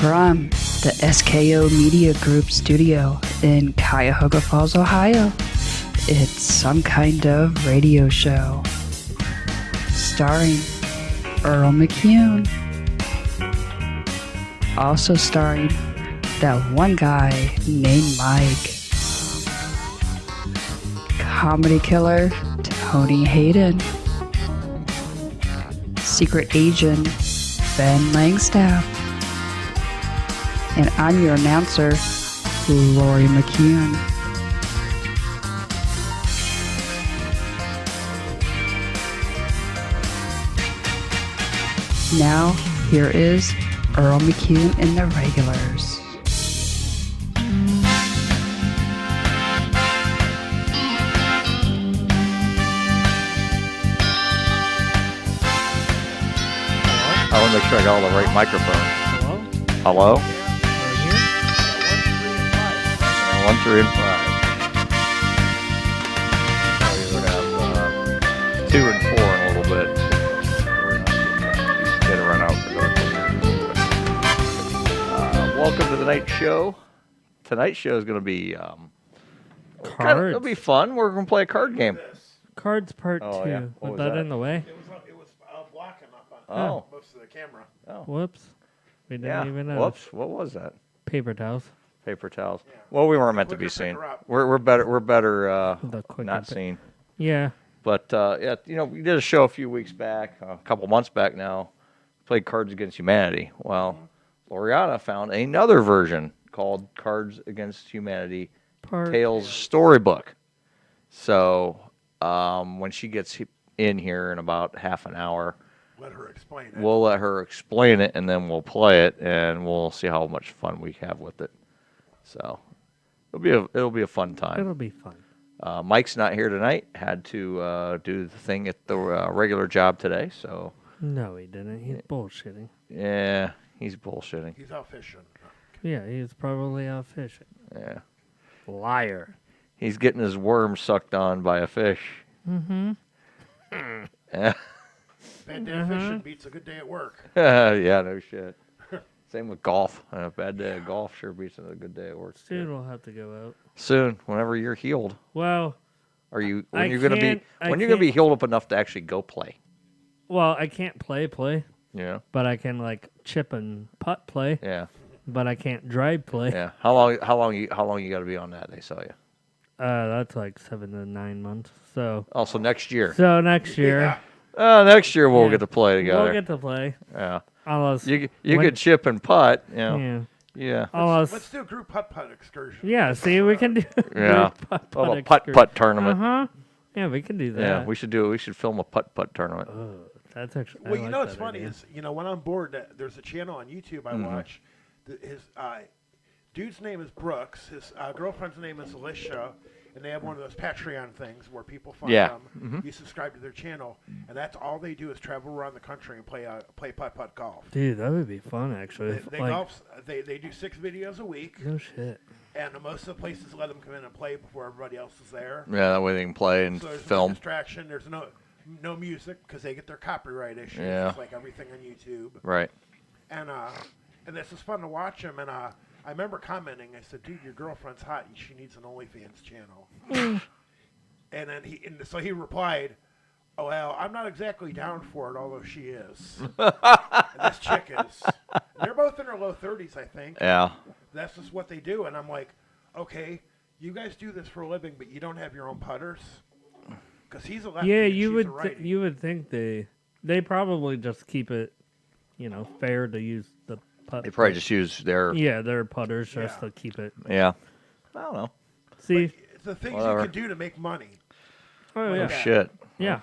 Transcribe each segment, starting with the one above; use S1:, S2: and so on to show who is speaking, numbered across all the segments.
S1: From the SKO Media Group studio in Cuyahoga Falls, Ohio, it's Some Kind of Radio Show. Starring Earl McCune. Also starring that one guy named Mike. Comedy killer Tony Hayden. Secret agent Ben Langstaff. And I'm your announcer, Lori McCune. Now, here is Earl McCune and the Regulars.
S2: I want to make sure I got all the right microphone. Hello?
S3: Hello?
S2: 1, 3, and 5. So you're going to have 2 and 4 in a little bit. We're going to get a run out for those. Welcome to the night show. Tonight's show is going to be
S3: Cards.
S2: it'll be fun. We're going to play a card game.
S3: Cards part 2.
S2: Yeah. What
S3: Was
S2: was
S3: that
S2: that?
S3: in the way?
S4: It was blocking up on
S2: Oh.
S4: most of the camera.
S2: Oh.
S3: Whoops. We didn't
S2: Yeah.
S3: even know.
S2: Whoops. What was that?
S3: Paper towels.
S2: Paper towels.
S4: Yeah.
S2: Well, we weren't meant to be
S4: Quicker
S2: seen.
S4: picker up.
S2: We're better
S3: The quick
S2: not
S3: and-
S2: seen.
S3: Yeah.
S2: But yeah, we did a show a few weeks back, a couple months back now. Played Cards Against Humanity. Well, Loriana found another version called Cards Against Humanity
S3: Part.
S2: Tales Storybook. So when she gets in here in about half an hour,
S4: Let her explain it.
S2: we'll let her explain it, and then we'll play it, and we'll see how much fun we have with it. So it'll be a fun time.
S3: It'll be fun.
S2: Mike's not here tonight. Had to do the thing at the regular job today. So
S3: No, he didn't. He's bullshitting.
S2: yeah, he's bullshitting.
S4: He's out fishing.
S3: Yeah, he's probably out fishing.
S2: Yeah,
S3: Liar.
S2: he's getting his worm sucked on by a fish.
S3: Mm-hmm.
S2: Yeah,
S4: Bad day of fishing beats a good day at work.
S2: yeah, no shit. Same with golf. A bad day of golf sure beats a good day at work.
S3: Soon we'll have to go out.
S2: Soon, whenever you're healed.
S3: Well,
S2: Are you
S3: I
S2: when you're gonna be
S3: can't- I
S2: when you're gonna be
S3: can't-
S2: healed up enough to actually go play?
S3: I can't play,
S2: Yeah,
S3: but I can like chip and putt play,
S2: yeah,
S3: but I can't drive play.
S2: yeah. How long you got to be on that? They saw you.
S3: That's like 7 to 9 months. So
S2: Also next year.
S3: next year
S2: Next year we'll
S3: Yeah.
S2: get to play together.
S3: we'll get to play.
S2: Yeah.
S3: Unless
S2: You
S3: when-
S2: could chip and putt, you know.
S3: yeah.
S2: Yeah.
S3: Unless
S4: Let's do a group putt-putt excursion.
S3: yeah. See, we can do
S2: Yeah.
S3: putt
S2: A little putt tournament.
S3: Uh huh. Yeah, we can do that.
S2: Yeah, we should film a putt tournament.
S3: Oh, that's actually.
S4: Well,
S3: I
S4: you
S3: like
S4: know what's
S3: that
S4: funny
S3: idea.
S4: is, when I'm bored, there's a channel on YouTube I watch. His dude's name is Brooks. His girlfriend's name is Alicia. And they have one of those Patreon things where people find
S2: Yeah.
S4: them. You subscribe to their channel, and that's all they do is travel around the country and play putt-putt golf.
S3: Dude, that would be fun actually.
S4: They
S3: Like,
S4: golf. They do 6 videos a week.
S3: no shit.
S4: And most of the places let them come in and play before everybody else is there.
S2: Yeah, that way they can play and
S4: So there's no
S2: film.
S4: distraction. There's no music because they get their copyright issues.
S2: Yeah.
S4: Just like everything on YouTube.
S2: Right.
S4: And this is fun to watch them. And I remember commenting. I said, "Dude, your girlfriend's hot and she needs an OnlyFans channel." And then so he replied, "Oh well, I'm not exactly down for it, although she is." And this chick is. And they're both in their low 30s, I think.
S2: Yeah.
S4: That's just what they do. And I'm like, okay, you guys do this for a living, but you don't have your own putters? Because he's a lefty
S3: Yeah,
S4: and
S3: you
S4: she's
S3: would
S4: a righty.
S3: you would think they probably just keep it, fair to use the putt.
S2: They probably just use their
S3: their putters just
S4: Yeah.
S3: to keep it.
S2: yeah. I don't know.
S3: See,
S4: But it's the things
S2: Whatever.
S4: you can do to make money.
S3: oh
S2: Oh
S3: yeah,
S2: shit.
S3: yeah.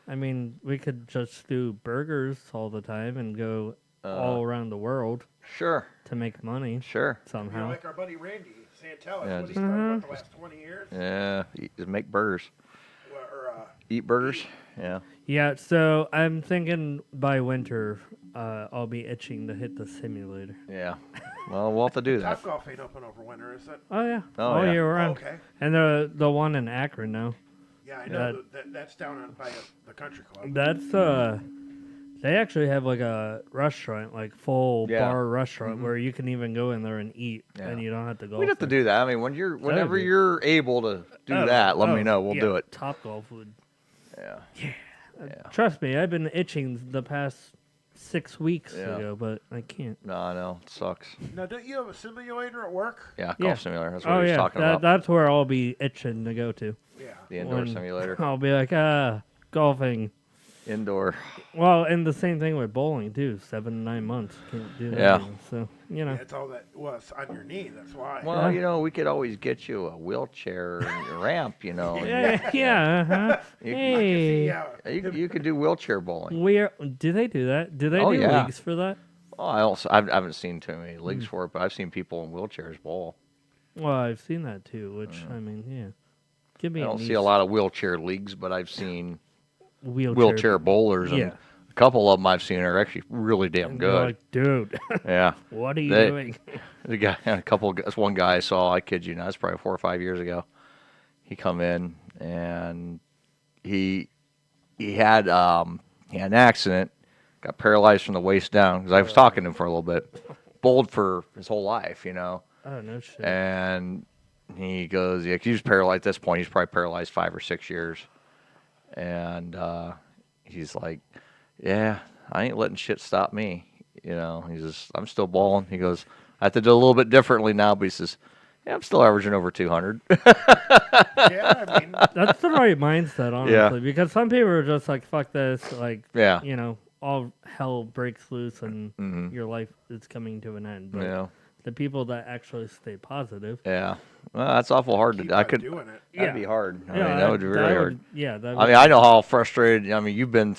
S3: I mean, we could just do burgers all the time and go all around the world
S2: Sure.
S3: to make money
S2: Sure.
S3: somehow.
S4: Like our buddy Randy Santel.
S2: Yeah,
S4: That's what he's
S2: just-
S4: done for the last 20 years.
S2: Yeah. Just make burgers.
S4: Or,
S2: Eat burgers. Yeah.
S3: Yeah, so I'm thinking by winter, I'll be itching to hit the simulator.
S2: Yeah. Well, we'll have to do that.
S4: Top Golf ain't open over winter, is it?
S3: Oh yeah,
S2: Oh,
S3: all
S2: yeah.
S3: year
S4: Oh,
S3: round.
S4: okay.
S3: And the one in Akron now.
S4: Yeah, I know. That's down by the country club.
S3: That's They actually have like a restaurant, like full
S2: Yeah.
S3: bar restaurant, where you can even go in there and eat,
S2: Yeah.
S3: and you don't have to go.
S2: We'd have to do that. I mean, whenever
S3: be-
S2: you're able to do that, let me know. We'll do it.
S3: Top Golf would.
S2: Yeah.
S3: Trust me, I've been itching the past 6 weeks
S2: Yeah.
S3: ago, but I can't.
S2: No, I know. It sucks.
S4: Now, don't you have a simulator at work?
S2: Yeah,
S3: Yeah.
S2: golf simulator. That's what
S3: Oh
S2: he was
S3: yeah,
S2: talking about.
S3: that's where I'll be itching to go to.
S4: Yeah.
S2: The indoor
S3: When
S2: simulator.
S3: I'll be like, golfing.
S2: Indoor.
S3: Well, and the same thing with bowling too. 7 to 9 months can't do that.
S2: Yeah.
S3: anymore. So
S4: That's all that was on your knee. That's why.
S2: Well, we could always get you a wheelchair and a ramp,
S3: Yeah. Uh-huh.
S2: You-
S3: Hey.
S4: Yeah.
S2: You could do wheelchair bowling.
S3: Do they do that? Do they
S2: Oh,
S3: do
S2: yeah.
S3: leagues for that?
S2: Oh, I haven't seen too many leagues for it, but I've seen people in wheelchairs bowl.
S3: Well, I've seen that too. Which I mean, yeah. Give me
S2: I
S3: a
S2: don't see a lot of wheelchair leagues, but I've seen
S3: wheelchair
S2: bowlers, and
S3: Yeah.
S2: a couple of them I've seen are actually really damn
S3: And you're
S2: good.
S3: like, dude,
S2: Yeah.
S3: what are you
S2: They-
S3: doing?
S2: The guy, this one guy I saw, I kid you not, it's probably 4 or 5 years ago. He come in and he had an accident, got paralyzed from the waist down because I was talking to him for a little bit. Bowled for his whole life,
S3: Oh no shit.
S2: And he goes, yeah, he was paralyzed at this point. He's probably paralyzed 5 or 6 years. And he's like, yeah, I ain't letting shit stop me. He's just, I'm still balling. He goes, I have to do a little bit differently now, but he says, yeah, I'm still averaging over 200.
S4: Yeah, I mean,
S3: That's the right mindset, honestly, because some people are just like, fuck this, like,
S2: Yeah.
S3: all hell breaks loose and
S2: Mhm.
S3: your life is coming to an end. But
S2: Yeah.
S3: the people that actually stay positive,
S2: Yeah. Well, that's awful hard to
S4: keep
S2: do.
S4: on doing it.
S2: That'd be hard. I mean, that would be really hard.
S3: Yeah, that
S2: I mean, I know how frustrated. I mean, you've been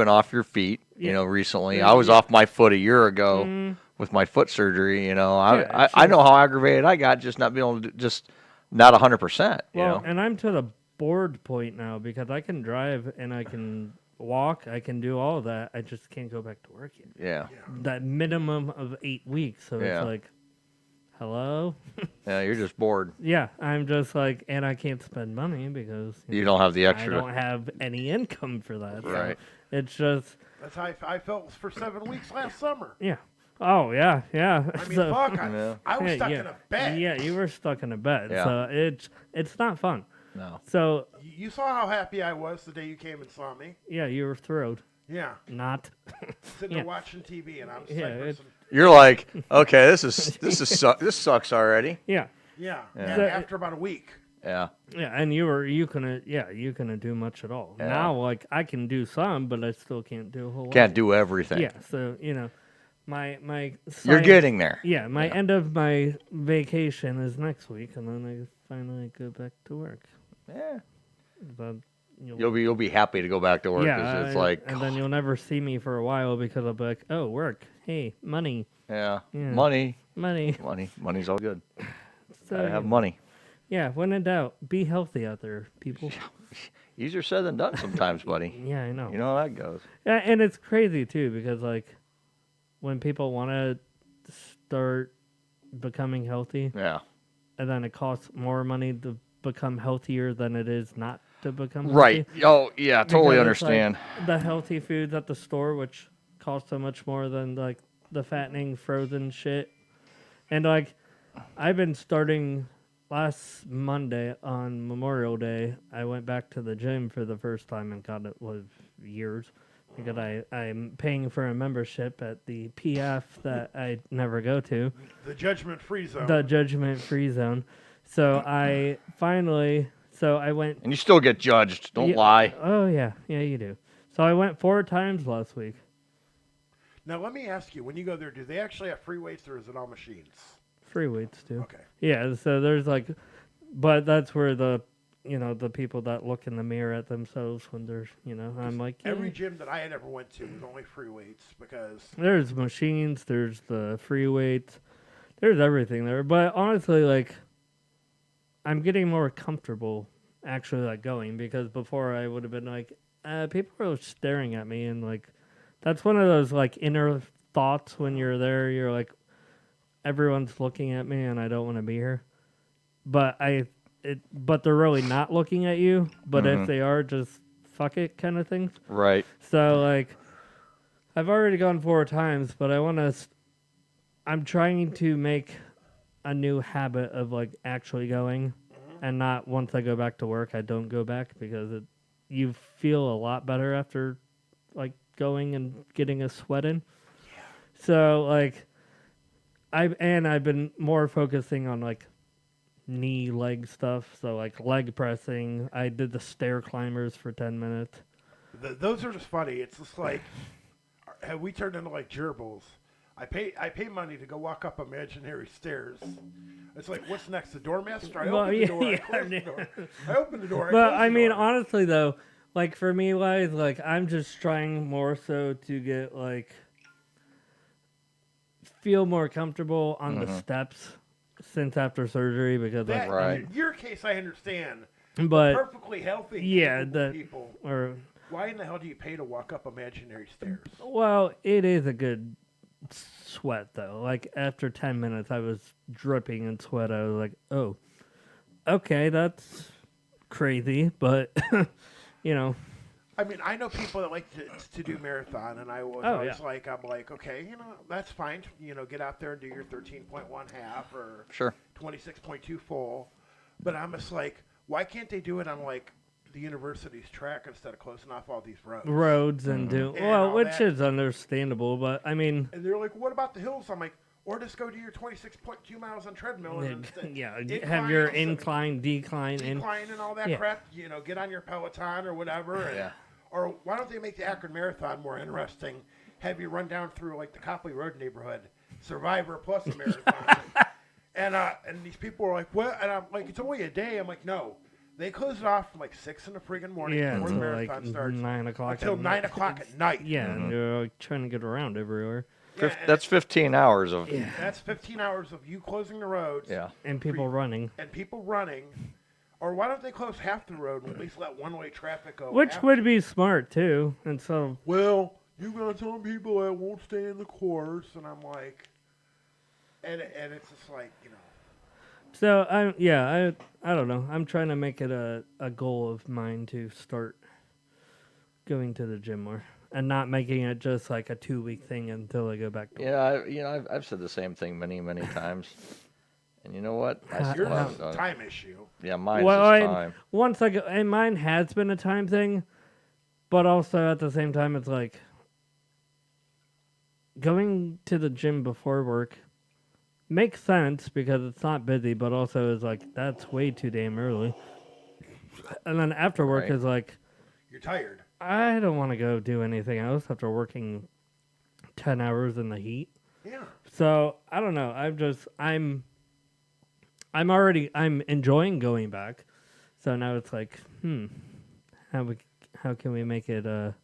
S2: off your feet,
S3: Yeah.
S2: recently.
S3: Yeah,
S2: I was
S3: yeah.
S2: off my foot a year ago with my foot surgery. I know how aggravated I got just not being able to just not 100%.
S3: Well, and I'm to the bored point now because I can drive and I can walk, I can do all of that. I just can't go back to work yet.
S2: Yeah.
S3: That minimum of 8 weeks. So
S2: Yeah.
S3: it's like, hello?
S2: Yeah, you're just bored.
S3: Yeah, I'm just like, and I can't spend money because
S2: You don't have the
S3: I
S2: extra.
S3: don't have any income for that. so
S2: Right.
S3: it's just,
S4: That's how I felt for 7 weeks last summer.
S3: yeah. Oh, yeah, yeah.
S4: I mean,
S3: So-
S4: fuck,
S2: Yeah.
S4: I was stuck
S3: yeah.
S4: in a bed.
S3: Yeah, you were stuck in a bed.
S2: Yeah.
S3: So it's not fun.
S2: No.
S3: So,
S4: You saw how happy I was the day you came and saw me.
S3: yeah, you were thrilled.
S4: Yeah,
S3: Not.
S4: sitting
S3: Yeah.
S4: there watching TV, and I'm
S3: Yeah,
S4: Cypress.
S2: You're like, okay, this sucks already.
S3: Yeah.
S4: Yeah,
S2: Yeah.
S3: So-
S4: after about a week.
S2: Yeah.
S3: Yeah, and you couldn't do much at all.
S2: Yeah.
S3: Now, like, I can do some, but I still can't do a whole lot.
S2: Can't do everything.
S3: Yeah, so, my
S2: You're
S3: sign-
S2: getting there.
S3: Yeah, my
S2: Yeah.
S3: end of my vacation is next week, and then I finally go back to work.
S2: Yeah.
S3: But
S2: You'll be happy to go back to work. 'Cause it's like,
S3: and then you'll never see me for a while because I'll be like, oh, work, hey, money,
S2: yeah,
S3: Yeah.
S2: money's all good.
S3: so
S2: I have money.
S3: yeah. When in doubt, be healthy out there, people.
S2: Easier said than done sometimes, buddy.
S3: Yeah, I know.
S2: You know how that goes.
S3: Yeah, and it's crazy too because like when people want to start becoming healthy,
S2: Yeah.
S3: and then it costs more money to become healthier than it is not to become
S2: Right.
S3: healthy.
S2: Oh, yeah. Totally
S3: Because it's, like,
S2: understand.
S3: the healthy foods at the store, which cost so much more than like the fattening frozen shit. And like I've been starting last Monday on Memorial Day. I went back to the gym for the first time in God, it was years. Because I'm paying for a membership at the PF that I never go to.
S4: The judgment-free zone.
S3: The judgment-free zone. So I went.
S2: And you still get judged. Don't
S3: Yeah.
S2: lie.
S3: Oh yeah, you do. So I went 4 times last week.
S4: Now, let me ask you, when you go there, do they actually have free weights, or is it all machines?
S3: Free weights too.
S4: Okay.
S3: Yeah. So there's like, but that's where the people that look in the mirror at themselves when there's I'm like
S4: Every
S3: yeah.
S4: gym that I had ever went to was only free weights because
S3: There's machines. There's the free weights. There's everything there. But honestly, like, I'm getting more comfortable actually like going because before I would have been like, people are staring at me and like, that's one of those like inner thoughts when you're there. You're like, everyone's looking at me and I don't want to be here. But but they're really not looking at you. But if they are, just fuck it kind of things.
S2: Right.
S3: So like, I've already gone 4 times, but I'm trying to make a new habit of like actually going, and not once I go back to work, I don't go back because you feel a lot better after like going and getting a sweat in. Yeah. So like, I've been more focusing on like knee leg stuff. So like leg pressing. I did the stair climbers for 10 minutes.
S4: Those are just funny. It's just like, have we turned into like gerbils? I pay money to go walk up imaginary stairs. It's like, what's next? The doormaster? I open the door. I close the door. I open the door.
S3: But I mean, honestly though, like for me, wise, like I'm just trying more so to get like feel more comfortable on the steps since after surgery because
S4: that,
S3: like
S4: in your case, I understand.
S3: but
S4: Perfectly healthy people.
S3: Or
S4: why in the hell do you pay to walk up imaginary stairs?
S3: well, it is a good sweat though. Like after 10 minutes, I was dripping in sweat. I was like, oh, okay, that's crazy, but you know.
S4: I mean, I know people that like to do marathon, and I was always like, I'm like, okay, that's fine. Get out there and do your 13.1 half or
S2: Sure.
S4: 26.2 full. But I'm just like, why can't they do it on like the university's track instead of closing off all these roads?
S3: And do
S4: And
S3: well,
S4: all
S3: which
S4: that.
S3: is understandable, but I mean,
S4: And they're like, what about the hills? I'm like, or just go do your 26.2 miles on treadmill and
S3: have your incline, decline,
S4: and all that crap. Get on your Peloton or whatever. And, or why don't they make the Akron Marathon more interesting? Have you run down through like the Copley Road neighborhood, Survivor plus a marathon, and these people are like, what? And I'm like, it's only a day. I'm like, no, they close it off from like 6 in the friggin' morning before the marathon starts
S3: 9 o'clock
S4: until 9 o'clock at night.
S3: Yeah, and you're like, trying to get around everywhere.
S4: Yeah,
S2: That's 15 hours of.
S3: Yeah.
S4: That's 15 hours of you closing the roads.
S2: Yeah.
S3: And people running.
S4: And people running. Or why don't they close half the road and at least let one-way traffic go?
S3: Which would be smart, too. And so...
S4: Well, you got some people that won't stay in the course, and I'm like... And it's just like,
S3: So, I don't know. I'm trying to make it a goal of mine to start going to the gym more. And not making it just like a 2-week thing until I go back to work.
S2: Yeah, I've said the same thing many, many times. And you know what?
S4: Your time issue.
S2: Yeah, mine's just time.
S3: Once I go, and mine has been a time thing, but also at the same time, it's like going to the gym before work makes sense because it's not busy, but also is like that's way too damn early. And then after work is like
S4: you're tired.
S3: I don't want to go do anything else after working 10 hours in the heat.
S4: Yeah.
S3: So I don't know. I'm enjoying going back. So now it's like, how can we make it
S4: And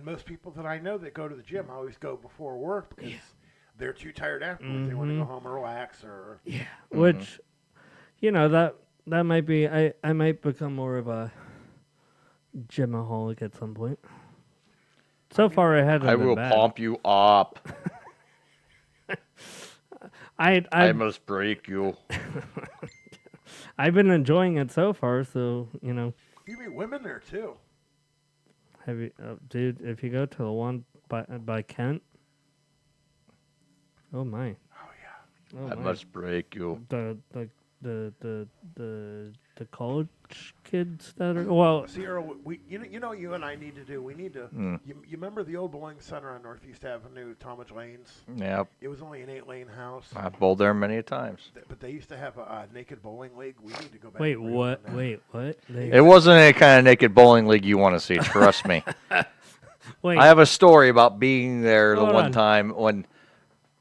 S4: most people that I know that go to the gym always go before work because they're too tired afterwards. They want to go home and relax or
S3: which that might be I might become more of a gymaholic at some point. So far it hasn't been bad.
S2: I will pump you up. I must break you.
S3: I've been enjoying it so far, so
S4: You meet women there too.
S3: Have you, dude? If you go to the one by Kent, oh my!
S4: Oh yeah.
S2: I must break you.
S3: The college kids that are
S4: See, Earl, you and I need to do. We need to. You remember the old bowling center on Northeast Avenue, Talmadge Lanes?
S2: Yep.
S4: It was only an 8-lane house.
S2: I've bowled there many times.
S4: But they used to have a naked bowling league. We need to go back.
S3: Wait, what?
S2: It wasn't any kind of naked bowling league you want to see. Trust me.
S3: Wait.
S2: I have a story about being there
S3: Hold
S2: the one
S3: on.
S2: time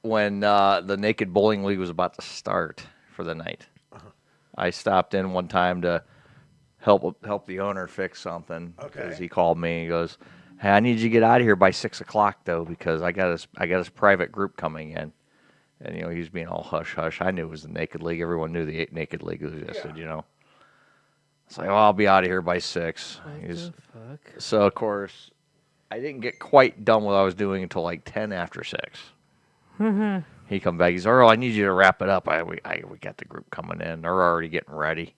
S2: when the naked bowling league was about to start for the night. I stopped in one time to help the owner fix something because he called me and he goes, "Hey, I need you to get out of here by 6 o'clock though because I got this private group coming in." And he was being all hush hush. I knew it was the Naked League. Everyone knew the Naked League existed. It's like, "Oh, I'll be out of here by 6."
S3: What the fuck?
S2: So of course, I didn't get quite done what I was doing until like 10 after 6. He come back. He's, "Earl, I need you to wrap it up. We got the group coming in. They're already getting ready."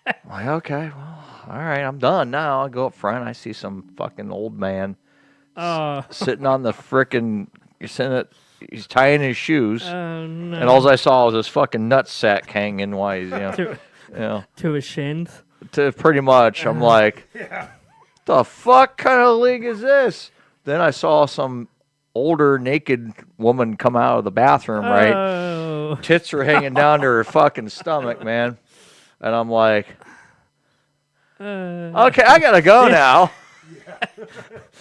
S2: I'm like, "Okay, well, all right. I'm done now." I go up front. I see some fucking old man sitting on the frickin'. He's tying his shoes,
S3: Oh no!
S2: and all I saw was this fucking nutsack hanging while he's,
S3: To his shins.
S2: to pretty much. I'm like, the fuck kind of league is this? Then I saw some older naked woman come out of the bathroom, right?
S3: Oh.
S2: Tits are hanging down to her fucking stomach, man. And I'm like, okay, I gotta go now.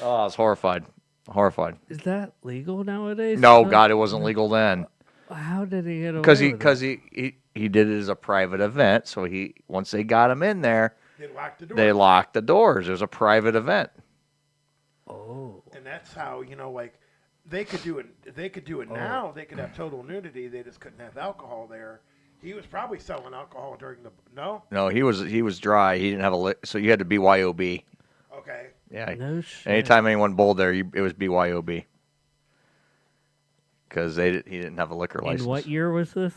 S2: Oh, I was horrified. Horrified.
S3: Is that legal nowadays?
S2: No, God, it wasn't legal then.
S3: How did he get away
S2: Because
S3: with it?
S2: he did it as a private event. So once they got him in there,
S4: They locked the door.
S2: they locked the doors. It was a private event.
S3: Oh.
S4: And that's how, like, they could do it. They could do it now. They could have total nudity. They just couldn't have alcohol there. He was probably selling alcohol during the
S2: No, he was dry. He didn't have a lick, so you had to BYOB.
S4: Okay.
S2: Yeah.
S3: No shit.
S2: Anytime anyone bowled there, it was BYOB. Because he didn't have a liquor license.
S3: And what year was this?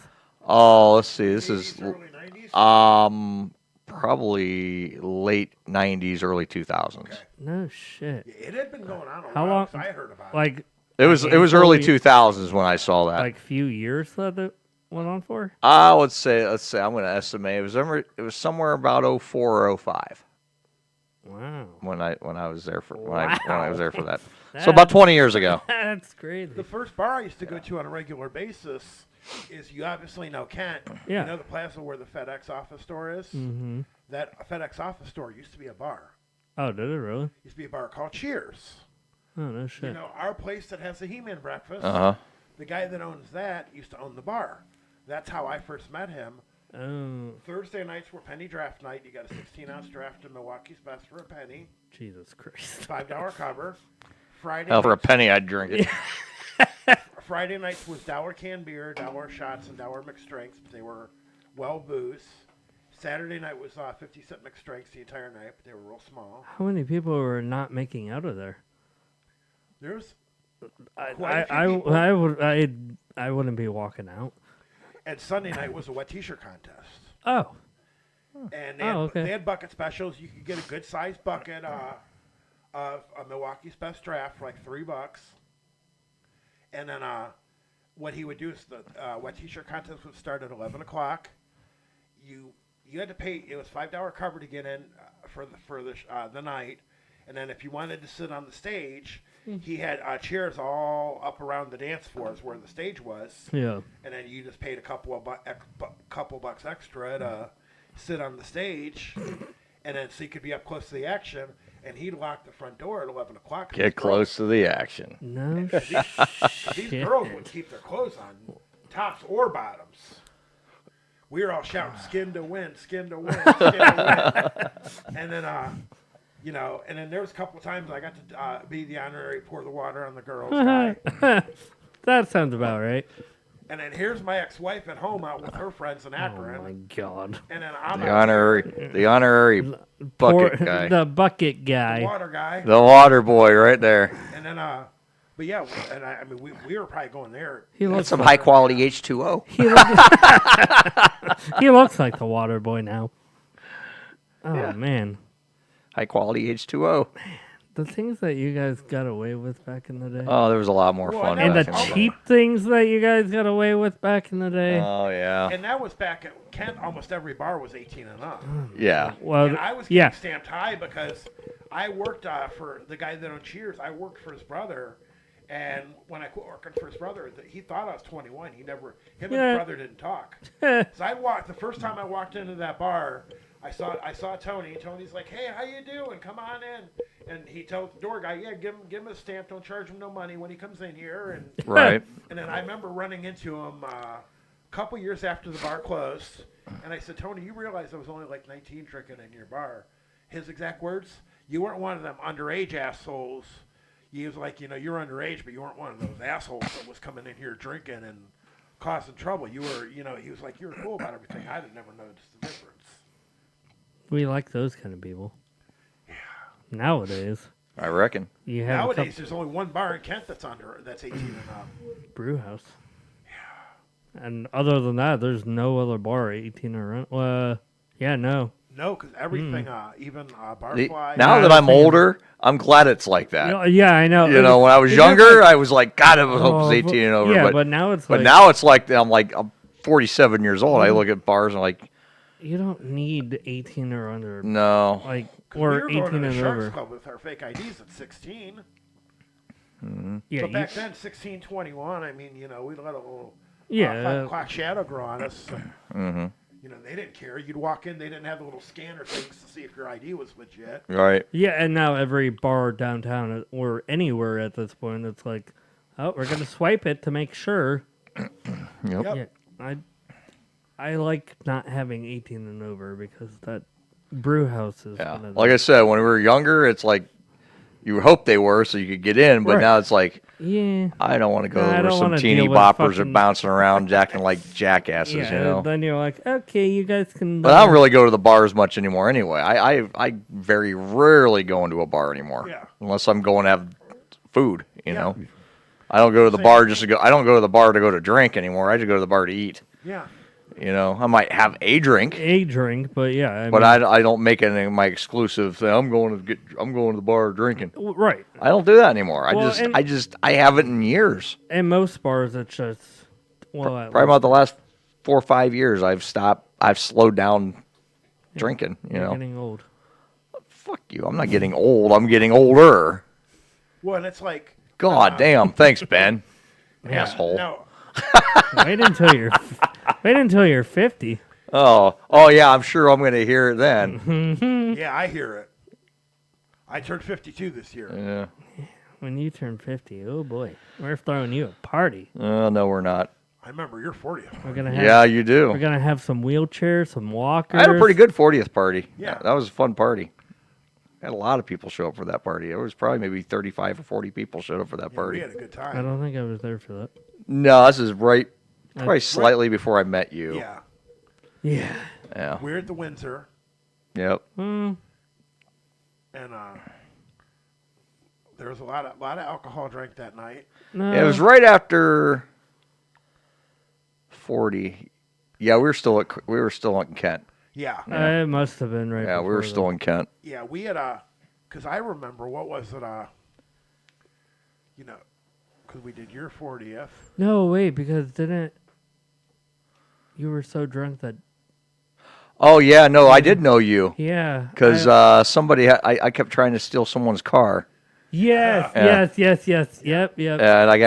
S2: Oh, let's see. This is
S4: Early 90s?
S2: probably late 90s, early 2000s.
S4: Okay.
S3: No shit.
S4: It had been going on a
S3: How
S4: while
S3: long?
S4: 'cause I heard about it.
S3: Like
S2: It was early 2000s when I saw that.
S3: like few years that it went on for?
S2: I would say, I'm going to estimate it was somewhere about 04 or 05
S3: Wow.
S2: when I was there for when I was there for that. So
S3: That-
S2: about 20 years ago.
S3: That's crazy.
S4: The first bar I used to go to on a regular basis is, you obviously know Kent.
S3: Yeah.
S4: You know the plaza where the FedEx office store is?
S3: Mm-hmm.
S4: That FedEx office store used to be a bar.
S3: Oh, did it really?
S4: Used to be a bar called Cheers.
S3: Oh, no shit.
S4: You know, our place that has the He-Man breakfast,
S2: Uh-huh.
S4: the guy that owns that used to own the bar. That's how I first met him.
S3: Oh,
S4: Thursday nights were penny draft night. You got a 16-ounce draft of Milwaukee's Best for a penny.
S3: Jesus Christ.
S4: $5 cover. Friday
S2: Hell, for a
S4: nights,
S2: penny, I'd drink it.
S4: Friday nights was $1 canned beer, $1 shots, and $1 mixed drinks, but they were well booze. Saturday night was 50-cent mixed drinks the entire night, but they were real small.
S3: How many people were not making out of there?
S4: There's
S3: I
S4: Quite a few people.
S3: I wouldn't be walking out.
S4: And Sunday night was a wet T-shirt contest.
S3: Oh,
S4: And
S3: okay.
S4: they had bucket specials. You could get a good sized bucket of a Milwaukee's Best Draft for like $3. And then what he would do is the wet T-shirt contest would start at 11 o'clock. You had to pay. It was $5 cover to get in for the night. And then if you wanted to sit on the stage, he had chairs all up around the dance floors where the stage was.
S3: yeah.
S4: And then you just paid a couple bucks extra to sit on the stage, and then so you could be up close to the action. And he'd lock the front door at 11 o'clock.
S2: Get close to the action.
S3: No
S4: These girls would keep their clothes on, tops or bottoms. We were all shouting, "Skin to win, skin to win, skin to win." And then, and then there was a couple of times I got to be the honorary pour the water on the girls guy.
S3: That sounds about right.
S4: And then here's my ex-wife at home out with her friends in
S3: Oh
S4: Akron.
S3: my god.
S4: And then I'm
S2: The
S4: out
S2: honorary bucket guy.
S3: The bucket
S4: there,
S3: guy.
S4: the water guy.
S2: The water boy right there.
S4: And then, but yeah, and I mean, we were probably going there.
S3: He
S2: That's
S3: looks
S2: some high quality H2O.
S3: he looks like the water boy now. Oh
S2: Yeah.
S3: man.
S2: High quality H2O.
S3: The things that you guys got away with back in the day.
S2: Oh, there was a lot more
S4: Well,
S2: fun.
S3: and the
S2: back in day.
S3: cheap things that you guys got away with back in the day.
S2: Oh yeah.
S4: And that was back at Kent. Almost every bar was 18 and up.
S2: Yeah.
S3: Well,
S4: And I was getting
S3: yeah.
S4: stamped high because I worked for the guy that owned Cheers. I worked for his brother, and when I quit working for his brother, he thought I was 21. Him and his brother didn't talk. So the first time I walked into that bar, I saw Tony. Tony's like, "Hey, how you doing? Come on in." And he tells the door guy, "Yeah, give him a stamp. Don't charge him no money when he comes in here." And
S2: Right.
S4: and then I remember running into him a couple years after the bar closed, and I said, "Tony, you realize I was only like 19 drinking in your bar?" His exact words: "You weren't one of them underage assholes." He was like, "You were underage, but you weren't one of those assholes that was coming in here drinking and causing trouble. You were, he was like, you were cool about everything. I'd have never noticed the difference."
S3: We like those kind of people. Yeah. Nowadays,
S2: I reckon.
S3: you have
S4: Nowadays, there's only one bar in Kent that's 18 and up.
S3: brew house. Yeah. And other than that, there's no other bar 18 or yeah, no.
S4: No, because everything, even Barfly.
S2: Now
S3: I
S2: that
S3: was
S2: I'm
S3: thinking-
S2: older, I'm glad it's like that.
S3: Yeah, I know.
S2: You know, when I was younger, I was like, God, I hope it was 18 and over.
S3: Yeah, but now it's like...
S2: But now it's like, I'm 47 years old. I look at bars and like...
S3: You don't need 18 or under.
S2: No.
S3: Like,
S4: We
S3: or
S4: were going
S3: 18
S4: to the
S3: and
S4: Sharks
S3: over.
S4: Club with our fake IDs at 16.
S3: Yeah,
S4: But back then, 16, 21, I mean, you know, we let a little 5 o'clock shadow grow on us. You know, they didn't care. You'd walk in, they didn't have the little scanner things to see if your ID was legit.
S2: Right.
S3: Yeah, and now every bar downtown or anywhere at this point, it's like, oh, we're going to swipe it to make sure.
S2: Yep.
S3: Yeah, I like not having 18 and over because that brew house is one of
S2: Like I said, when we were younger, it's like you hope they were so you could get in, but now it's like, I don't want to go where some teeny boppers are bouncing around acting like jackasses, you know?
S3: Then you're like, okay, you guys can...
S2: But I don't really go to the bars much anymore anyway. I very rarely go into a bar anymore. Unless I'm going to have food, you know? I don't go to the bar just to go... I don't go to the bar to go to drink anymore. I just go to the bar to eat.
S4: Yeah.
S2: You know, I might have a drink.
S3: But yeah.
S2: I don't make it my exclusive thing. I'm going to the bar drinking.
S3: Right.
S2: I don't do that anymore. I haven't in years.
S3: And most bars, it's just
S2: probably about the last 4 or 5 years, I've slowed down drinking. You know,
S3: getting old.
S2: Fuck you! I'm not getting old. I'm getting older.
S4: Well, and it's like,
S2: God damn! Thanks, Ben. Asshole.
S4: No.
S3: Wait until you're 50.
S2: Oh yeah, I'm sure I'm going to hear it then.
S4: Yeah, I hear it. I turned 52 this year.
S2: Yeah.
S3: When you turn 50, oh boy, we're throwing you a party.
S2: No, we're not.
S4: I remember your 40th.
S3: We're gonna have,
S2: yeah, you do.
S3: We're gonna have some wheelchairs, some walkers.
S2: I had a pretty good 40th party.
S4: Yeah,
S2: that was a fun party. I had a lot of people show up for that party. It was probably maybe 35 or 40 people showed up for that party.
S4: We had a good time.
S3: I don't think I was there for that.
S2: No, this is probably slightly before I met you.
S4: Yeah.
S3: Yeah.
S2: Yeah.
S4: We're at the Windsor.
S2: Yep.
S4: And there was a lot of alcohol drank that night.
S3: No.
S2: Yeah, it was right after 40. Yeah, we were still in Kent.
S4: Yeah.
S3: It must have been right.
S2: Yeah, we were still in Kent.
S4: Yeah, we had because I remember what was it? You know, because we did your 40th.
S3: No, wait, because you were so drunk that...
S2: Oh, yeah, no, I did know you.
S3: Yeah.
S2: Because I kept trying to steal someone's car.
S3: Yes, yep.
S2: And I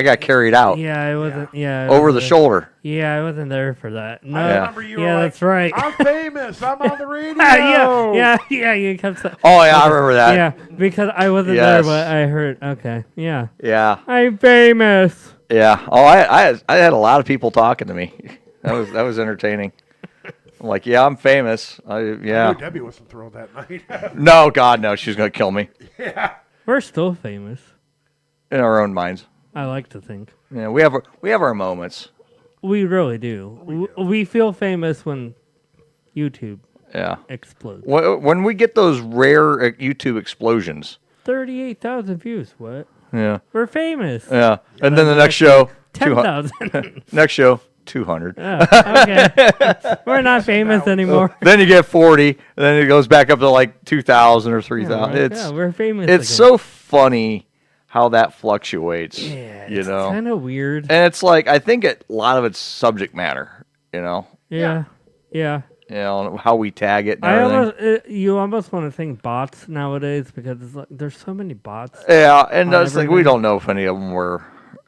S2: got carried out.
S3: Yeah, I wasn't,
S2: over the shoulder.
S3: Yeah, I wasn't there for that. No,
S4: I remember you were like,
S3: that's right.
S4: I'm famous, I'm on the radio.
S3: yeah, you kept saying.
S2: Oh, yeah, I remember that.
S3: Yeah, because I wasn't there, but I heard, okay, yeah.
S2: Yeah.
S3: I'm famous.
S2: Yeah. Oh, I had a lot of people talking to me. That was entertaining. I'm like, yeah, I'm famous.
S4: I knew Debbie wasn't thrilled that night.
S2: No, God, no. She's going to kill me.
S4: Yeah.
S3: We're still famous.
S2: In our own minds.
S3: I like to think.
S2: Yeah, we have our moments.
S3: We really do. We feel famous when YouTube explodes.
S2: When we get those rare YouTube explosions.
S3: 38,000 views. What?
S2: Yeah.
S3: We're famous.
S2: Yeah. And then the next show,
S3: 10,000.
S2: Next show, 200.
S3: Oh, okay. We're not famous anymore.
S2: Then you get 40, and then it goes back up to like 2,000 or 3,000.
S3: We're famous.
S2: It's so funny how that fluctuates.
S3: Yeah,
S2: you know,
S3: kind of weird.
S2: And it's like I think a lot of it's subject matter. You know.
S3: Yeah.
S2: You know how we tag it. And everything.
S3: You almost want to think bots nowadays because it's like there's so many bots.
S2: Yeah, and that's like we don't know if any of them were,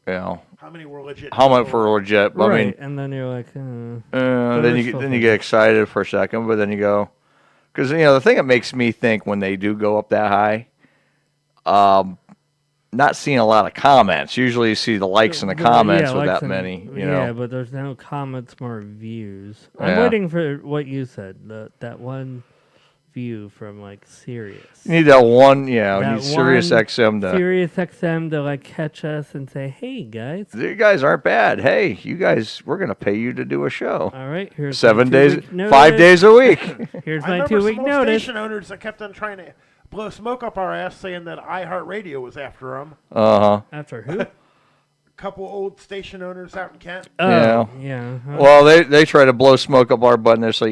S2: you know.
S4: How many were legit?
S2: How much were legit?
S3: Right.
S2: I mean,
S3: and then you're like,
S2: then you get excited for a second, but then you go, because you know the thing that makes me think when they do go up that high, not seeing a lot of comments. Usually you see the likes and the comments with that many. You know.
S3: Yeah, but there's no comments, more views. I'm waiting for what you said. That one view from like Sirius.
S2: You need that one, we need Sirius
S3: XM to like catch us and say, "Hey guys,
S2: you guys aren't bad. Hey, you guys, we're gonna pay you to do a show.
S3: All right, here's
S2: 7 days, 5 days a week.
S3: Here's my 2-week notice."
S4: Station owners that kept on trying to blow smoke up our ass, saying that iHeartRadio was after them.
S3: After who?
S4: Couple old station owners out in Kent.
S3: Oh, yeah.
S2: Well, they try to blow smoke up our butt and they say,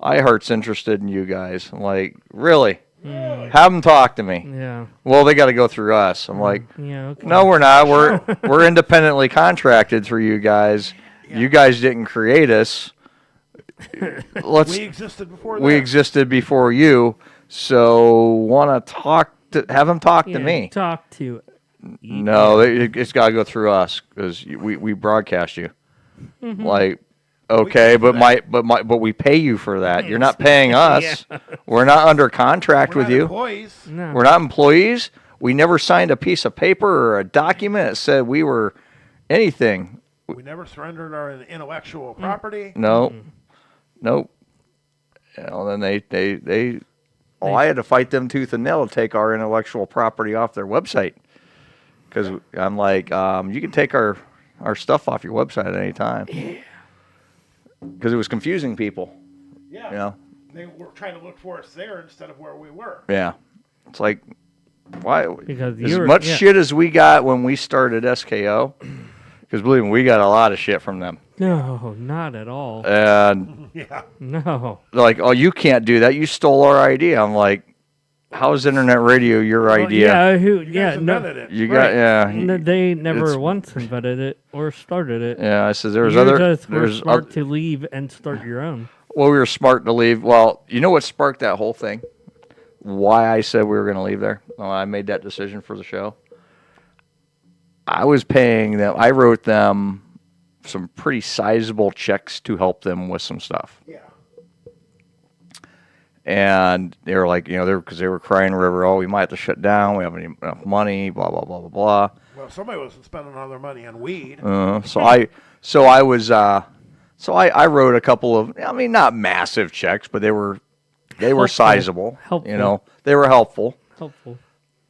S2: iHeart's interested in you guys. I'm like, really? Have them talk to me.
S3: Yeah.
S2: Well, they got to go through us. I'm like,
S3: Yeah. Okay.
S2: no, we're not. We're independently contracted through you guys.
S4: Yeah.
S2: You guys didn't create us.
S4: We existed before.
S2: We
S4: that.
S2: existed before you. So want to talk to have them talk to
S3: Yeah,
S2: me.
S3: Talk to.
S2: No, it's got to go through us because we broadcast you. Like, okay, but we pay you for that. You're not paying us. We're not under contract
S4: We're
S2: with
S4: not
S2: you.
S4: employees.
S3: No.
S2: We're not employees. We never signed a piece of paper or a document that said we were anything.
S4: We never surrendered our intellectual property.
S2: No, nope. You know, then they. Oh, I had to fight them tooth and nail to take our intellectual property off their website. Because I'm like, you can take our stuff off your website at any time. Because it was confusing people.
S4: Yeah.
S2: You know?
S4: They were trying to look for us there instead of where we were.
S2: Yeah. It's like, why?
S3: Because
S2: As much shit as we got when we started SKO, because believe me, we got a lot of shit from them.
S3: No, not at all.
S2: And
S4: Yeah.
S3: No.
S2: they're like, oh, you can't do that. You stole our idea. I'm like, how is internet radio your idea?
S3: Yeah.
S4: You guys invented it.
S2: You got,
S3: They never
S2: It's-
S3: once invented it or started it.
S2: Yeah, I said there was
S3: You
S2: other.
S3: just were
S2: There's
S3: smart to leave and start your own.
S2: Well, we were smart to leave. Well, you know what sparked that whole thing? Why I said we were going to leave there? When I made that decision for the show. I was paying them. I wrote them some pretty sizable checks to help them with some stuff.
S4: Yeah.
S2: And they were like, because they were crying river. Oh, we might have to shut down. We haven't enough money. Blah blah blah blah blah.
S4: Well, somebody wasn't spending all their money on weed.
S2: So I wrote a couple of, not massive checks, but they were sizable.
S3: Helpful.
S2: They were helpful.
S3: Helpful.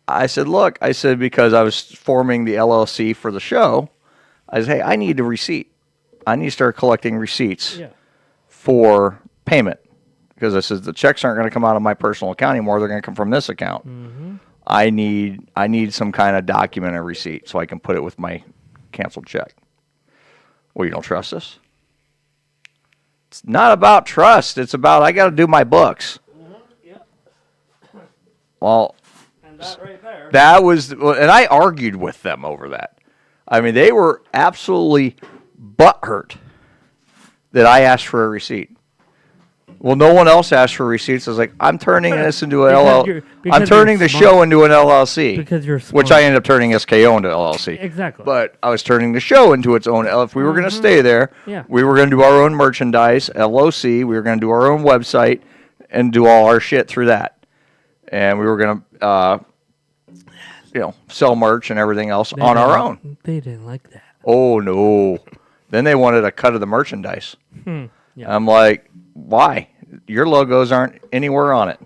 S2: I said, because I was forming the LLC for the show, I said, hey, I need a receipt. I need to start collecting receipts
S3: Yeah.
S2: for payment. Because I said, the checks aren't going to come out of my personal account anymore. They're going to come from this account.
S3: Mm-hmm.
S2: I need some kind of document or receipt so I can put it with my canceled check. Well, you don't trust us? It's not about trust. It's about I got to do my books.
S3: Yeah.
S2: Well,
S3: And that right there.
S2: that was, and I argued with them over that. I mean, they were absolutely butthurt that I asked for a receipt. Well, no one else asked for receipts. I was like, I'm turning this into an LLC. I'm turning the show into an LLC.
S3: Because you're
S2: which
S3: smart.
S2: I ended up turning SKO into LLC.
S3: Exactly.
S2: But I was turning the show into its own. If we were going to stay there,
S3: Yeah.
S2: we were going to do our own merchandise, LOC. We were going to do our own website and do all our shit through that. And we were going to, sell merch and everything else on our own.
S3: They didn't like that.
S2: Oh, no. Then they wanted a cut of the merchandise.
S3: Yeah.
S2: I'm like, why? Your logos aren't anywhere on it.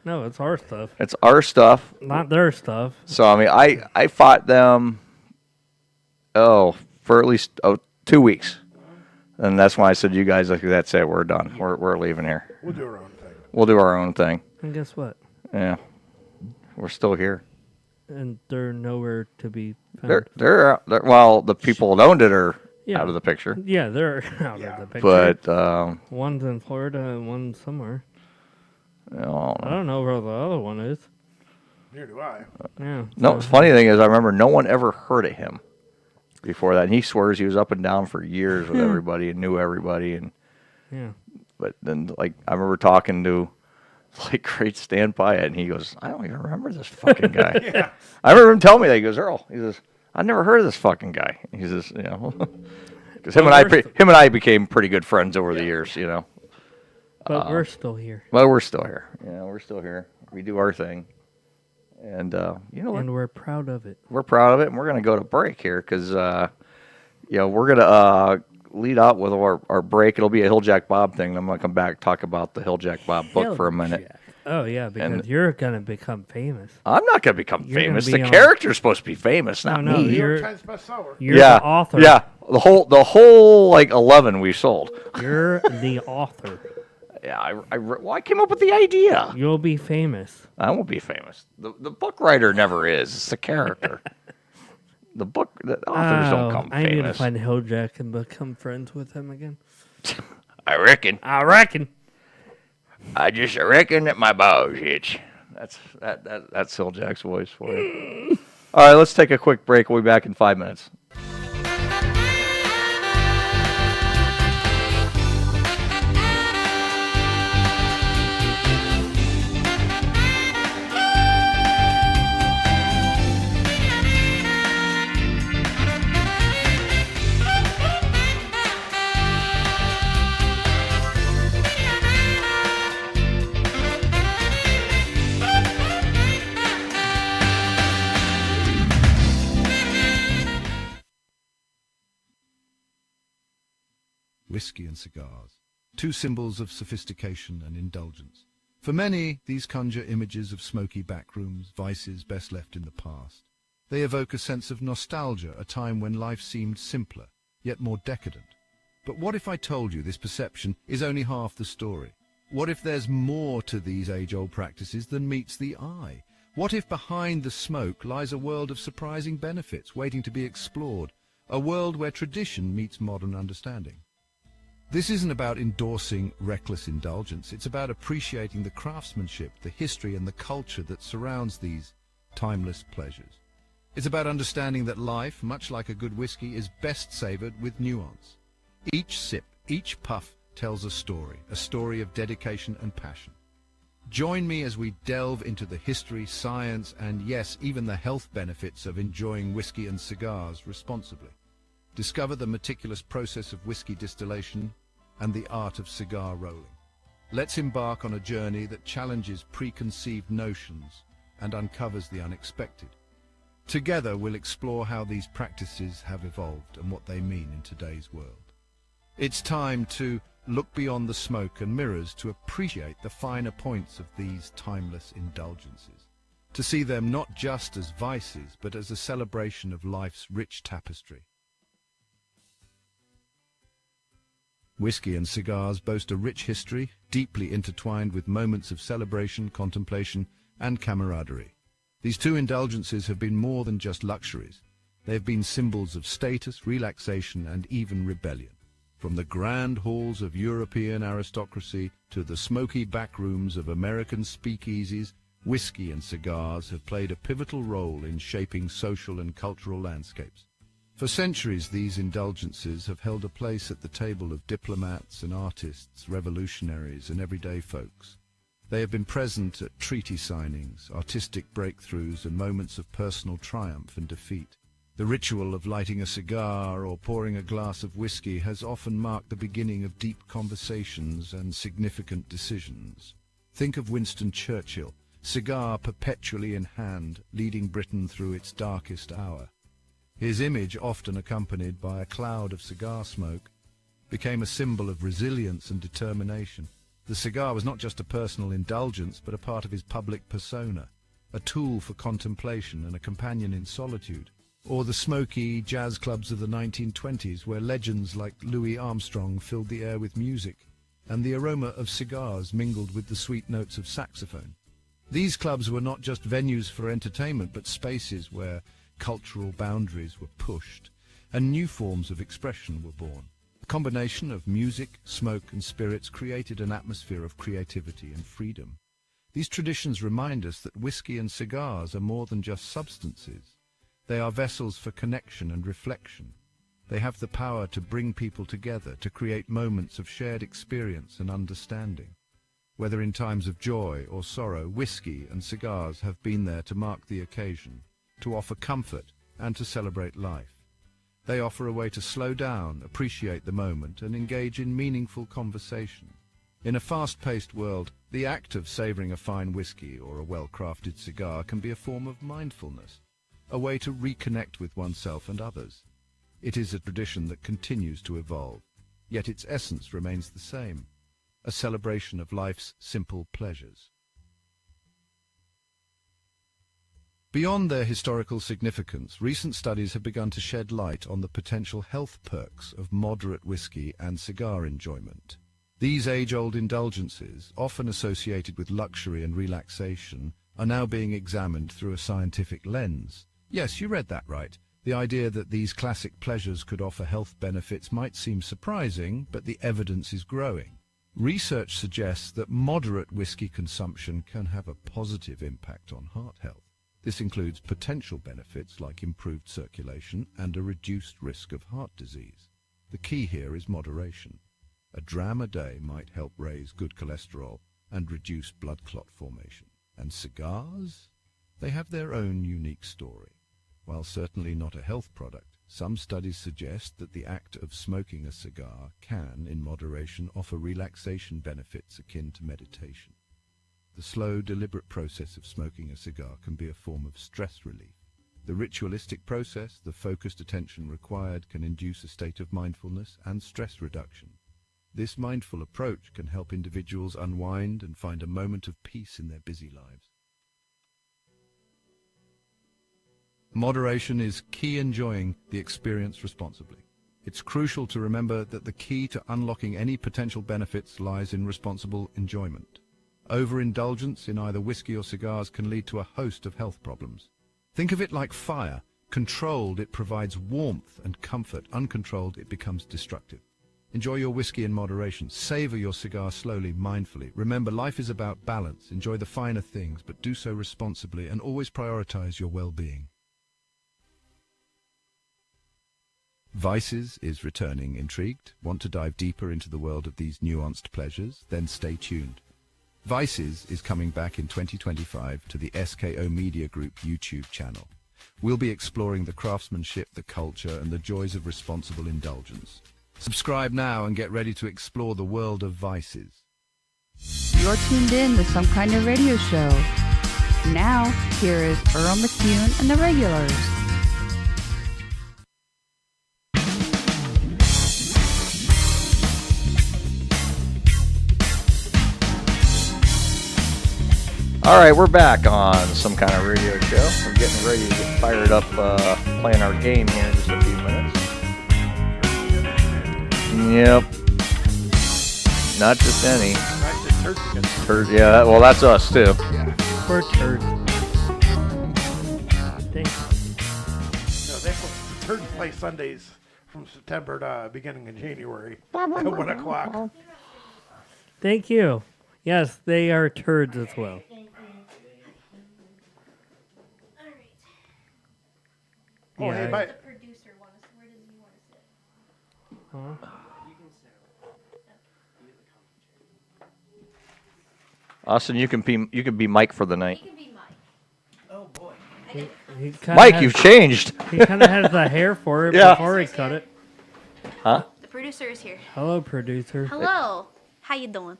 S3: No, it's our stuff,
S2: It's our stuff.
S3: not their stuff.
S2: So, I fought them, for at least 2 weeks. And that's why I said, you guys, that's it. We're done. We're leaving here.
S4: We'll do our own thing.
S2: We'll do our own thing.
S3: And guess what?
S2: Yeah. We're still here.
S3: And they're nowhere to be found.
S2: They're well, the people that owned it are
S3: Yeah.
S2: out of the picture.
S3: Yeah, they're out
S4: Yeah.
S3: of the picture.
S2: But,
S3: One's in Florida and one's somewhere.
S2: I don't know.
S3: I don't know where the other one is.
S4: Neither do I.
S3: Yeah.
S2: No, the funny thing is, I remember no one ever heard of him before that. And he swears he was up and down for years with everybody and knew everybody. And
S3: Yeah.
S2: but then, I remember talking to Great Stan Pyatt, and he goes, I don't even remember this fucking guy.
S4: Yeah.
S2: I remember him telling me that. He goes, Earl, he says, I've never heard of this fucking guy. He says, because him and I became pretty good friends over the years,
S3: But we're still here.
S2: Well, we're still here. We're still here. We do our thing. And, you know what?
S3: And we're proud of it.
S2: We're proud of it, and we're going to go to break here because, we're going to lead out with our break. It'll be a Hilljack Bob thing. I'm going to come back and talk about the Hilljack Bob book for a minute.
S3: Jack. Oh, yeah, because
S2: And-
S3: you're going to become famous.
S2: I'm not going to become
S3: You're gonna
S2: famous.
S3: be
S2: The
S3: on-
S2: character's supposed to be famous, not
S3: No,
S2: me.
S4: New
S3: You're-
S4: York Times bestseller.
S3: You're
S2: yeah,
S3: the author.
S2: Yeah, the whole 11 we sold.
S3: You're the author.
S2: Yeah, I came up with the idea.
S3: You'll be famous.
S2: I won't be famous. The book writer never is. It's the character. The authors don't come
S3: I need to
S2: famous.
S3: find Hilljack and become friends with him again.
S2: I reckon.
S3: I reckon.
S2: I just reckon that my balls itch. That's Phil Jack's voice for you. All right, let's take a quick break. We'll be back in 5 minutes.
S5: Whiskey and cigars, two symbols of sophistication and indulgence. For many, these conjure images of smoky backrooms, vices best left in the past. They evoke a sense of nostalgia, a time when life seemed simpler, yet more decadent. But what if I told you this perception is only half the story? What if there's more to these age-old practices than meets the eye? What if behind the smoke lies a world of surprising benefits waiting to be explored, a world where tradition meets modern understanding? This isn't about endorsing reckless indulgence. It's about appreciating the craftsmanship, the history, and the culture that surrounds these timeless pleasures. It's about understanding that life, much like a good whiskey, is best savored with nuance. Each sip, each puff tells a story of dedication and passion. Join me as we delve into the history, science, and yes, even the health benefits of enjoying whiskey and cigars responsibly. Discover the meticulous process of whiskey distillation and the art of cigar rolling. Let's embark on a journey that challenges preconceived notions and uncovers the unexpected. Together, we'll explore how these practices have evolved and what they mean in today's world. It's time to look beyond the smoke and mirrors to appreciate the finer points of these timeless indulgences, to see them not just as vices, but as a celebration of life's rich tapestry. Whiskey and cigars boast a rich history, deeply intertwined with moments of celebration, contemplation, and camaraderie. These two indulgences have been more than just luxuries. They have been symbols of status, relaxation, and even rebellion. From the grand halls of European aristocracy to the smoky backrooms of American speakeasies, whiskey and cigars have played a pivotal role in shaping social and cultural landscapes. For centuries, these indulgences have held a place at the table of diplomats and artists, revolutionaries and everyday folks. They have been present at treaty signings, artistic breakthroughs, and moments of personal triumph and defeat. The ritual of lighting a cigar or pouring a glass of whiskey has often marked the beginning of deep conversations and significant decisions. Think of Winston Churchill, cigar perpetually in hand, leading Britain through its darkest hour. His image, often accompanied by a cloud of cigar smoke, became a symbol of resilience and determination. The cigar was not just a personal indulgence, but a part of his public persona, a tool for contemplation and a companion in solitude. Or the smoky jazz clubs of the 1920s, where legends like Louis Armstrong filled the air with music, and the aroma of cigars mingled with the sweet notes of saxophone. These clubs were not just venues for entertainment, but spaces where cultural boundaries were pushed, and new forms of expression were born. A combination of music, smoke, and spirits created an atmosphere of creativity and freedom. These traditions remind us that whiskey and cigars are more than just substances. They are vessels for connection and reflection. They have the power to bring people together, to create moments of shared experience and understanding. Whether in times of joy or sorrow, whiskey and cigars have been there to mark the occasion, to offer comfort, and to celebrate life. They offer a way to slow down, appreciate the moment, and engage in meaningful conversation. In a fast-paced world, the act of savoring a fine whiskey or a well-crafted cigar can be a form of mindfulness, a way to reconnect with oneself and others. It is a tradition that continues to evolve, yet its essence remains the same, a celebration of life's simple pleasures. Beyond their historical significance, recent studies have begun to shed light on the potential health perks of moderate whiskey and cigar enjoyment. These age-old indulgences, often associated with luxury and relaxation, are now being examined through a scientific lens. Yes, you read that right. The idea that these classic pleasures could offer health benefits might seem surprising, but the evidence is growing. Research suggests that moderate whiskey consumption can have a positive impact on heart health. This includes potential benefits like improved circulation and a reduced risk of heart disease. The key here is moderation. A dram a day might help raise good cholesterol and reduce blood clot formation. And cigars? They have their own unique story. While certainly not a health product, some studies suggest that the act of smoking a cigar can, in moderation, offer relaxation benefits akin to meditation. The slow, deliberate process of smoking a cigar can be a form of stress relief. The ritualistic process, the focused attention required, can induce a state of mindfulness and stress reduction. This mindful approach can help individuals unwind and find a moment of peace in their busy lives. Moderation is key in enjoying the experience responsibly. It's crucial to remember that the key to unlocking any potential benefits lies in responsible enjoyment. Overindulgence in either whiskey or cigars can lead to a host of health problems. Think of it like fire. Controlled, it provides warmth and comfort. Uncontrolled, it becomes destructive. Enjoy your whiskey in moderation. Savor your cigar slowly, mindfully. Remember, life is about balance. Enjoy the finer things, but do so responsibly and always prioritize your well-being. Vices is returning. Intrigued? Want to dive deeper into the world of these nuanced pleasures? Then stay tuned. Vices is coming back in 2025 to the SKO Media Group YouTube channel. We'll be exploring the craftsmanship, the culture, and the joys of responsible indulgence. Subscribe now and get ready to explore the world of vices.
S1: You're tuned in to Some Kind of Radio Show. Now, here is Earl McCune and the Regulars.
S2: All right, we're back on Some Kind of Radio Show. We're getting ready to get fired up playing our game here in just a few minutes. Yep. Not just any.
S4: Not just turds against
S2: Turd, yeah, well, that's us, too.
S3: We're turds. Thanks.
S4: No, the turds play Sundays from September to beginning of January at 1 o'clock.
S3: Thank you. Yes, they are turds as well.
S4: Oh, hey,
S3: Yeah.
S4: bye.
S6: Producer wants. Where does he want to sit?
S3: Huh?
S2: Austin, you can be Mike for the night.
S6: He can be Mike.
S3: He kinda
S2: Mike,
S3: has,
S2: you've changed.
S3: He kind of has the hair for it
S2: Yeah.
S3: before he cut it.
S2: Huh?
S6: The producer is here.
S3: Hello, producer.
S6: Hello. How you doing?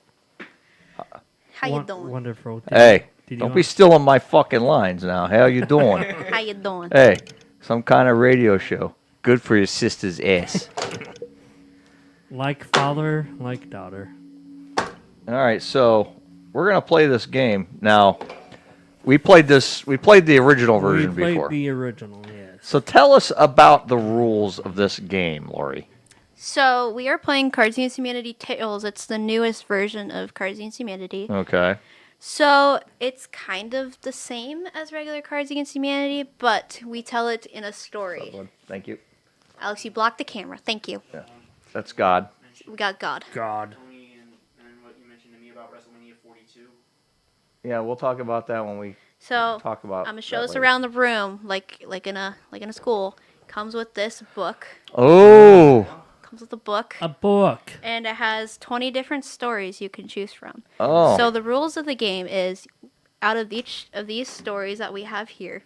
S6: How you doing?
S3: Wonderful.
S2: Hey,
S3: Did you
S2: don't
S3: want-
S2: be stealing my fucking lines now. How you doing?
S6: How you doing?
S2: Hey, Some Kind of Radio Show. Good for your sister's ass.
S3: Like father, like daughter.
S2: All right, so we're gonna play this game now. We played the original version
S3: We played
S2: before.
S3: the original, yes.
S2: So tell us about the rules of this game, Lori.
S6: So we are playing Cards Against Humanity Tales. It's the newest version of Cards Against Humanity.
S2: Okay.
S6: So it's kind of the same as regular Cards Against Humanity, but we tell it in a story.
S2: Thank you.
S6: Alex, you blocked the camera. Thank you.
S2: That's God.
S6: We got God.
S3: God.
S7: And what you mentioned to me about WrestleMania 42.
S2: Yeah, we'll talk about that when we
S6: So
S2: talk about.
S6: I'm gonna show
S2: that
S6: this
S2: later.
S6: around the room, like in a school. Comes with this book.
S2: Oh.
S6: Comes with a book.
S3: A book.
S6: And it has 20 different stories you can choose from.
S2: Oh.
S6: So the rules of the game is, out of each of these stories that we have here,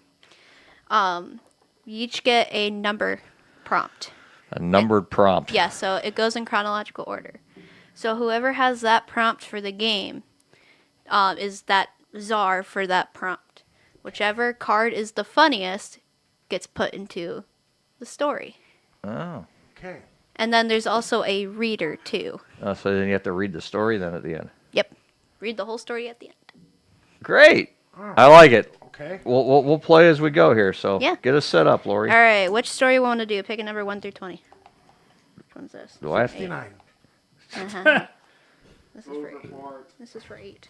S6: you each get a number prompt.
S2: A numbered prompt.
S6: Yeah, so it goes in chronological order. So whoever has that prompt for the game is that czar for that prompt. Whichever card is the funniest gets put into the story.
S2: Oh.
S4: Okay.
S6: And then there's also a reader too.
S2: So then you have to read the story then at the end.
S6: Yep. Read the whole story at the end.
S2: Great. I like it.
S4: Okay.
S2: We'll play as we go here. So
S6: Yeah.
S2: get us set up, Lori.
S6: All right, which story we want to do? Pick a number 1 through 20. Which one's this?
S2: Do I have to?
S4: 59.
S6: Uh-huh. This is for 8. This is for 8.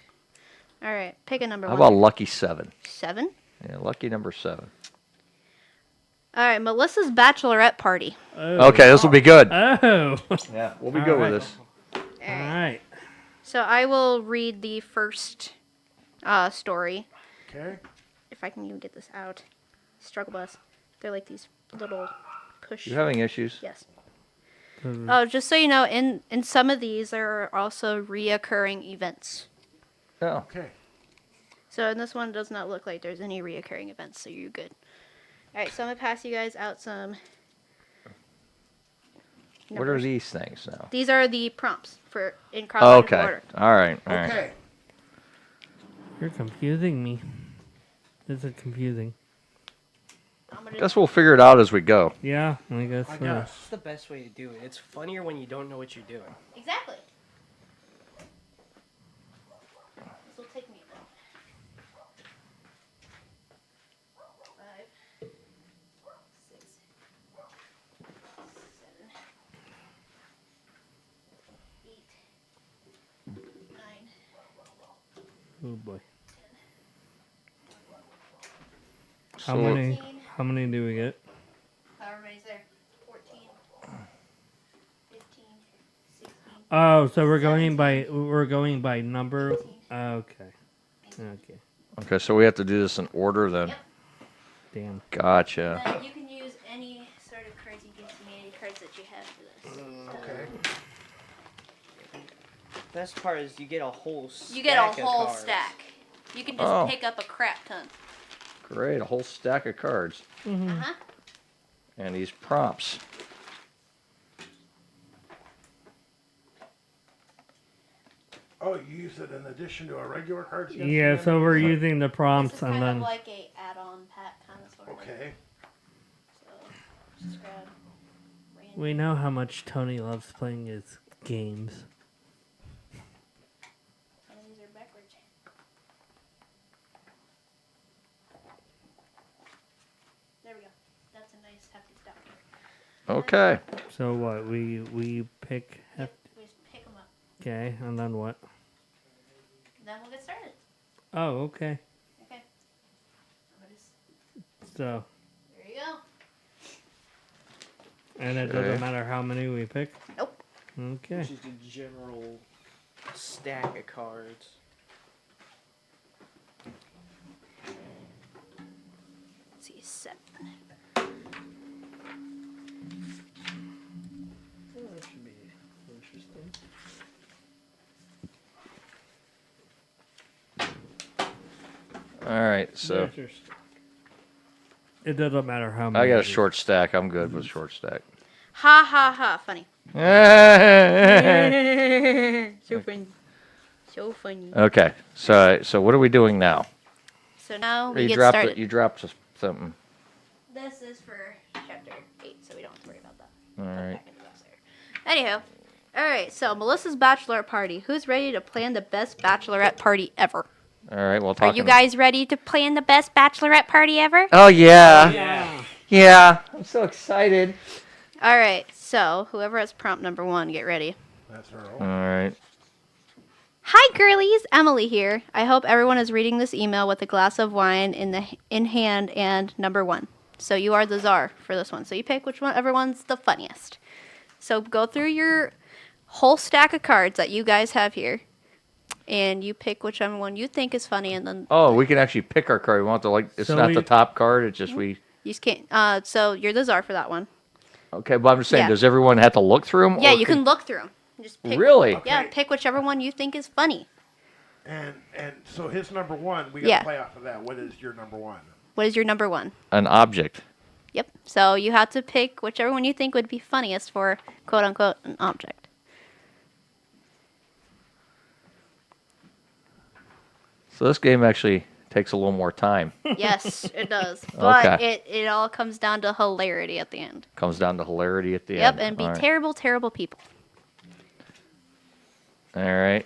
S6: All right, pick a number
S2: How
S6: 1.
S2: about lucky 7?
S6: 7.
S2: Yeah, lucky number 7.
S6: All right, Melissa's bachelorette party.
S3: Oh.
S2: Okay, this will be good.
S3: Oh.
S2: Yeah, we'll be
S3: All
S2: good
S3: right.
S2: with this.
S6: All
S3: All
S6: right.
S3: right.
S6: So I will read the first story.
S4: Okay.
S6: If I can even get this out. Struggle bus. They're like these little push.
S2: You having issues?
S6: Yes.
S3: Mhm.
S6: Oh, just so you know, in some of these there are also reoccurring events.
S2: No.
S4: Okay.
S6: So in this one, it does not look like there's any reoccurring events, so you're good. All right, so I'm gonna pass you guys out some.
S2: What are
S6: numbers.
S2: these things now?
S6: These are the prompts for in
S2: Oh,
S6: chronological
S2: okay.
S6: order.
S2: All right. All right.
S4: Okay.
S3: You're confusing me. This is confusing.
S6: I'm gonna
S2: Guess we'll figure it out as we go.
S3: Yeah, I guess.
S4: I
S3: so.
S4: guess.
S8: That's the best way to do it. It's funnier when you don't know what you're doing.
S6: exactly. This will take me a minute. 5, 6, 7, 8, 9.
S3: Oh boy.
S2: So,
S3: How many?
S6: 14.
S3: How many do we get?
S6: However many's there. 14, 15, 16,
S3: Oh, so we're going by number. Okay. Okay.
S2: okay, so we have to do this in order then.
S6: Yep.
S3: Damn.
S2: Gotcha.
S6: Then you can use any sort of cards against humanity cards that you have for this.
S4: Okay.
S8: Best part is you get a whole stack
S6: You get a
S8: of
S6: whole
S8: cards.
S6: stack. You can just
S2: Oh.
S6: pick up a crap ton.
S2: Great, a whole stack of cards.
S6: Uh-huh.
S2: And these prompts.
S4: Oh, you use it in addition to a regular Cards Against
S3: Yeah, so
S4: Humanity?
S3: we're using the
S6: This
S3: prompts
S6: is
S3: and
S6: kind
S3: then.
S6: of like a add-on pack kind of sort of.
S4: Okay.
S6: So just grab random.
S3: We know how much Tony loves playing his games.
S6: Some of these are backwards. There we go. That's a nice hefty stack.
S2: Okay.
S3: So what? We pick.
S6: Yep, we just pick them up.
S3: Okay, and then what?
S6: Then we'll get started.
S3: Oh, okay.
S6: Okay. I'm gonna just,
S3: So,
S6: there you go.
S3: and it
S2: Okay.
S3: doesn't matter how many we pick.
S6: Nope.
S3: Okay.
S8: Which is the general stack of cards.
S6: Let's see, 7.
S8: That should be interesting.
S2: All right, so
S3: It doesn't matter how many.
S2: I got a
S3: we-
S2: short stack. I'm good with short stack.
S6: Ha ha ha! Funny.
S2: okay,
S6: So funny. So funny.
S2: so what are we doing now?
S6: So now we
S2: You
S6: get
S2: dropped
S6: started.
S2: You dropped something.
S6: This is for chapter 8, so we don't have to worry about that.
S2: All right.
S6: Back into that later. Anyhow, all right. So Melissa's bachelorette party. Who's ready to plan the best bachelorette party ever?
S2: All right. Well,
S6: Are
S2: talking.
S6: you guys ready to plan the best bachelorette party ever?
S2: Oh yeah.
S8: Yeah.
S2: Yeah. I'm so excited.
S6: All right. So whoever has prompt number 1, get ready.
S4: That's her.
S2: All right.
S6: Hi, girlies. Emily here. I hope everyone is reading this email with a glass of wine in hand and number 1. So you are the czar for this one. So you pick which one, everyone's the funniest. So go through your whole stack of cards that you guys have here, and you pick whichever one you think is funny, and then
S2: Oh, we can actually pick our card. We want to It's
S3: So
S2: not
S3: we-
S2: the top card. It's just we.
S6: you just can't. So you're the czar for that one.
S2: Okay, but I'm just saying,
S6: Yeah.
S2: does everyone have to look through them?
S6: Yeah, you can look through them. Just pick.
S2: Really?
S6: Yeah,
S4: Okay.
S6: pick whichever one you think is funny.
S4: And so his number 1, we got to
S6: Yeah.
S4: play off of that. What is your number 1?
S6: What is your number 1?
S2: An object.
S6: Yep. So you have to pick whichever one you think would be funniest for quote unquote an object.
S2: So this game actually takes a little more time.
S6: Yes, it does. But
S2: Okay.
S6: it all comes down to hilarity at the end.
S2: Comes down to hilarity at the
S6: Yep,
S2: end.
S6: and be
S2: All right.
S6: terrible, terrible people.
S2: All right.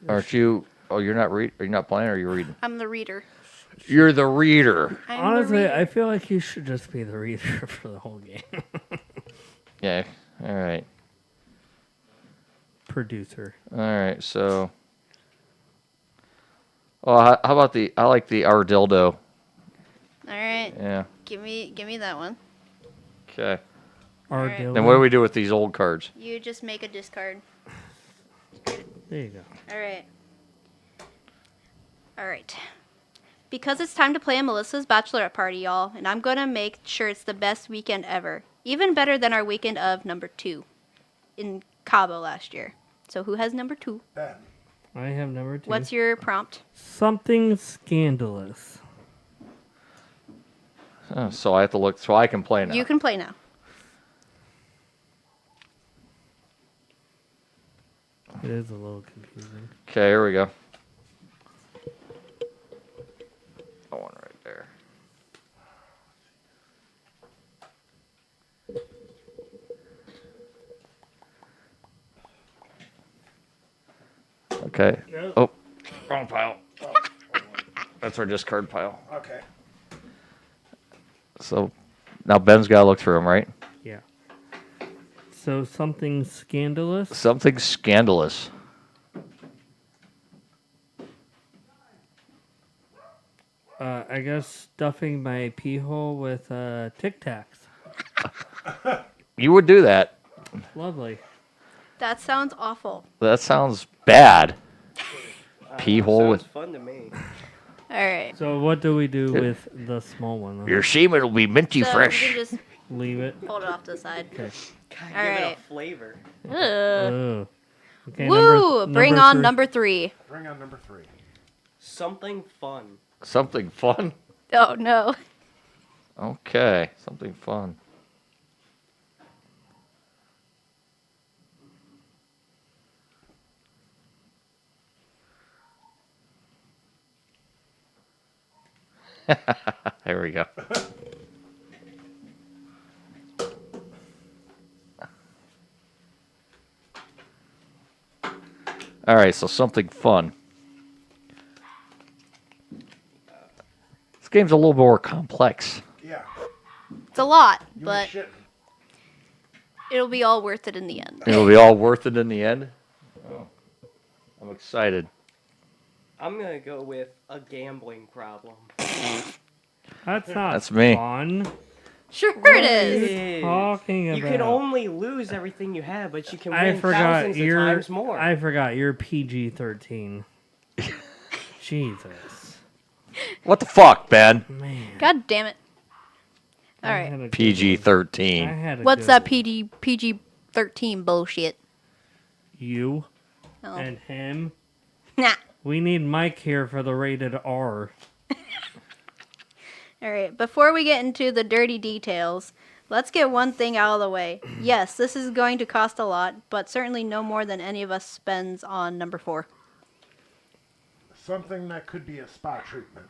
S2: Aren't you? Oh, you're not Are you not playing? Or are you reading?
S6: I'm the reader.
S2: You're the reader.
S6: I'm
S3: Honestly,
S6: the reader.
S3: I feel like you should just be the reader for the whole game.
S2: Yeah. All right.
S3: Producer.
S2: All right. So. Oh, how about the? I like the our dildo.
S6: All right,
S2: Yeah.
S6: give me that one.
S2: Okay.
S3: Our
S6: Alright.
S3: deal.
S2: Then what do we do with these old cards?
S6: You just make a discard.
S3: There you go.
S6: All right. All right. Because it's time to play a Melissa's bachelorette party, y'all, and I'm going to make sure it's the best weekend ever. Even better than our weekend of number 2 in Cabo last year. So who has number 2?
S4: Ben.
S3: I have number 2.
S6: What's your prompt?
S3: Something scandalous.
S2: Oh, so I have to look. So I can play now.
S6: You can play now.
S3: It is a little confusing.
S2: Okay, here we go. Oh, one right there. Okay. Oh, wrong pile. That's our discard pile.
S4: Okay.
S2: So now Ben's got to look through them, right?
S3: Yeah. So something scandalous.
S2: Something scandalous.
S3: I guess stuffing my pee hole with Tic Tacs.
S2: You would do that.
S3: Lovely.
S6: That sounds awful.
S2: That sounds bad. Pee hole
S8: Sounds
S2: with
S8: fun to me.
S6: All right.
S3: So what do we do with the small one? Though?
S2: your semen will be minty
S6: So
S2: fresh.
S6: you can just
S3: Leave it.
S6: hold it off to the side.
S3: Okay.
S8: God,
S6: All
S8: give it
S6: right.
S8: a flavor.
S6: Ugh.
S3: Oh. Okay,
S6: Woo! Bring on
S3: 3.
S6: number 3.
S4: Bring on number 3.
S8: Something fun.
S2: Something fun.
S6: Oh, no.
S2: Okay, something fun. There we go. All right, so something fun. This game's a little more complex.
S4: Yeah.
S6: It's a lot,
S4: You
S6: but
S4: ain't shitting.
S6: it'll be all worth it in the end.
S2: It'll be all worth it in the end. Oh, I'm excited.
S8: I'm gonna go with a gambling problem.
S3: That's not
S2: That's me.
S3: fun.
S6: Sure it is.
S8: Is.
S3: Talking about.
S8: You can only lose everything you have, but you can
S3: I
S8: win
S3: forgot
S8: thousands of
S3: you're.
S8: times more.
S3: I forgot you're PG-13. Jesus,
S2: What the fuck, Ben?
S3: man.
S6: God damn it. All
S3: I
S6: right.
S3: had a good
S2: PG-13.
S3: one. I had a
S6: What's
S3: good
S6: that
S3: one.
S6: PG-13 bullshit?
S3: You
S6: Oh.
S3: and him.
S6: Nah.
S3: We need Mike here for the rated R.
S6: All right. Before we get into the dirty details, let's get one thing out of the way. Yes, this is going to cost a lot, but certainly no more than any of us spends on number 4.
S4: Something that could be a spa treatment.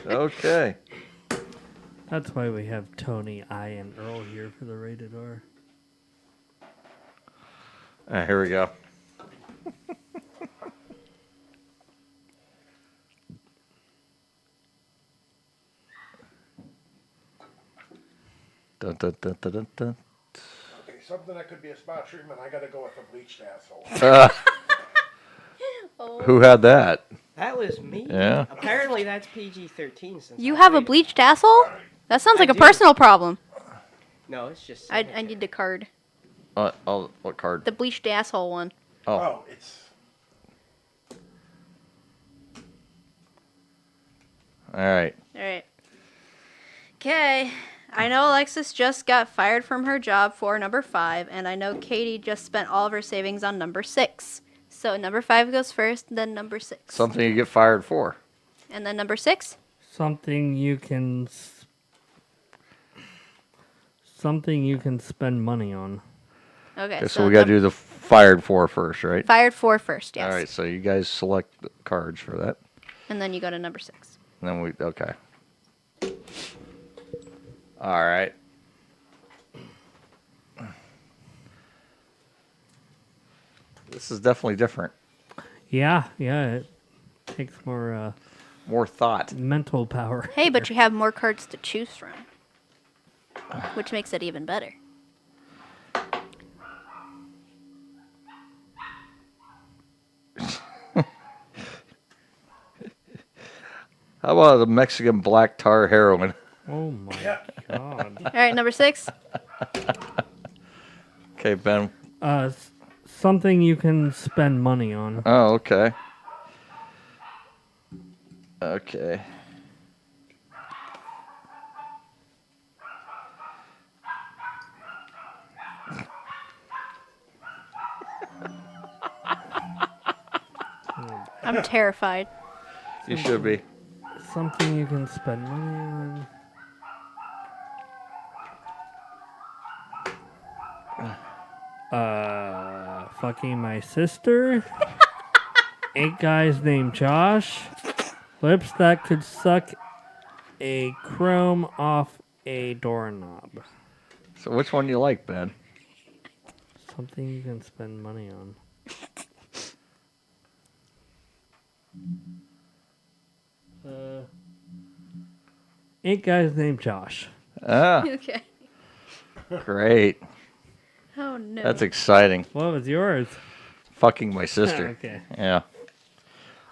S2: Okay.
S3: That's why we have Tony, I, and Earl here for the rated R.
S2: Here we go. Dun, dun, dun, dun, dun, dun.
S4: Okay, something that could be a spa treatment. I gotta go with a bleached asshole.
S2: Who had that?
S8: That was me.
S2: Yeah.
S8: Apparently that's PG-13 since
S6: You
S8: I
S6: have a
S8: played-
S6: bleached asshole? That sounds like
S8: I
S6: a
S8: do.
S6: personal problem.
S8: No, it's just.
S6: I need the card.
S2: What card?
S6: The bleached asshole one.
S2: Oh,
S4: Oh, it's
S2: all right.
S6: All right. Okay. I know Alexis just got fired from her job for number 5, and I know Katie just spent all of her savings on number 6. So number 5 goes first, then number 6.
S2: Something you get fired for.
S6: And then number 6?
S3: Something you can. Something you can spend money on.
S6: Okay,
S2: Okay, so we got to do the fired for first, right?
S6: fired for first, yes.
S2: All right, so you guys select the cards for that.
S6: And then you go to number 6.
S2: And then okay. All right. This is definitely different.
S3: Yeah, it takes more
S2: More thought.
S3: mental power.
S6: Hey, but you have more cards to choose from, which makes it even better.
S2: How about the Mexican black tar heroin?
S3: Oh my god.
S6: All right, number 6.
S2: Okay, Ben.
S3: Something you can spend money on.
S2: Oh, okay. Okay.
S6: I'm terrified.
S2: You should be.
S3: Something you can spend money on. Fucking my sister. 8 guys named Josh. Lips that could suck a chrome off a doorknob.
S2: So which one do you like, Ben?
S3: Something you can spend money on. Eight guys named Josh.
S2: Ah,
S6: Okay.
S2: great.
S6: Oh no.
S2: That's exciting.
S3: What was yours?
S2: Fucking my sister.
S3: Okay.
S2: Yeah.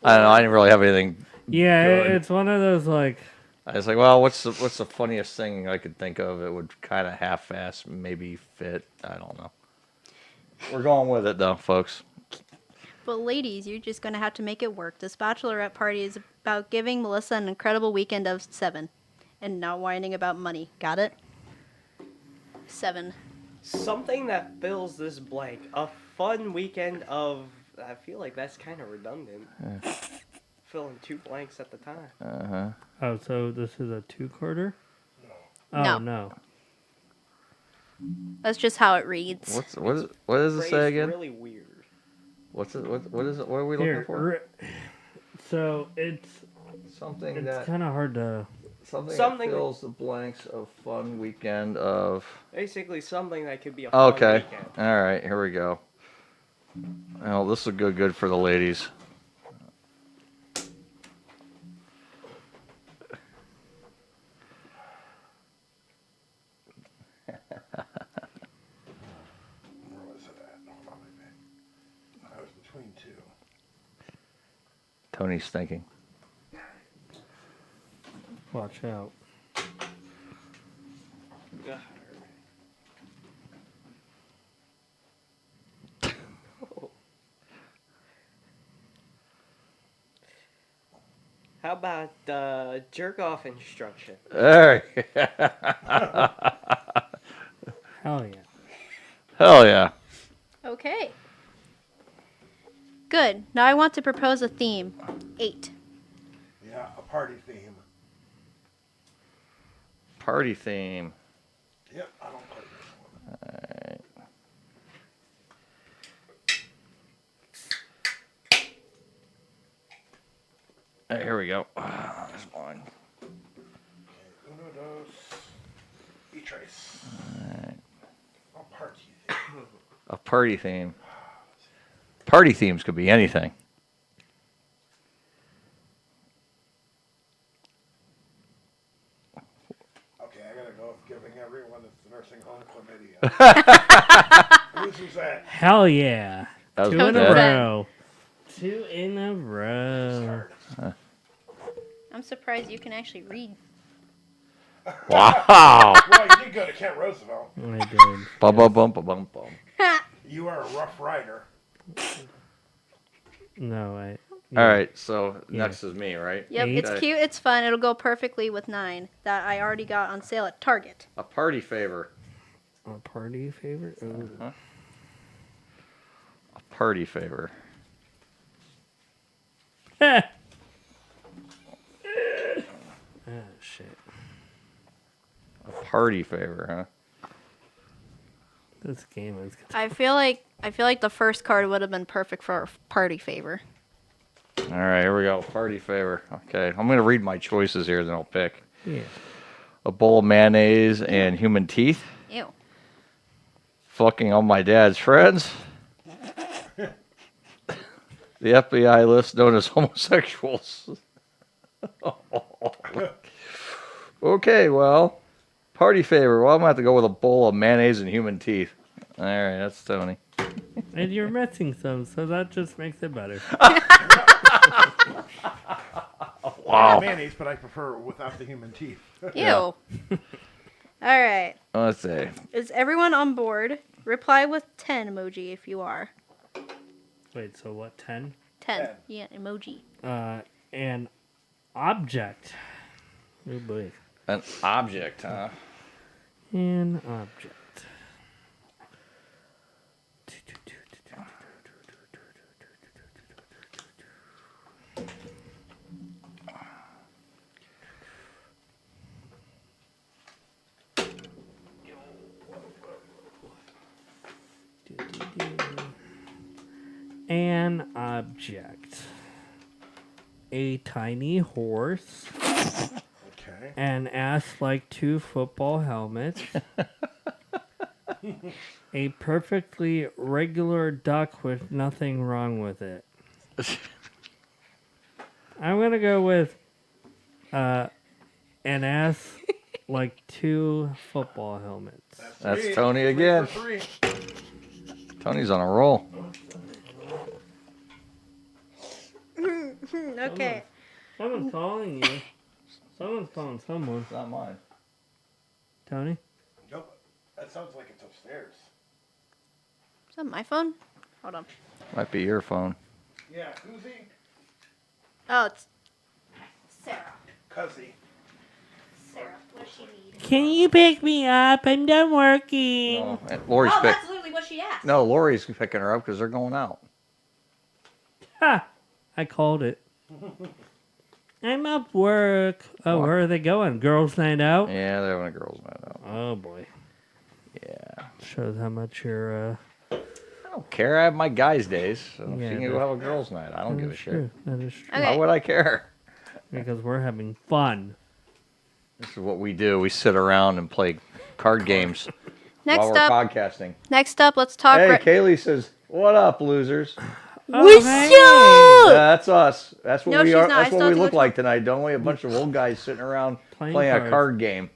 S2: I don't know. I didn't really have anything.
S3: Yeah,
S2: Good.
S3: it's one of those like.
S2: I was like, well, what's the funniest thing I could think of? It would kind of half-ass maybe fit. I don't know. We're going with it though, folks.
S6: But ladies, you're just going to have to make it work. This bachelorette party is about giving Melissa an incredible weekend of 7 and not whining about money. Got it? 7.
S8: Something that fills this blank. A fun weekend of. I feel like that's kind of redundant. Filling 2 blanks at the time.
S3: Oh, so this is a 2-quarter? Oh,
S6: No.
S3: no.
S6: That's just how it reads.
S2: What does it say
S8: Phrased
S2: again?
S8: Really weird.
S2: What's it? What is it? What are we looking
S3: Here,
S2: for?
S3: so it's
S2: Something that
S3: kind of hard to.
S2: something
S8: something
S2: that
S8: that-
S2: fills the blanks of fun weekend of.
S8: Basically, something that could be a fun
S2: Okay.
S8: weekend.
S2: All right. Here we go. Well, this will go good for the ladies.
S4: Where was it at? Hold on a minute. I was between 2.
S2: Tony's thinking.
S3: Watch out.
S8: How about jerk off instruction?
S2: Hey.
S3: Hell yeah.
S2: Hell yeah.
S6: Okay. Good. Now I want to propose a theme. 8.
S4: Yeah, a party theme.
S2: Party theme.
S4: Yep, I don't like this one.
S2: Alright. Hey, here we go. There's mine.
S4: Okay, uno, dos, y tres.
S2: Alright.
S4: A party theme.
S2: A party theme. Party themes could be anything.
S4: Okay, I gotta go with giving everyone that's nursing home chlamydia. Who's that?
S3: Hell yeah.
S2: That was
S3: 2 in a
S6: bad.
S3: row. 2 in a row.
S6: I'm surprised you can actually read.
S2: Wow.
S4: Well, you did go to Kent Roosevelt.
S3: I did.
S2: Bum bum bum bum bum bum.
S4: You are a rough rider.
S3: No, I.
S2: All right, so
S3: Yeah.
S2: next is me, right?
S6: Yep,
S3: Eight.
S6: it's cute, it's fun, it'll go perfectly with 9 that I already got on sale at Target.
S2: A party favor.
S3: A party favorite? Ooh.
S2: A party favor.
S3: Ah, shit.
S2: A party favor, huh?
S3: This game is.
S6: I feel like the first card would have been perfect for a party favor.
S2: All right, here we go. Party favor. Okay, I'm going to read my choices here, then I'll pick.
S3: Yeah.
S2: A bowl of mayonnaise and human teeth.
S6: Ew.
S2: Fucking all my dad's friends. The FBI list known as homosexuals. Okay, well, party favor. Well, I'm going to have to go with a bowl of mayonnaise and human teeth. All right, that's Tony.
S3: And you're missing some, so that just makes it better.
S2: Wow.
S4: Mayonnaise, but I prefer it without the human teeth.
S6: Ew.
S2: Yeah.
S6: All right.
S2: Let's see.
S6: Is everyone on board? Reply with 10 emoji if you are.
S3: Wait, so what? 10?
S6: 10. Yeah, emoji.
S3: An object. Oh boy.
S2: An object, huh?
S3: An object. An object. A tiny horse.
S4: Okay.
S3: An ass like 2 football helmets. A perfectly regular duck with nothing wrong with it. I'm gonna go with an ass like 2 football helmets.
S2: That's
S4: Three.
S2: Tony
S4: 3
S2: again.
S4: for 3.
S2: Tony's on a roll.
S6: Okay.
S3: Someone's calling you. Someone's calling someone.
S2: It's not mine.
S3: Tony?
S4: Nope. That sounds like it's upstairs.
S6: Is that my phone? Hold on.
S2: Might be your phone.
S4: Yeah, Koozie.
S6: Oh, it's Sarah.
S4: Cuzzy.
S6: Sarah, what does she need?
S3: Can you pick me up? I'm done working.
S2: No, and Lori's
S6: Oh,
S2: pick.
S6: that's literally what she asked.
S2: No, Lori's picking her up because they're going out.
S3: Ha! I called it. I'm up work. Oh, where are they going? Girls' night out?
S2: Yeah, they're having a girls' night out.
S3: Oh, boy.
S2: Yeah.
S3: Shows how much you're,
S2: I don't care. I have my guys' days, so
S3: Yeah,
S2: she can go have a girls' night. I don't give a shit.
S3: true. That is true.
S6: Okay.
S2: Why would I care?
S3: Because we're having fun.
S2: This is what we do. We sit around and play card games
S6: Next
S2: while we're
S6: up,
S2: podcasting.
S6: let's talk.
S2: Hey, Kaylee says, "What up, losers?"
S6: What's
S3: hey!
S6: up?
S2: That's us. That's what
S6: No,
S2: we
S6: she's
S2: are.
S6: not. I
S2: That's
S6: still
S2: what
S6: have
S2: we
S6: to go
S2: look
S6: to-
S2: like tonight, don't we? A bunch of old guys sitting around
S3: Playing
S2: playing a
S3: cards.
S2: card game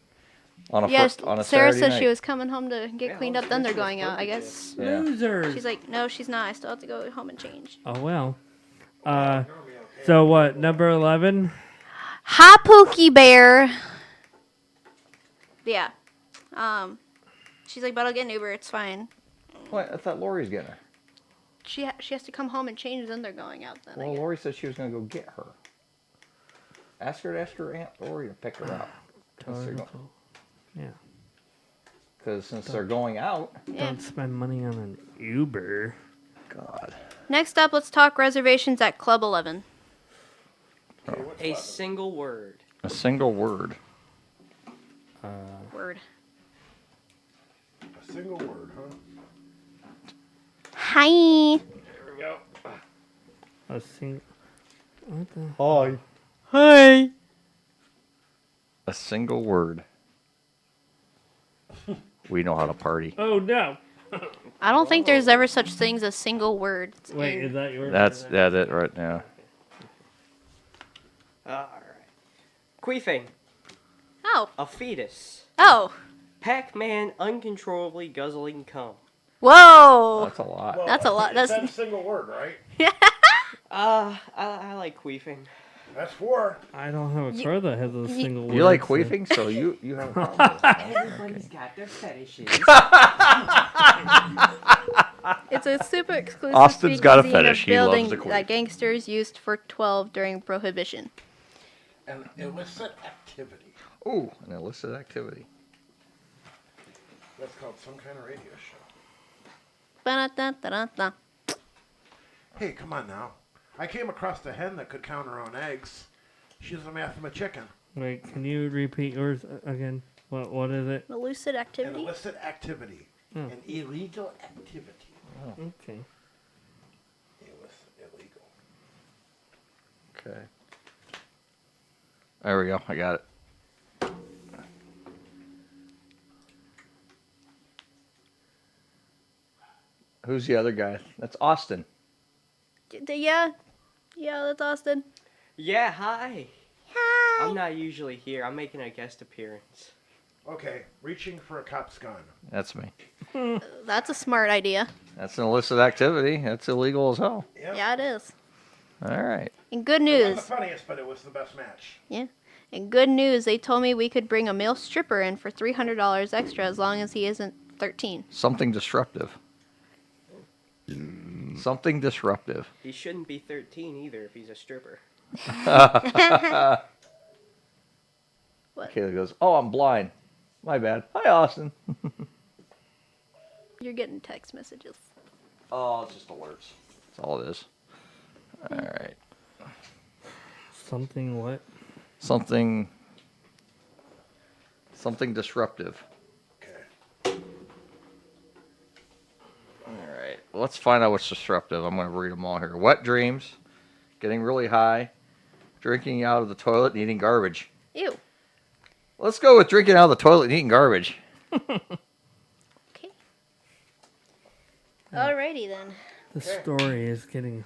S2: on a
S6: Yes,
S2: on a
S6: Sarah
S2: Saturday
S6: said
S2: night.
S6: she was coming home to get
S8: Yeah,
S6: cleaned
S8: I was
S6: up. Then they're
S8: thinking
S6: going
S8: it's
S6: out, I
S8: birthday
S6: guess.
S2: Yeah.
S3: Losers.
S6: She's like, no, she's not. I still have to go home and change.
S3: Oh, well. So what, number 11?
S6: Hi, Pookie Bear. Yeah. She's like, but I'll get an Uber. It's fine.
S2: What? I thought Lori's getting her.
S6: She has to come home and change. Then they're going out. Then. I
S2: Well,
S6: guess.
S2: Lori said she was going to go get her. Ask her to ask her Aunt Lori to pick her up.
S3: Yeah.
S2: Because since they're going out,
S6: Yeah.
S3: Don't spend money on an Uber.
S2: God.
S6: Next up, let's talk reservations at Club 11.
S4: Okay, what's
S8: A
S4: left?
S8: single word.
S2: A single word.
S6: Word.
S4: A single word, huh?
S6: Hi.
S4: There we go.
S3: A single. What the?
S2: Hi.
S3: Hi.
S2: A single word. We know how to party.
S3: Oh no.
S6: I don't think there's ever such things as single words.
S3: Wait, is that yours?
S2: That's it right now.
S8: Alright. Queefing.
S6: Oh.
S8: A fetus.
S6: Oh.
S8: Pac-Man uncontrollably guzzling cum.
S6: Whoa.
S2: That's a lot.
S4: Well,
S6: That's a lot.
S4: That's
S6: That's-
S4: a single word, right?
S8: I like queefing.
S4: That's 4.
S3: I don't have a car that has a single word.
S2: You like
S3: so-
S2: queefing, so you have a problem with it.
S8: Everybody's got their fetishes.
S6: It's a super exclusive
S2: Austin's got a
S6: speakeasy in
S2: fetish. He loves
S6: building
S2: the queef.
S6: that gangsters used for 12 during Prohibition.
S4: An illicit activity.
S2: Ooh, an illicit activity.
S4: That's called some kind of radio show.
S6: Ba-da-da-da-da-da.
S4: Hey, come on now. I came across a hen that could count her own eggs. She's a mathema chicken.
S3: Wait, can you repeat yours again? What is it?
S6: Illicit
S4: An
S6: activity?
S4: illicit activity.
S3: Hmm.
S4: An illegal activity.
S3: Okay.
S4: Illegal.
S2: Okay. There we go. I got it. Who's the other guy? That's Austin.
S6: Yeah. Yeah, that's Austin.
S8: Yeah, hi.
S6: Hi.
S8: I'm not usually here. I'm making a guest appearance.
S4: Okay, reaching for a cop's gun.
S2: That's me.
S6: That's a smart idea.
S2: That's an illicit activity. That's illegal as hell.
S4: Yep.
S6: Yeah, it is.
S2: All right.
S6: In good
S4: It wasn't
S6: news,
S4: the funniest, but it was the best match.
S6: yeah. In good news, they told me we could bring a male stripper in for $300 extra as long as he isn't 13.
S2: Something disruptive. Something disruptive.
S8: He shouldn't be 13 either if he's a stripper.
S6: What?
S2: Kayla goes, "Oh, I'm blind. My bad. Hi, Austin."
S6: You're getting text messages.
S2: Oh, it's just alerts. That's all it is. All right.
S3: Something what?
S2: Something disruptive.
S4: Okay.
S2: All right. Well, let's find out what's disruptive. I'm going to read them all here. Wet dreams, getting really high, drinking out of the toilet and eating garbage.
S6: Ew.
S2: Let's go with drinking out of the toilet and eating garbage.
S6: Okay. Alrighty then.
S3: The story is getting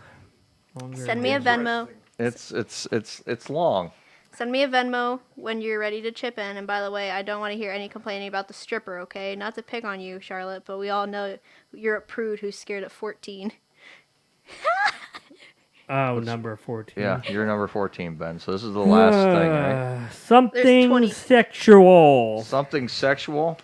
S3: longer.
S6: Send me a Venmo.
S2: It's long.
S6: Send me a Venmo when you're ready to chip in. And by the way, I don't want to hear any complaining about the stripper, okay? Not to pick on you, Charlotte, but we all know you're a prude who's scared at 14.
S3: Oh, number 14.
S2: Yeah, you're number 14, Ben. So this is the last thing, right?
S3: Something
S6: 20.
S3: sexual.
S2: Something sexual.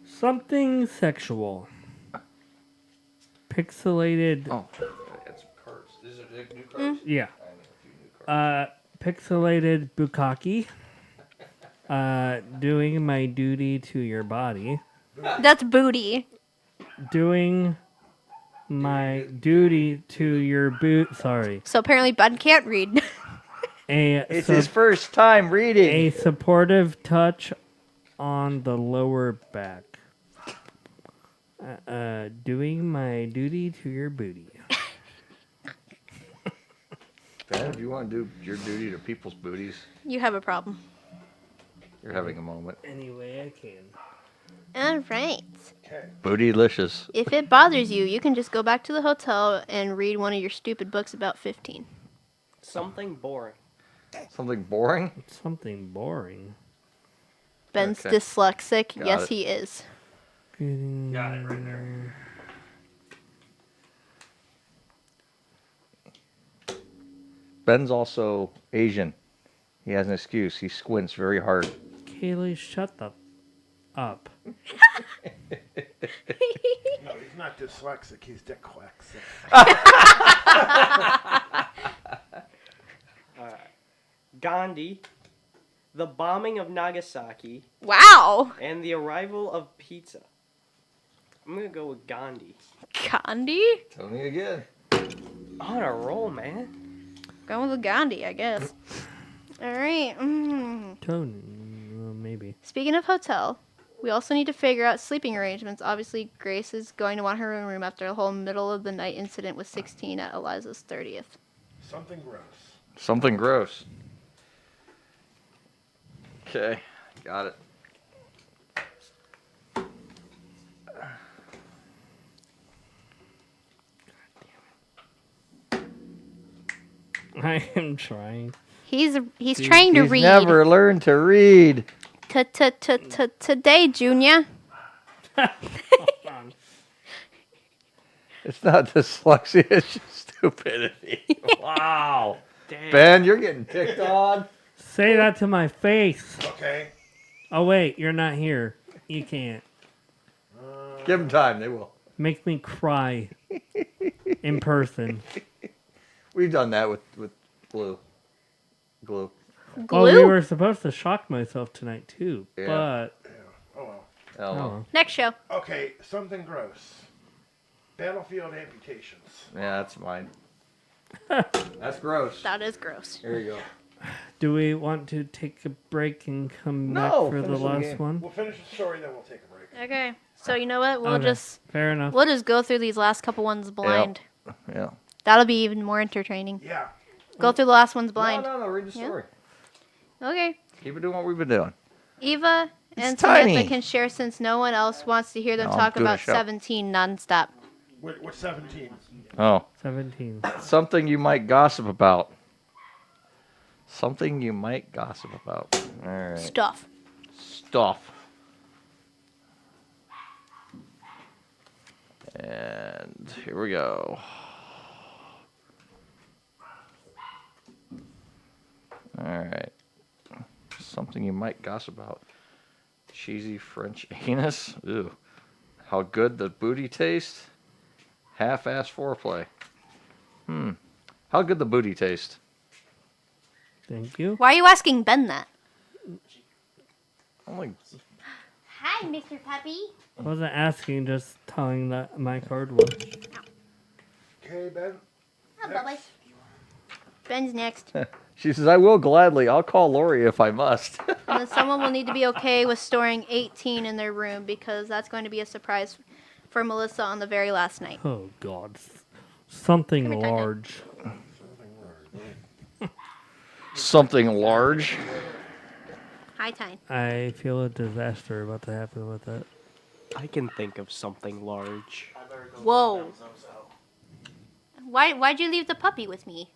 S3: Something sexual. Pixelated.
S2: Oh, it's cards. These are new cards.
S3: Yeah. Pixelated bukkake. Doing my duty to your body.
S6: That's booty.
S3: Doing my duty to your boot. Sorry.
S6: So apparently Ben can't read.
S2: It's his first time reading.
S3: A supportive touch on the lower back. Doing my duty to your booty.
S2: Ben, if you want to do your duty to people's booties,
S6: You have a problem.
S2: you're having a moment.
S3: Any way I can.
S6: Alright.
S4: Okay.
S2: Bootylicious.
S6: If it bothers you, you can just go back to the hotel and read one of your stupid books about 15.
S8: Something boring.
S2: Something boring?
S3: Something boring.
S6: Ben's
S2: Okay.
S6: dyslexic.
S2: Got
S6: Yes,
S2: it.
S6: he is.
S3: Getting
S8: Got it right there.
S2: Ben's also Asian. He has an excuse. He squints very hard.
S3: Kaylee, shut the up.
S4: No, he's not dyslexic. He's dyslexic.
S8: Gandhi, the bombing of Nagasaki,
S6: Wow.
S8: and the arrival of pizza. I'm gonna go with Gandhi.
S6: Gandhi?
S2: Tell me again.
S8: On a roll, man.
S6: Going with Gandhi, I guess. Alright.
S3: Tony, maybe.
S6: Speaking of hotel, we also need to figure out sleeping arrangements. Obviously, Grace is going to want her own room after the whole middle of the night incident with 16 at Eliza's 30th.
S4: Something gross.
S2: Something gross. Okay, got it.
S3: I am trying.
S6: He's trying to
S2: He's
S6: read.
S2: never learned to read.
S6: Today, Junior.
S2: It's not dyslexia, it's just stupidity. Wow.
S8: Damn.
S2: Ben, you're getting picked on.
S3: Say that to my face.
S4: Okay.
S3: Oh, wait, you're not here. You can't.
S2: Give them time, they will.
S3: Make me cry in person.
S2: We've done that with glue. Glue.
S3: Oh, we
S6: Glue?
S3: were supposed to shock myself tonight, too.
S2: Yeah.
S3: But,
S4: Oh well.
S2: Oh,
S3: oh,
S2: well.
S3: well.
S6: Next show.
S4: Okay. Something gross. Battlefield amputations.
S2: Yeah, that's mine. That's gross.
S6: That is gross.
S2: Here you go.
S3: Do we want to take a break and come
S2: No,
S3: back for the
S2: finish the
S3: last
S2: game.
S3: one?
S4: We'll finish the story, then we'll take a break.
S6: Okay. So you know what? We'll
S3: Okay,
S6: just
S3: fair enough.
S6: go through these last couple ones blind.
S2: Yeah.
S6: That'll be even more entertaining.
S4: Yeah.
S6: Go through the last ones blind.
S2: No, read the
S6: Yeah.
S2: story.
S6: Okay.
S2: Keep it doing what we've been doing.
S6: Eva and
S2: It's tiny.
S6: Samantha can share since no one else wants to hear them
S2: No, I'm
S6: talk
S2: doing a
S6: about
S2: show.
S6: 17 nonstop.
S4: What's 17?
S2: Oh,
S3: 17.
S2: something you might gossip about. Something you might gossip about. All right.
S6: Stuff.
S2: Stuff. And here we go. All right. Something you might gossip about. Cheesy French anus. Ew. How good the booty tastes. Half-ass foreplay. How good the booty taste.
S3: Thank you.
S6: Why are you asking Ben that?
S2: I'm like,
S6: Hi, Mr. Puppy.
S3: I wasn't asking, just telling that my card was.
S4: Okay, Ben.
S6: Hi, Bubba. Ben's next.
S2: she says, I will gladly. I'll call Lori if I must.
S6: And then someone will need to be okay with storing 18 in their room because that's going to be a surprise for Melissa on the very last night.
S3: Oh, God. Something
S6: Come here, Titan.
S3: large.
S2: Something large.
S6: Hi, Tyne.
S3: I feel a disaster about to happen with that.
S8: I can think of something large.
S7: I better go
S6: Whoa.
S7: put down Zozo.
S6: Why'd you leave the puppy with me?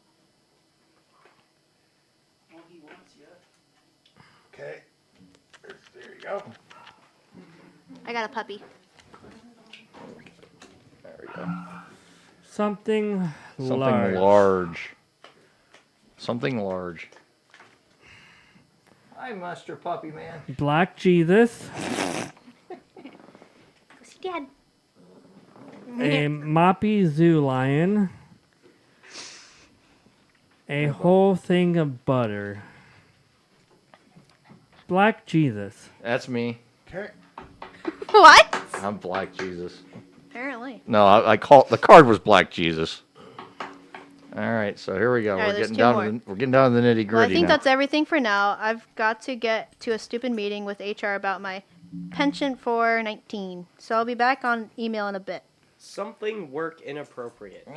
S7: Well, he wants you.
S4: Okay. There you go.
S6: I got a puppy.
S2: There we go.
S3: Something
S2: Something
S3: large.
S2: large. Something large. Hi, Master Puppy Man.
S3: Black Jesus.
S6: Go see Dad.
S3: A moppy zoo lion. A whole thing of butter. Black Jesus.
S2: That's me.
S4: Okay.
S6: What?
S2: I'm Black Jesus.
S6: Apparently.
S2: No, I call the card was Black Jesus. All right, so here we go.
S6: All right,
S2: we're
S6: there's
S2: getting
S6: two
S2: down
S6: more.
S2: to the, we're getting down to the nitty
S6: Well, I
S2: gritty
S6: think
S2: now.
S6: that's everything for now. I've got to get to a stupid meeting with HR about my penchant for 19. So I'll be back on email in a bit.
S8: Something work inappropriate.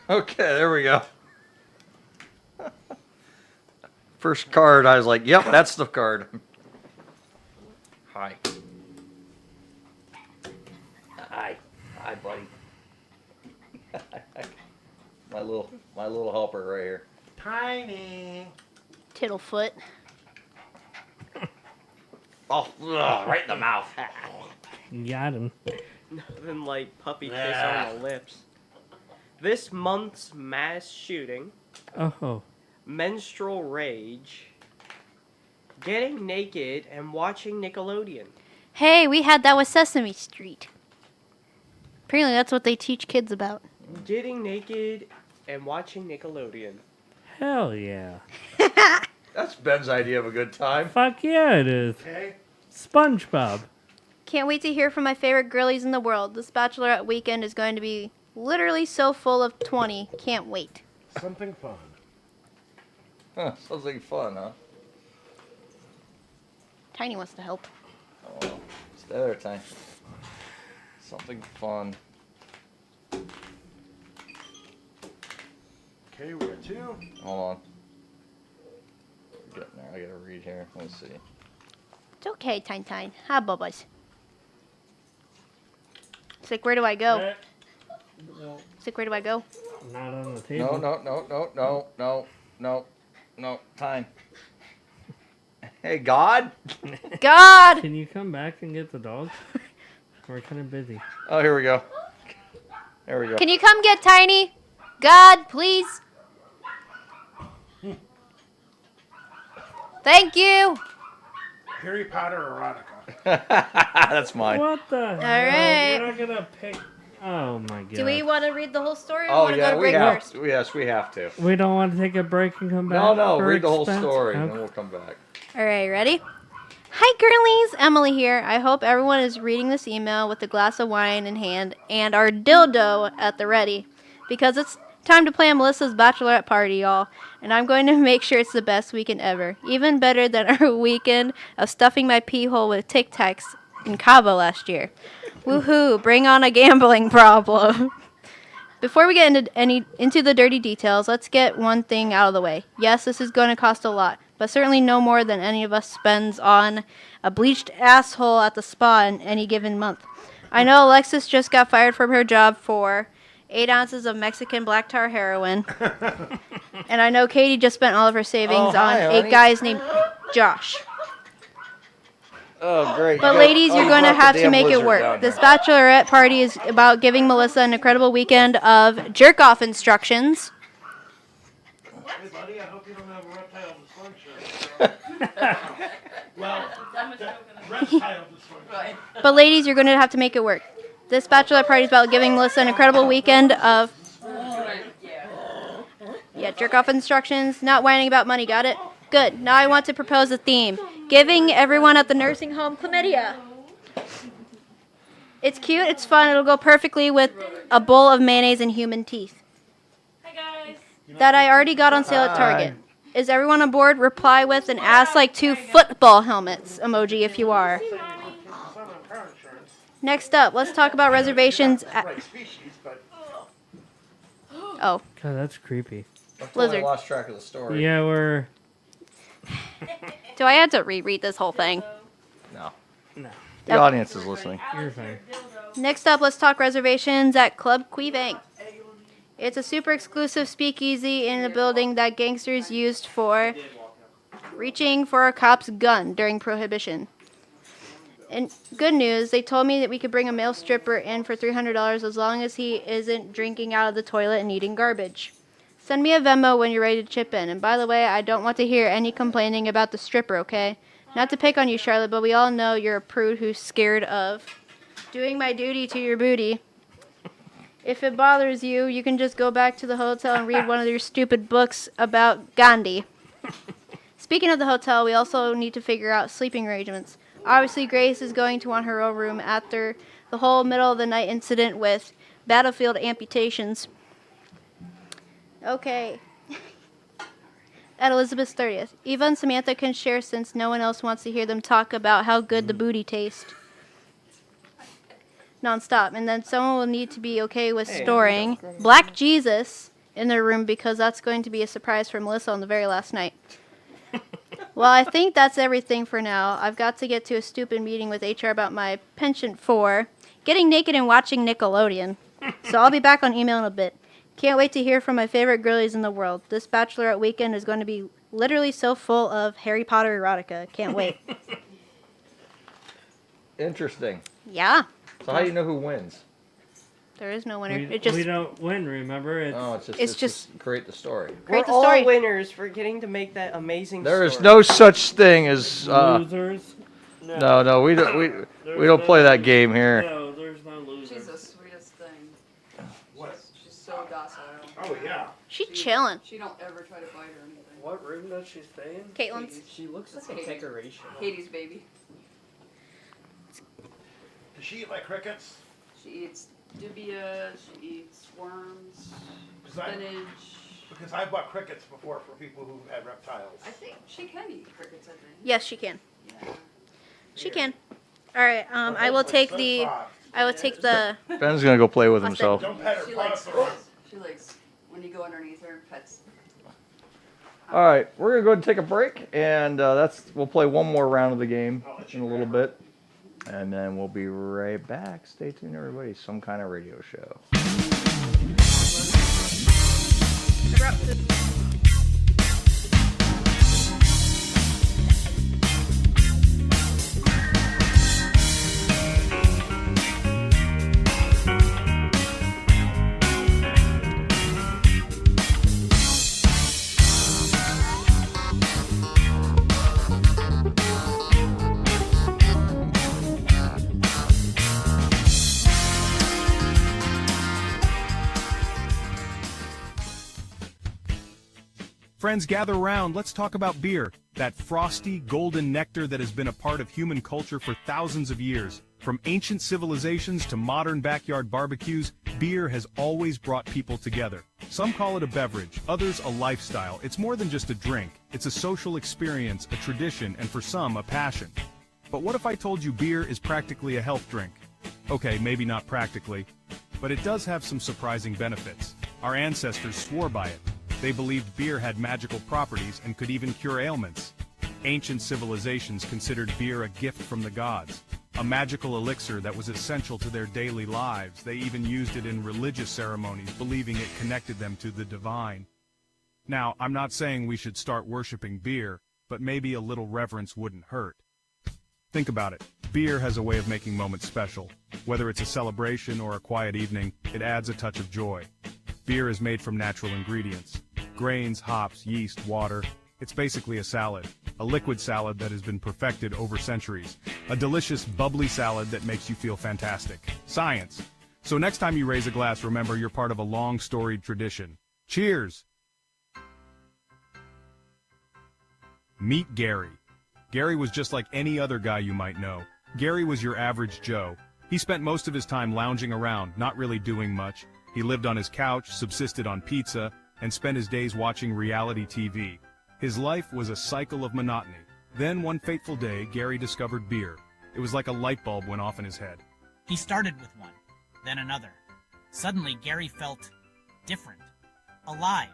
S2: Okay, there we go. First card, I was like, "Yep, that's the card." Hi. Hi, buddy. my little helper right here.
S4: Tiny.
S6: Tittlefoot.
S2: Oh, ugh, right in the mouth.
S3: Got him.
S8: Nothing like puppy kiss on the lips. This month's mass shooting,
S3: Oh.
S8: menstrual rage, getting naked and watching Nickelodeon.
S6: Hey, we had that with Sesame Street. Apparently that's what they teach kids about.
S8: Getting naked and watching Nickelodeon.
S3: Hell yeah.
S2: That's Ben's idea of a good time.
S3: Fuck yeah, it is.
S4: Okay.
S3: SpongeBob.
S6: Can't wait to hear from my favorite girlies in the world. This bachelorette weekend is going to be literally so full of 20. Can't wait.
S4: Something fun.
S2: Huh, sounds like fun, huh?
S6: Tiny wants to help.
S2: Oh, it's the other time. Something fun.
S4: Okay, we got two.
S2: Hold on. We're getting there. I gotta read here. Let's see.
S6: It's okay, Tine Tine. Hi, Bubba's. It's like, where do I go? It's like, where do I go?
S3: Not on the
S2: No,
S3: table.
S2: no. Time. Hey, God.
S6: God!
S3: Can you come back and get the dog? We're kind of busy.
S2: Oh, here we go. There we go.
S6: Can you come get Tiny? God, please. Thank you.
S4: Harry Potter erotica.
S2: That's mine.
S3: What the hell?
S6: right.
S3: You're not gonna pick. Oh my god.
S6: Do we want to read the whole story or
S2: Oh
S6: want to go
S2: yeah,
S6: to
S2: we
S6: break
S2: have.
S6: first?
S2: Yes, we have to.
S3: We don't want to take a break and come back.
S2: No,
S3: for
S2: read the whole
S3: expense?
S2: story, and
S3: Okay.
S2: then we'll come back.
S6: All right, ready? Hi, girlies. Emily here. I hope everyone is reading this email with a glass of wine in hand and our dildo at the ready, because it's time to plan Melissa's bachelorette party, y'all. And I'm going to make sure it's the best weekend ever, even better than our weekend of stuffing my pee hole with Tic Tacs in Cabo last year. Woohoo! Bring on a gambling problem. Before we get into the dirty details, let's get one thing out of the way. Yes, this is going to cost a lot, but certainly no more than any of us spends on a bleached asshole at the spa in any given month. I know Alexis just got fired from her job for 8 ounces of Mexican black tar heroin. And I know Katie just spent all of her savings
S2: Oh, hi,
S6: on
S2: honey.
S6: 8 guys named Josh.
S2: Oh, great.
S6: But ladies, you're going to have to make it work. This bachelorette party is about giving Melissa an incredible weekend of jerk-off instructions.
S4: Hey, buddy, I hope you don't have a reptile dysfunction. Well, reptile dysfunction.
S6: But ladies, you're going to have to make it work. This bachelorette party is about giving Melissa an incredible weekend of... Yeah, jerk-off instructions, not whining about money, got it? Good. Now I want to propose a theme. Giving everyone at the nursing home chlamydia. It's cute, it's fun, it'll go perfectly with a bowl of mayonnaise and human teeth.
S9: Hi guys.
S6: That I already got on sale at Target. Is everyone on board? Reply with an ass like 2 football helmets emoji if you are. Next up, let's talk about reservations at...
S4: Right species, but
S6: Oh,
S3: God, that's creepy.
S6: Blizzard.
S2: I lost track of the story.
S3: Yeah, we're...
S6: do I have to reread this whole thing?
S2: No.
S3: No,
S2: The audience is listening.
S3: you're fine.
S6: Next up, let's talk reservations at Club Quivang. It's a super exclusive speakeasy in a building that gangsters used for reaching for a cop's gun during Prohibition. And good news, they told me that we could bring a male stripper in for $300 as long as he isn't drinking out of the toilet and eating garbage. Send me a Venmo when you're ready to chip in. And by the way, I don't want to hear any complaining about the stripper, okay? Not to pick on you, Charlotte, but we all know you're a prude who's scared of doing my duty to your booty. If it bothers you, you can just go back to the hotel and read one of your stupid books about Gandhi. Speaking of the hotel, we also need to figure out sleeping arrangements. Obviously, Grace is going to want her own room after the whole middle of the night incident with battlefield amputations. Okay. At Elizabeth's 30th. Eva and Samantha can share since no one else wants to hear them talk about how good the booty tastes. Non-stop. And then someone will need to be okay with storing Black Jesus in their room because that's going to be a surprise for Melissa on the very last night. Well, I think that's everything for now. I've got to get to a stupid meeting with HR about my penchant for getting naked and watching Nickelodeon. So I'll be back on email in a bit. Can't wait to hear from my favorite girlies in the world. This bachelorette weekend is going to be literally so full of Harry Potter erotica. Can't wait.
S2: Interesting.
S6: Yeah.
S2: So how do you know who wins?
S6: There is no winner.
S3: We don't win, remember?
S2: It's just create the story.
S6: Create
S8: We're
S6: the story.
S8: all winners for getting to make that amazing
S2: There is
S8: story.
S2: no such thing as
S3: losers.
S2: no. We don't play that game here.
S3: No, there's no losers.
S9: She's the sweetest thing.
S4: what?
S9: She's so docile.
S4: Oh, yeah.
S6: She's chilling.
S9: She don't ever try to bite or anything.
S3: What room does she stay in?
S6: Caitlin's.
S8: She looks like
S9: Okay.
S8: a decoration.
S9: Katie's baby.
S4: Does she eat like crickets?
S9: She eats dubia. She eats worms,
S4: 'Cause I-
S9: spinach.
S4: Because I bought crickets before for people who had reptiles.
S9: I think she can eat crickets. I think.
S6: Yes, she can.
S9: Yeah.
S6: She can. All right. I will take the. I will take the.
S2: Ben's gonna go play with
S6: I'll say-
S2: himself.
S4: Don't pet her.
S9: She
S4: Promise
S9: likes.
S4: her.
S9: She likes when you go underneath her and pets.
S2: All right, we're gonna go ahead and take a break, and we'll play one more round of the game in a little bit, and then we'll be right back. Stay tuned, everybody. Some kind of radio show.
S10: Friends, gather around. Let's talk about beer. That frosty, golden nectar that has been a part of human culture for thousands of years. From ancient civilizations to modern backyard barbecues, beer has always brought people together. Some call it a beverage, others a lifestyle. It's more than just a drink. It's a social experience, a tradition, and for some, a passion. But what if I told you beer is practically a health drink? Okay, maybe not practically, but it does have some surprising benefits. Our ancestors swore by it. They believed beer had magical properties and could even cure ailments. Ancient civilizations considered beer a gift from the gods. a magical elixir that was essential to their daily lives. They even used it in religious ceremonies, believing it connected them to the divine. Now, I'm not saying we should start worshiping beer, but maybe a little reverence wouldn't hurt. Think about it. Beer has a way of making moments special. Whether it's a celebration or a quiet evening, it adds a touch of joy. Beer is made from natural ingredients. Grains, hops, yeast, water. It's basically a salad. A liquid salad that has been perfected over centuries. A delicious, bubbly salad that makes you feel fantastic. Science. So next time you raise a glass, remember you're part of a long, storied tradition. Cheers! Meet Gary. Gary was just like any other guy you might know. Gary was your average Joe. He spent most of his time lounging around, not really doing much. He lived on his couch, subsisted on pizza, and spent his days watching reality TV. His life was a cycle of monotony. Then one fateful day, Gary discovered beer. It was like a light bulb went off in his head.
S11: He started with one, then another. Suddenly, Gary felt different, alive.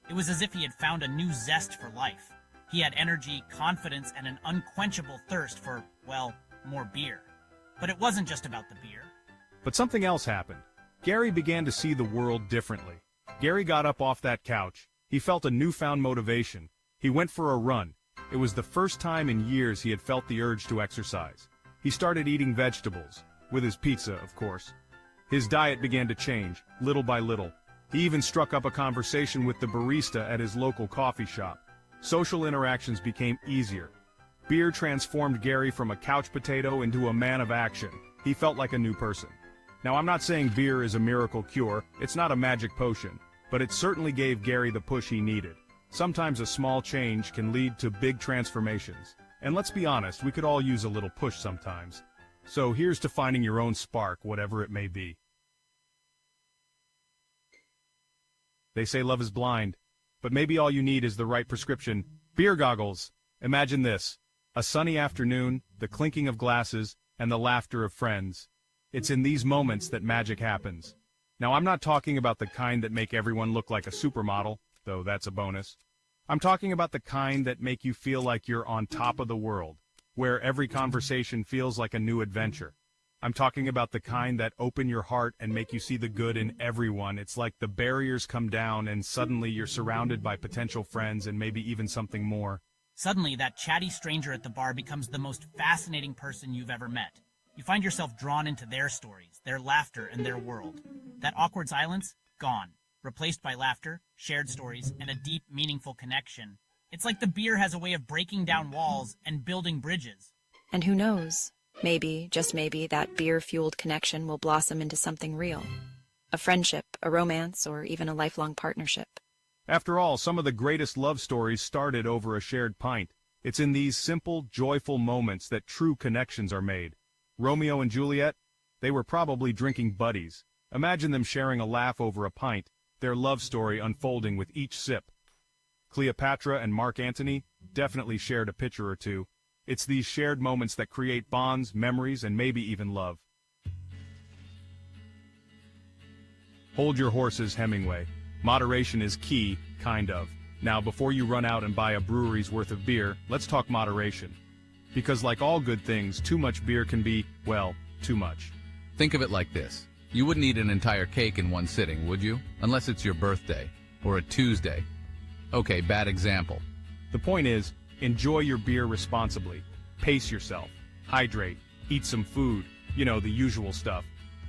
S11: It was as if he had found a new zest for life. He had energy, confidence, and an unquenchable thirst for, well, more beer. But it wasn't just about the beer.
S10: But something else happened. Gary began to see the world differently. Gary got up off that couch. He felt a newfound motivation. He went for a run. It was the first time in years he had felt the urge to exercise. He started eating vegetables, with his pizza, of course. His diet began to change, little by little. He even struck up a conversation with the barista at his local coffee shop. Social interactions became easier. Beer transformed Gary from a couch potato into a man of action. He felt like a new person. Now, I'm not saying beer is a miracle cure. It's not a magic potion. But it certainly gave Gary the push he needed. Sometimes a small change can lead to big transformations. And let's be honest, we could all use a little push sometimes. So here's to finding your own spark, whatever it may be. They say love is blind, but maybe all you need is the right prescription. Beer goggles. Imagine this. A sunny afternoon, the clinking of glasses, and the laughter of friends. It's in these moments that magic happens. Now, I'm not talking about the kind that make everyone look like a supermodel, though that's a bonus. I'm talking about the kind that make you feel like you're on top of the world, where every conversation feels like a new adventure. I'm talking about the kind that open your heart and make you see the good in everyone. It's like the barriers come down and suddenly you're surrounded by potential friends and maybe even something more.
S11: Suddenly, that chatty stranger at the bar becomes the most fascinating person you've ever met. You find yourself drawn into their stories, their laughter, and their world. That awkward silence? Gone. Replaced by laughter, shared stories, and a deep, meaningful connection. It's like the beer has a way of breaking down walls and building bridges.
S12: And who knows? Maybe, just maybe, that beer-fueled connection will blossom into something real. A friendship, a romance, or even a lifelong partnership.
S10: After all, some of the greatest love stories started over a shared pint. It's in these simple, joyful moments that true connections are made. Romeo and Juliet, they were probably drinking buddies. Imagine them sharing a laugh over a pint, their love story unfolding with each sip. Cleopatra and Mark Antony definitely shared a pitcher or two. It's these shared moments that create bonds, memories, and maybe even love. Hold your horses, Hemingway. Moderation is key, kind of. Now, before you run out and buy a brewery's worth of beer, let's talk moderation. Because like all good things, too much beer can be, well, too much.
S13: Think of it like this. You wouldn't eat an entire cake in one sitting, would you? Unless it's your birthday, or a Tuesday. Okay, bad example.
S10: The point is, enjoy your beer responsibly. Pace yourself. Hydrate. Eat some food. You know, the usual stuff.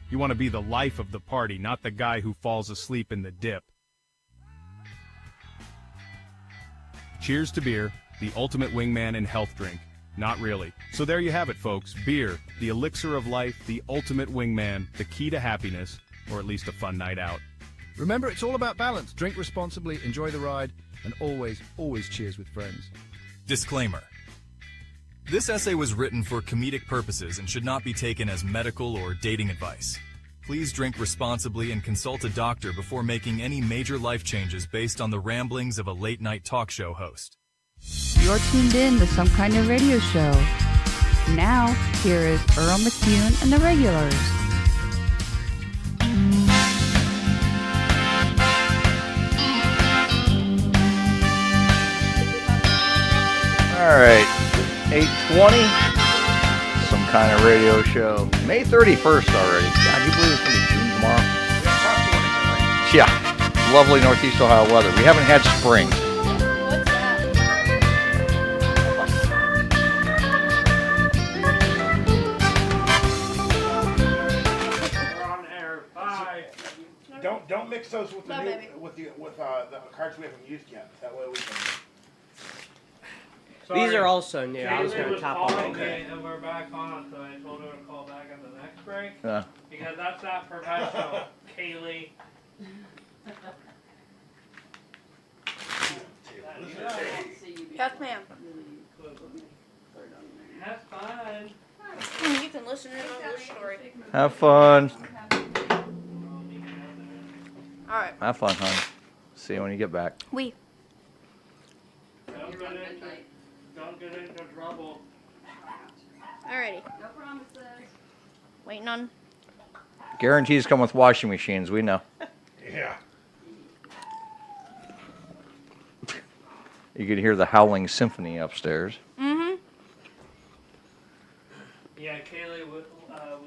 S10: You want to be the life of the party, not the guy who falls asleep in the dip. Cheers to beer, the ultimate wingman and health drink. Not really. So there you have it, folks. Beer, the elixir of life, the ultimate wingman, the key to happiness, or at least a fun night out.
S5: Remember, it's all about balance. Drink responsibly, enjoy the ride, and always, always cheers with friends.
S14: Disclaimer. This essay was written for comedic purposes and should not be taken as medical or dating advice. Please drink responsibly and consult a doctor before making any major life changes based on the ramblings of a late-night talk show host.
S1: You're tuned in to Some Kind of Radio Show. Now, here is Earl McCune and the Regulars.
S2: All right, 8:20. Some kind of radio show. May 31st already. God, you believe it's going to be June tomorrow? Yeah. Lovely Northeast Ohio weather. We haven't had spring.
S6: What's that?
S3: We're on air. Bye.
S4: Don't mix those with the
S6: No,
S4: new,
S6: baby.
S4: with the cards we haven't used yet. That way we can.
S8: These are also new. I was
S3: Kaylee
S8: going to
S3: was
S8: top
S3: calling
S8: on
S3: me,
S8: that.
S3: and we're back on, so I told her to call back at the next break.
S2: Yeah.
S3: Because that's not professional, Kaylee.
S6: Yes, ma'am.
S3: That's fine.
S6: You can listen to the story.
S2: Have fun.
S6: All right.
S2: Have fun, hon. See you when you get back.
S6: We.
S3: Don't get into trouble.
S6: Alrighty.
S9: No promises.
S6: Waiting on.
S2: Guarantees come with washing machines. We know.
S4: Yeah.
S2: You could hear the howling symphony upstairs.
S6: Mm-hmm.
S3: Yeah, Kaylee was telling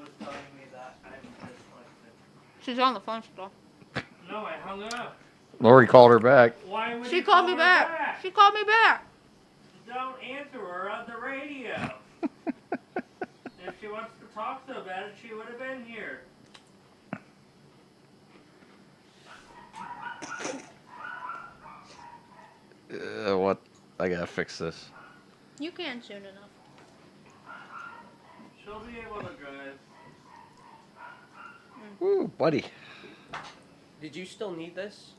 S3: me that I'm dyslexic.
S6: She's on the phone still.
S3: No, I hung up.
S2: Lori called her back.
S3: Why would
S6: She
S3: you
S6: called
S3: call
S6: me
S3: her
S6: back. She called me back.
S3: Don't answer her on the radio. If she wants to talk so bad, she would have been here.
S2: What? I gotta fix this.
S6: You can soon enough.
S3: She'll be able to drive.
S2: Woo, buddy.
S8: Did you still need this?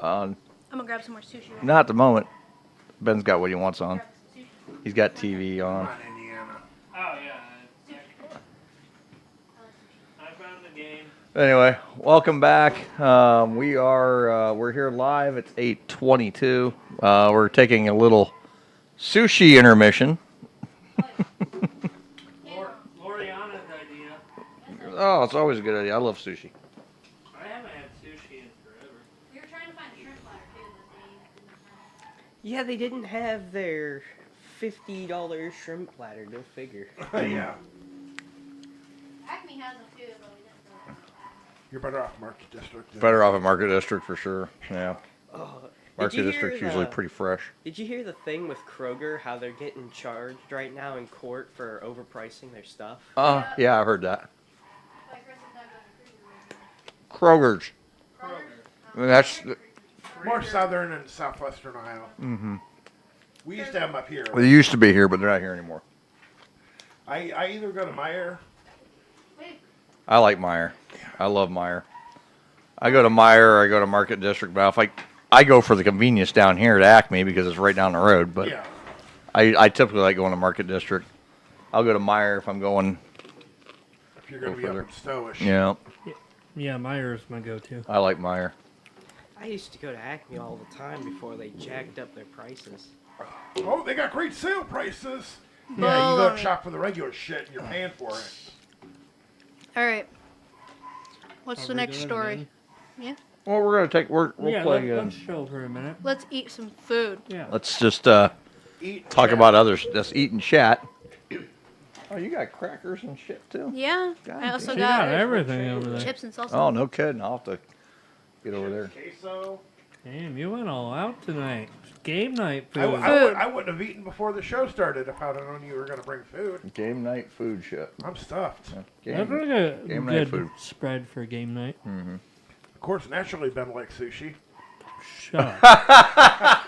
S6: I'm gonna grab some more sushi.
S2: Not at the moment. Ben's got what he wants on. He's got TV on.
S3: Oh, yeah. I found the game.
S2: Anyway, welcome back. We're here live. It's 8:22. We're taking a little sushi intermission.
S3: Loriana's idea.
S2: Oh, it's always a good idea. I love sushi.
S3: I haven't had sushi in forever.
S9: We were trying to find a shrimp platter too, but they didn't have.
S8: Yeah, they didn't have their $50 shrimp platter. Go figure.
S4: Yeah.
S6: Acme has a few, but we didn't know.
S4: You're better off Market District.
S2: Better off at Market District for sure. Yeah.
S8: Oh,
S2: Market District's usually pretty fresh.
S8: Did you hear the thing with Kroger, how they're getting charged right now in court for overpricing their stuff?
S2: Yeah, I heard that. Kroger's. I mean, that's.
S4: More southern and southwestern Ohio.
S2: Mm-hmm.
S4: We used to have them up here.
S2: They used to be here, but they're not here anymore.
S4: I either go to Meyer.
S2: I like Meyer. I love Meyer. I go to Meyer or I go to Market District, but if I go for the convenience down here at Acme because it's right down the road, but
S4: Yeah.
S2: I typically like going to Market District. I'll go to Meyer if I'm going.
S4: If you're going to be up in Stowish.
S2: Yeah,
S3: Yeah, Meyer's my go-to.
S2: I like Meyer.
S8: I used to go to Acme all the time before they jacked up their prices.
S4: Oh, they got great sale prices. Yeah, you go shop for the regular shit and you're paying for it.
S6: All right. What's
S3: Are
S6: the
S3: we
S6: next
S3: doing
S6: story?
S3: again?
S6: Yeah.
S2: Well, we're gonna take. We'll play.
S3: Let's chill for a minute.
S6: Let's eat some food.
S3: Yeah.
S2: Let's just
S4: Eat,
S2: talk
S4: chat.
S2: about others. Just eat and chat. Oh, you got crackers and shit too.
S6: Yeah.
S2: God
S6: I also
S3: She
S6: got
S3: got everything over there.
S6: chips and salsa.
S2: Oh, no kidding. I'll have to get over there.
S4: Queso.
S3: Damn, you went all out tonight. Game night food.
S4: I wouldn't have eaten before the show started if I'd have known you were going to bring food.
S2: Game night food shit.
S4: I'm stuffed.
S3: That's like a
S2: game night
S3: good
S2: food.
S3: spread for game night.
S2: Mm-hmm.
S4: Of course, naturally, Ben likes sushi.
S3: Shut up.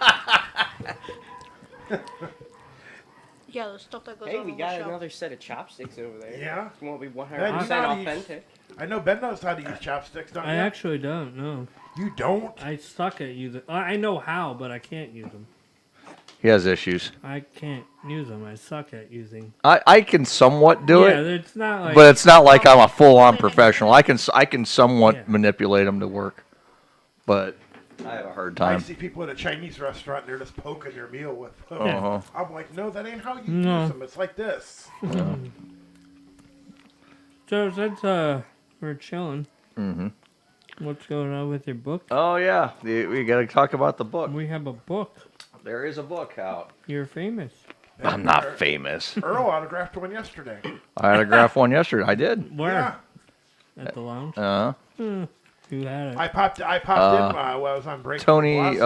S6: Yeah, the stuff that goes
S8: Hey,
S6: on
S8: we
S6: the
S8: got
S6: shelf.
S8: another set of chopsticks over there.
S4: Yeah?
S8: It won't be 100%
S4: Ben, you know how to use-
S8: authentic.
S4: I know Ben knows how to use chopsticks, don't you?
S3: I actually don't know.
S4: You don't?
S3: I suck at using. I know how, but I can't use them.
S2: He has issues.
S3: I can't use them. I suck at using.
S2: I can somewhat do
S3: Yeah,
S2: it.
S3: it's not like.
S2: But it's not like I'm a full-on professional. I can somewhat manipulate them to work, but I have a hard
S4: I
S2: time.
S4: see people at a Chinese restaurant and they're just poking their meal with them.
S2: Uh-huh.
S4: I'm like, no, that ain't how you
S3: No.
S4: use them. It's like this.
S3: So since we're chilling,
S2: Mm-hmm.
S3: what's going on with your book?
S2: Oh yeah, we got to talk about the book.
S3: We have a book.
S2: There is a book out.
S3: You're famous.
S2: I'm not famous.
S4: Earl autographed one yesterday.
S2: I autographed one yesterday. I did.
S3: Where?
S4: Yeah.
S3: At the lounge?
S2: Who
S3: had it?
S4: I popped in while I was on break.
S2: Tony,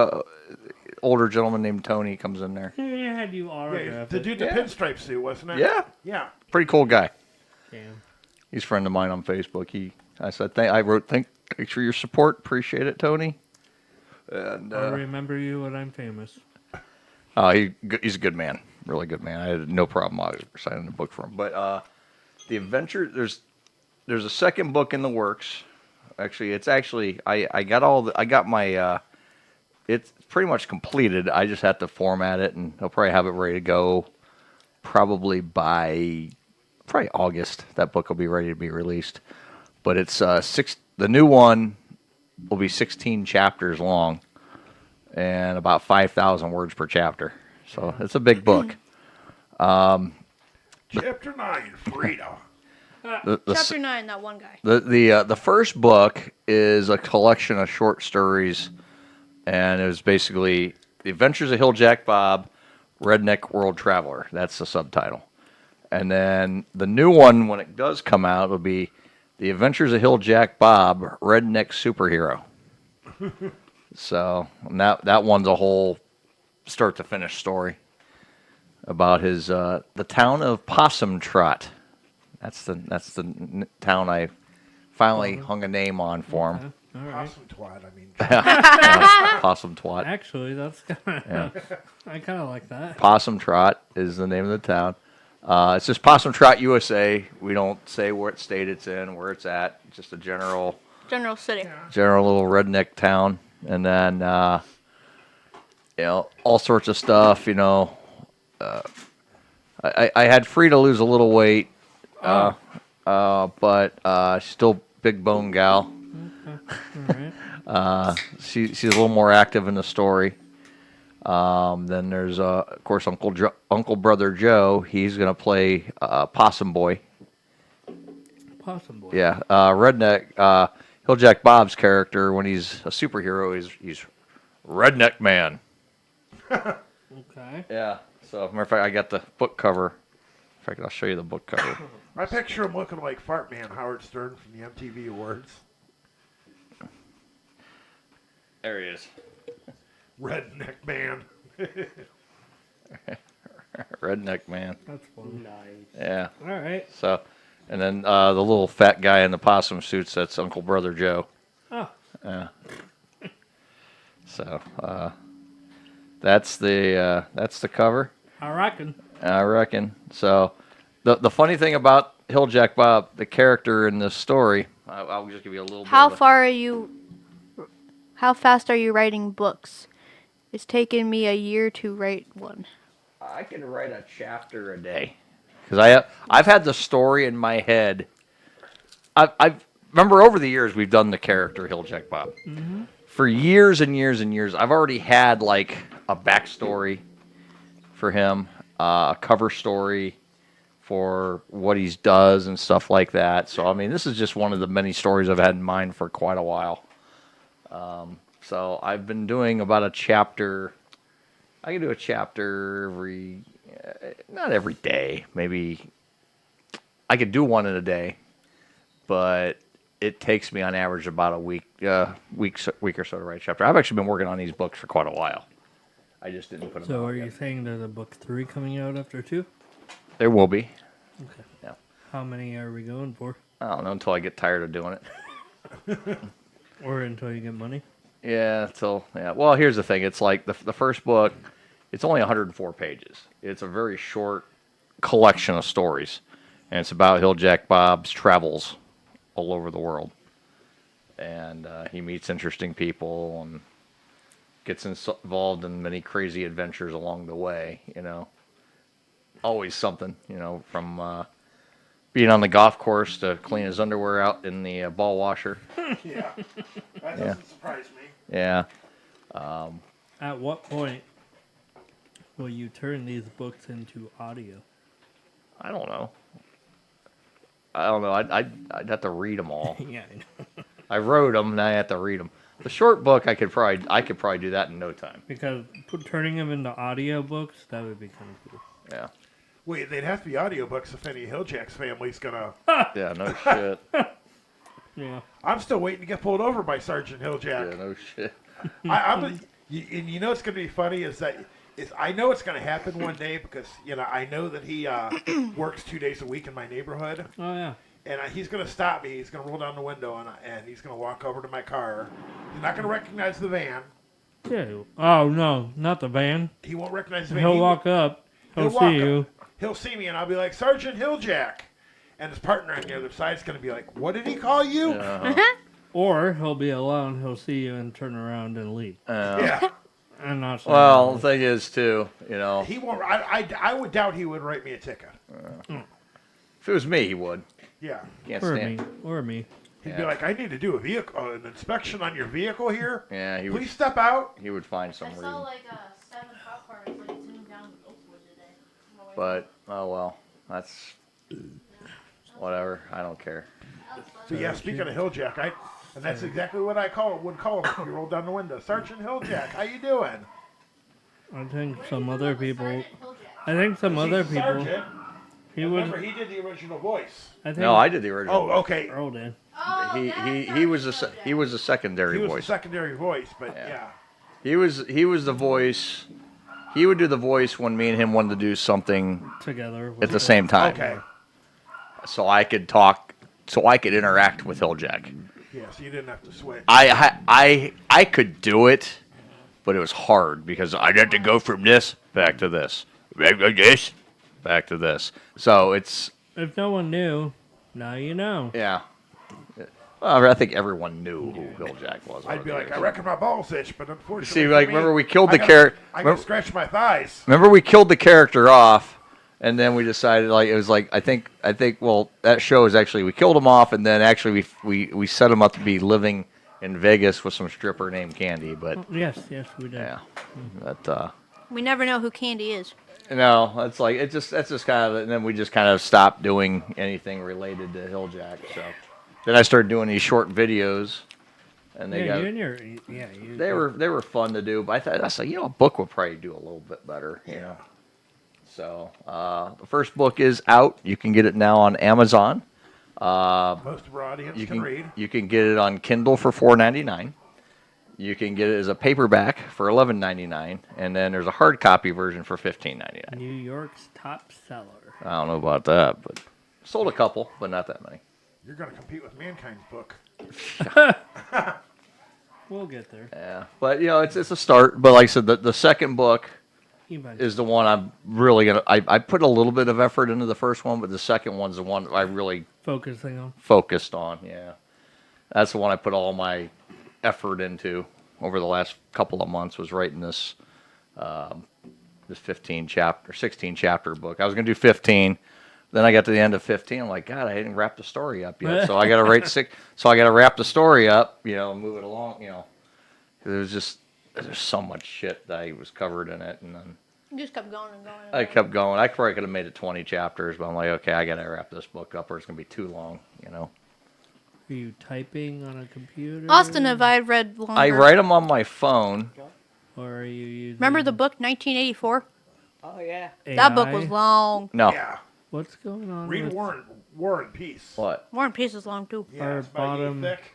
S2: older gentleman named Tony comes in there.
S3: He had you autograph
S4: the dude in the pinstripe suit, wasn't it?
S2: Yeah.
S4: Yeah.
S2: Pretty cool guy.
S3: Damn.
S2: He's a friend of mine on Facebook. I said, I wrote, thanks for your support. Appreciate it, Tony. And
S3: I remember you when I'm famous.
S2: He's a good man. Really good man. I had no problem signing the book for him. But the adventure, there's a second book in the works. Actually, I got my it's pretty much completed. I just have to format it, and I'll probably have it ready to go probably by August. That book will be ready to be released. But it's the new one will be 16 chapters long and about 5,000 words per chapter. So it's a big book.
S4: Chapter 9, Frida.
S6: Chapter 9, that one guy.
S2: The first book is a collection of short stories, and it was basically The Adventures of Hilljack Bob, Redneck World Traveler. That's the subtitle. And then the new one, when it does come out, will be The Adventures of Hilljack Bob, Redneck Superhero. So that one's a whole start to finish story about his the town of Possum Trot. That's the town I finally hung a name on for him.
S3: All right.
S4: Possum twat, I mean.
S2: Possum Twat.
S3: Actually, that's kind of... I kind of like that.
S2: Possum Trot is the name of the town. It's just Possum Trot, USA. We don't say what state it's in, where it's at. Just a general
S6: city.
S2: General little redneck town. And then, all sorts of stuff, I had Frida lose a little weight, but still big bone gal.
S3: Okay. All right.
S2: She's a little more active in the story. Then there's, of course, Uncle Brother Joe. He's going to play Possum Boy.
S3: Possum Boy.
S2: Yeah, Redneck. Hilljack Bob's character, when he's a superhero, he's Redneck Man.
S3: Okay.
S2: Yeah. So, matter of fact, I got the book cover. In fact, I'll show you the book cover.
S4: I picture him looking like Fart Man Howard Stern from the MTV Awards.
S2: There he is.
S4: Redneck Man.
S2: Redneck Man.
S3: That's fun.
S8: Nice.
S2: Yeah.
S3: All right.
S2: So, and then the little fat guy in the possum suits, that's Uncle Brother Joe.
S3: Oh.
S2: Yeah. So, that's the cover.
S3: I reckon.
S2: So, the funny thing about Hilljack Bob, the character in this story, I'll just give you a little.
S6: How fast are you writing books? It's taken me a year to write one.
S2: I can write a chapter a day because I've had the story in my head. I remember over the years we've done the character Hilljack Bob.
S3: Mm-hmm.
S2: For years and years and years. I've already had like a backstory for him, a cover story for what he does and stuff like that. So I mean, this is just one of the many stories I've had in mind for quite a while. So I've been doing about a chapter. I can do a chapter not every day. Maybe I could do one in a day, but it takes me on average about a week or so to write a chapter. I've actually been working on these books for quite a while. I just didn't put them out.
S3: So are you saying there's a book 3 coming out after 2?
S2: There will be.
S3: Okay.
S2: Yeah.
S3: How many are we going for?
S2: I don't know until I get tired of doing it.
S3: Or until you get money?
S2: Yeah, well, here's the thing. It's like the first book, it's only 104 pages. It's a very short collection of stories. And it's about Hilljack Bob's travels all over the world. And he meets interesting people and gets involved in many crazy adventures along the way, Always something, from being on the golf course to clean his underwear out in the ball washer.
S4: Yeah. That doesn't surprise me.
S2: Yeah.
S3: At what point will you turn these books into audio?
S2: I don't know. I'd have to read them all.
S3: Yeah, I know.
S2: I wrote them, and I have to read them. The short book, I could probably do that in no time.
S3: Because turning them into audio books, that would be kind of cool.
S2: Yeah.
S4: Wait, they'd have to be audiobooks if any Hilljack's family's gonna.
S2: Yeah, no shit.
S3: Yeah.
S4: I'm still waiting to get pulled over by Sergeant Hilljack.
S2: Yeah, no shit.
S4: And you know what's gonna be funny is I know it's gonna happen one day because I know that he works 2 days a week in my neighborhood.
S3: Oh yeah.
S4: And he's gonna stop me. He's gonna roll down the window and he's gonna walk over to my car. He's not gonna recognize the van.
S3: Yeah. Oh no, not the van.
S4: He won't recognize the van.
S3: He'll walk up. He'll see you.
S4: He'll see me, and I'll be like, Sergeant Hilljack. And his partner on the other side's going to be like, what did he call you?
S3: Or he'll be alone. He'll see you and turn around and leave.
S4: Yeah.
S3: I'm not sure.
S2: Well, the thing is, too,
S4: He won't. I would doubt he would write me a ticket.
S2: If it was me, he would.
S4: Yeah.
S2: Can't
S3: or
S2: stand
S3: me. Or me.
S4: He'd be like, I need to do an inspection on your vehicle here.
S2: Yeah, he
S4: Please
S2: would.
S4: step out.
S2: He would find some reason.
S6: like 7 popcorn like zoomed down Oakwood today.
S2: But, oh well. That's... Whatever. I don't care.
S4: So yeah, speaking of Hilljack, and that's exactly what I would call him if you rolled down the window. Sergeant Hilljack, how you doing?
S3: I think some other people. I think some other people.
S4: Sergeant.
S3: He
S4: Remember,
S3: would.
S4: he did the original voice.
S2: No, I did the original.
S4: Oh, okay.
S3: Earl did.
S2: He was a secondary
S4: He was
S2: voice.
S4: a secondary voice, but yeah.
S2: He was the voice. He would do the voice when me and him wanted to do something
S3: together
S2: at the same time.
S4: Okay.
S2: So I could talk. So I could interact with Hilljack.
S4: Yeah, so you didn't have to switch.
S2: I could do it, but it was hard because I'd have to go from this back to this, back to this. So it's.
S3: If no one knew, now you know.
S2: Yeah. Well, I think everyone knew who Hilljack was.
S4: I'd be like, I reckon my balls itch, but unfortunately,
S2: See,
S4: for
S2: like,
S4: me,
S2: remember we killed the
S4: I
S2: character.
S4: gotta scratch my thighs.
S2: Remember we killed the character off, and then we decided it was like I think well that show is actually we killed him off, and then actually we set him up to be living in Vegas with some stripper named Candy. But
S3: yes, we did.
S2: Yeah, but
S6: We never know who Candy is.
S2: no, that's just kind of, and then we just kind of stopped doing anything related to Hilljack. So then I started doing these short videos, and they they were fun to do. But I said, a book would probably do a little bit better, So the first book is out. You can get it now on Amazon.
S4: Most of our audience can read.
S2: You can get it on Kindle for $4.99. You can get it as a paperback for $11.99, and then there's a hard copy version for $15.99.
S3: New York's top seller.
S2: I don't know about that, but sold a couple, but not that many.
S4: You're going to compete with Mankind's book.
S3: We'll get there.
S2: Yeah, but it's a start. But like I said, the second book is the one I'm really gonna. I put a little bit of effort into the first one, but the second one's the one I really focused on. Yeah, that's the one I put all my effort into over the last couple of months. Was writing this 16 chapter book. I was gonna do 15. Then I got to the end of 15. I'm like, God, I didn't wrap the story up yet. So I got to write 6. So I got to wrap the story up, move it along, There's so much shit that I was covered in it. And then
S6: You just kept going and going.
S2: I kept going. I probably could have made it 20 chapters, but I'm like, okay, I got to wrap this book up or it's going to be too long,
S3: Are you typing on a computer?
S6: Austin, have I read longer?
S2: I write them on my phone.
S3: Or are you using...
S6: Remember the book 1984?
S8: Oh, yeah.
S6: That book was long.
S2: No.
S4: Yeah.
S3: What's going on?
S4: Read
S3: with...
S4: War and Peace.
S2: What?
S6: War and Peace is long, too.
S4: Yeah,
S3: Our
S4: it's about a year
S3: bottom-
S4: thick.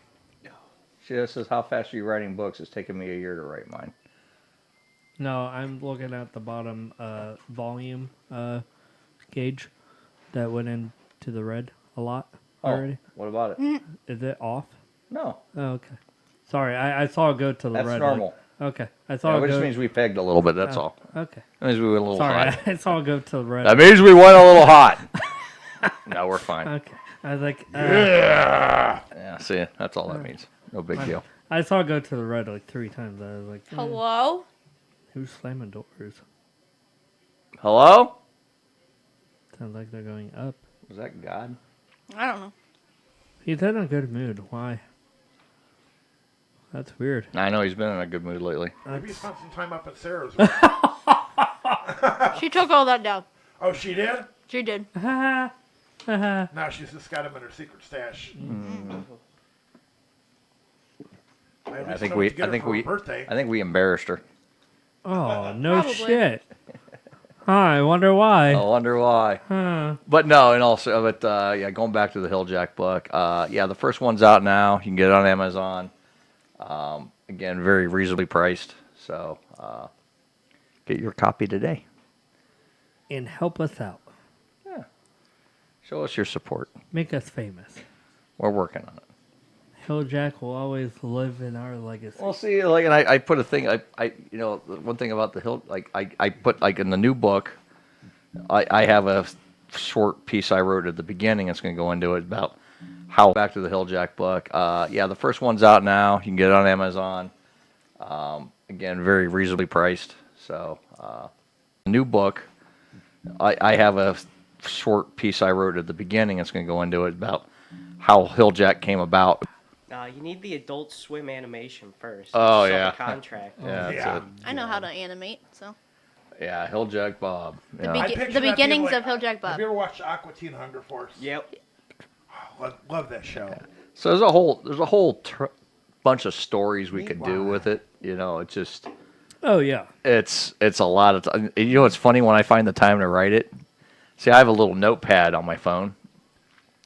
S2: She says, how fast are you writing books? It's taken me a year to write mine.
S3: No, I'm looking at the bottom volume gauge that went into the red a lot already.
S2: What about it?
S3: Is it off?
S2: No.
S3: Oh, okay. Sorry, I saw it go to the
S2: That's
S3: red.
S2: normal.
S3: Okay, I saw it
S2: Which
S3: go...
S2: means we pegged a little bit, that's all.
S3: Okay.
S2: That means we went a little
S3: Sorry,
S2: hot.
S3: I saw it go to the red.
S2: That means we went a little hot. No, we're fine.
S3: Okay. I was like...
S2: Yeah, see, that's all that means. No big deal.
S3: I saw it go to the red like 3 times. I was like...
S6: Hello?
S3: Who's slamming doors?
S2: Hello?
S3: Sounds like they're going up.
S2: Was that God?
S6: I don't know.
S3: He's in a good mood. Why? That's weird.
S2: I know he's been in a good mood lately.
S4: Maybe he spent some time up at Sarah's.
S6: She took all that down.
S4: Oh, she did?
S6: She did.
S4: Now she's just got him in her secret stash.
S2: I think we embarrassed her.
S3: Oh, no
S6: Probably.
S3: shit. I wonder why.
S2: I wonder why.
S3: Huh.
S2: But no, and also, yeah, going back to the Hilljack book. Yeah, the first one's out now. You can get it on Amazon. Again, very reasonably priced. So get your copy today.
S3: And help us out.
S2: Yeah. Show us your support.
S3: Make us famous.
S2: We're working on it.
S3: Hilljack will always live in our legacy.
S2: Well, see, like, and I put a thing. You know, one thing about the Hill, like, I put like in the new book, I have a short piece I wrote at the beginning. It's going to go into it about how back to the Hilljack book. Yeah, the first one's out now. You can get it on Amazon. Again, very reasonably priced. So, the new book, I have a short piece I wrote at the beginning. It's going to go into it about how Hilljack came about.
S8: You need the Adult Swim animation first.
S2: Oh,
S8: Sell
S2: yeah.
S8: The contract.
S2: Yeah, that's it.
S6: I know how to animate, so.
S2: Yeah, Hilljack Bob.
S6: The,
S2: Yeah.
S6: the beginnings of Hilljack Bob.
S4: Have you ever watched Aqua Teen Hunger Force?
S8: Yep.
S4: Love that show.
S2: So there's a whole bunch of stories we could do with it. You know, it's just.
S3: Oh yeah.
S2: It's a lot of time. You know, it's funny when I find the time to write it. See, I have a little notepad on my phone,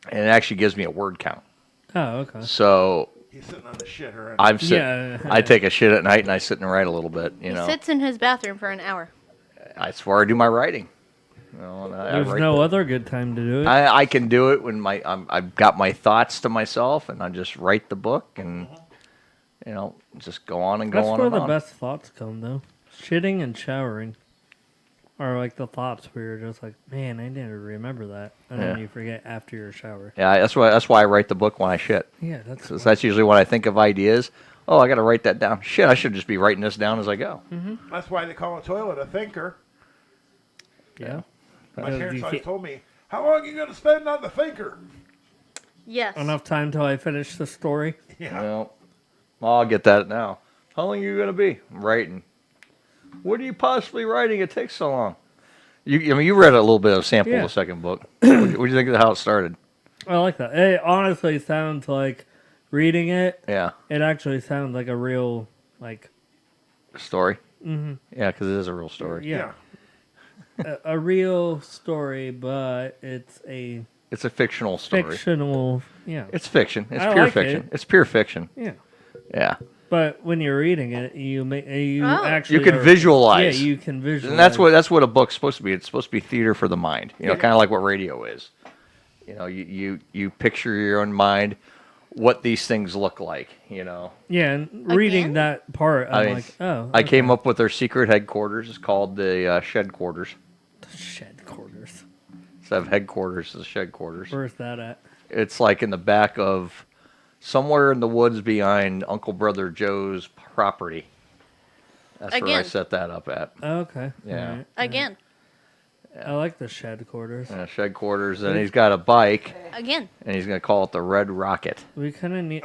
S2: and it actually gives me a word count.
S3: Oh, okay.
S2: So
S4: he's sitting on the shitter.
S2: I'm sitting.
S3: Yeah.
S2: I take a shit at night, and I sit and write a little bit. You
S6: He
S2: know,
S6: sits in his bathroom for an hour.
S2: that's where I do my writing. You know, and I
S3: There's
S2: write
S3: no other good time to do it.
S2: I can do it when I've got my thoughts to myself, and I just write the book, and you know, just go on and go
S3: That's
S2: on
S3: where
S2: and
S3: the
S2: on.
S3: best thoughts come, though. Shitting and showering are like the thoughts where you're just like, man, I didn't remember that, and then
S2: Yeah.
S3: you forget after your shower.
S2: Yeah, that's why I write the book when I shit.
S3: Yeah, that's
S2: 'Cause that's usually when I think of ideas. Oh, I got to write that down. Shit, I should just be writing this down as I go.
S4: That's why they call a toilet a thinker.
S3: Yeah.
S4: My
S3: Because
S4: parents
S3: you
S4: always
S3: can't-
S4: told me, how long are you going to spend on the thinker?
S6: Yes.
S3: Enough time till I finish the story.
S4: Yeah.
S2: Well, I'll get that now. How long are you going to be? I'm writing. What are you possibly writing? It takes so long. I mean, you read a little bit of sample
S3: Yeah.
S2: of the second book. What do you think of how it started?
S3: I like that. It honestly sounds like reading it.
S2: Yeah.
S3: It actually sounds like a real, like,
S2: Story?
S3: Mhm.
S2: Yeah, because it is a real story.
S3: yeah, a real story, but it's a
S2: It's a fictional story.
S3: fictional. Yeah,
S2: It's fiction. It's
S3: I
S2: pure
S3: like
S2: fiction.
S3: it.
S2: It's pure fiction.
S3: Yeah.
S2: Yeah.
S3: But when you're reading it, you actually
S2: You can
S3: are-
S2: visualize.
S3: Yeah, you can visualize.
S2: And that's what a book's supposed to be. It's supposed to be theater for the mind. You know, kind of like what radio is. You know, you picture your own mind what these things look like. You know.
S3: Yeah, and reading that part, I'm like, oh.
S2: I came
S3: okay.
S2: up with their secret headquarters. It's called the shed quarters.
S3: Shed quarters.
S2: Instead of headquarters, it's shed quarters.
S3: Where's that at?
S2: It's like in the back of somewhere in the woods behind Uncle Brother Joe's property. That's where I
S6: Again.
S2: set that up at.
S3: Okay.
S2: Yeah.
S3: alright.
S6: Again.
S3: I like the shed quarters.
S2: Shed quarters. And he's got a bike.
S6: Again.
S2: And he's going to call it the Red Rocket.
S3: We kind of need.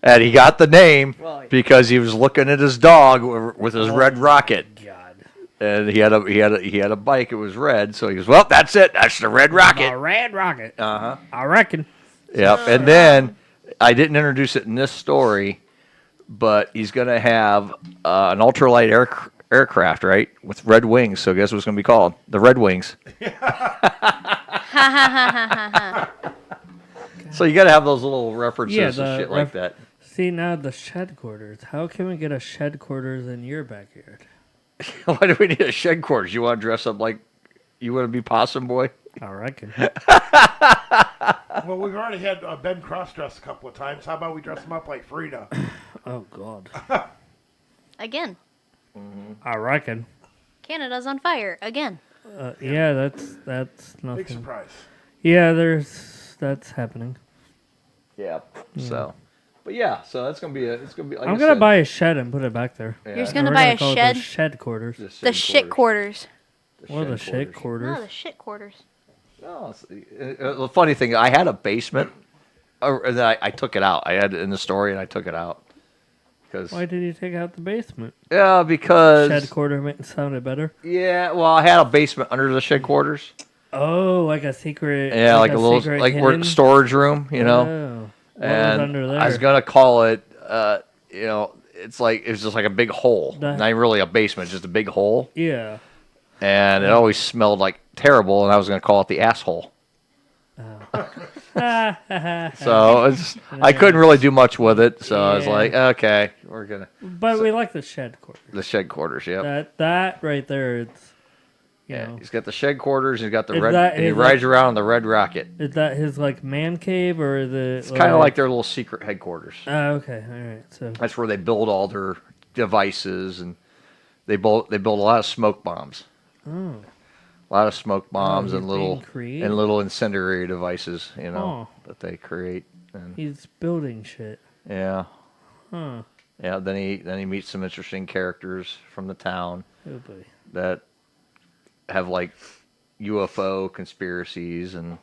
S2: And he got the name
S8: Well,
S2: because he was looking at his dog with his Red Rocket.
S3: God.
S2: And he had a bike. It was red. So he goes, well, that's it. That's the Red Rocket.
S3: A red rocket.
S2: Uh-huh.
S3: I reckon.
S2: Yep. And then I didn't introduce it in this story, but he's going to have an ultralight aircraft, right, with red wings. So guess what it's going to be called? The Red Wings. So you got to have those little references and shit like that.
S3: See, now the shed quarters. How can we get a shed quarters in your backyard?
S2: Why do we need a shed quarters? You want to dress up like you want to be Possum Boy?
S3: I reckon.
S4: Well, we've already had Ben cross-dressed a couple of times. How about we dress him up like Frida?
S3: Oh, God.
S6: Again.
S3: I reckon.
S6: Canada's on fire. Again.
S3: Yeah, that's nothing.
S4: Big surprise.
S3: Yeah, that's happening.
S2: Yeah. So, but yeah, so that's gonna be like
S3: I'm
S2: I
S3: gonna
S2: said,
S3: buy a shed and put it back there.
S2: Yeah.
S6: You're just
S3: And
S6: gonna
S3: we're
S6: buy a
S3: call it
S6: shed?
S3: The shed quarters.
S6: The shit quarters.
S3: Or the shit quarters.
S6: No, the shit quarters.
S2: No, the funny thing, I had a basement, and then I took it out. I had it in the story, and I took it out.
S3: Why did you take out the basement?
S2: Yeah, because
S3: Shed quarter sounded better.
S2: Yeah, well, I had a basement under the shed quarters.
S3: Oh, like a secret.
S2: Yeah, like a little,
S3: secret
S2: like
S3: hidden?
S2: storage room, you know.
S3: Oh. What
S2: And
S3: was under there?
S2: I was gonna call it, you know, it's just like a big hole.
S3: The-
S2: Not really a basement, just a big hole.
S3: Yeah.
S2: and it always smelled like terrible, and I was going to call it the asshole. So I couldn't really do much with it, so I was like, okay, we're gonna.
S3: But we like the shed quarters.
S2: The shed quarters, yep.
S3: That right there, it's you know.
S2: He's got the shed quarters. He's got the
S3: Is
S2: red.
S3: that-
S2: And he
S3: is
S2: rides
S3: that-
S2: around on the Red Rocket.
S3: Is that his like man cave or is it?
S2: It's kind of like their little secret headquarters.
S3: Oh, okay, all right. So
S2: That's where they build all their devices, and they build a lot of smoke bombs.
S3: Oh.
S2: A lot of smoke bombs
S3: he's
S2: and little
S3: being creative.
S2: incendiary devices, that they create. And
S3: he's building shit.
S2: yeah,
S3: Huh.
S2: yeah. Then he meets some interesting characters from the town
S3: Oh boy.
S2: that have like UFO conspiracies and.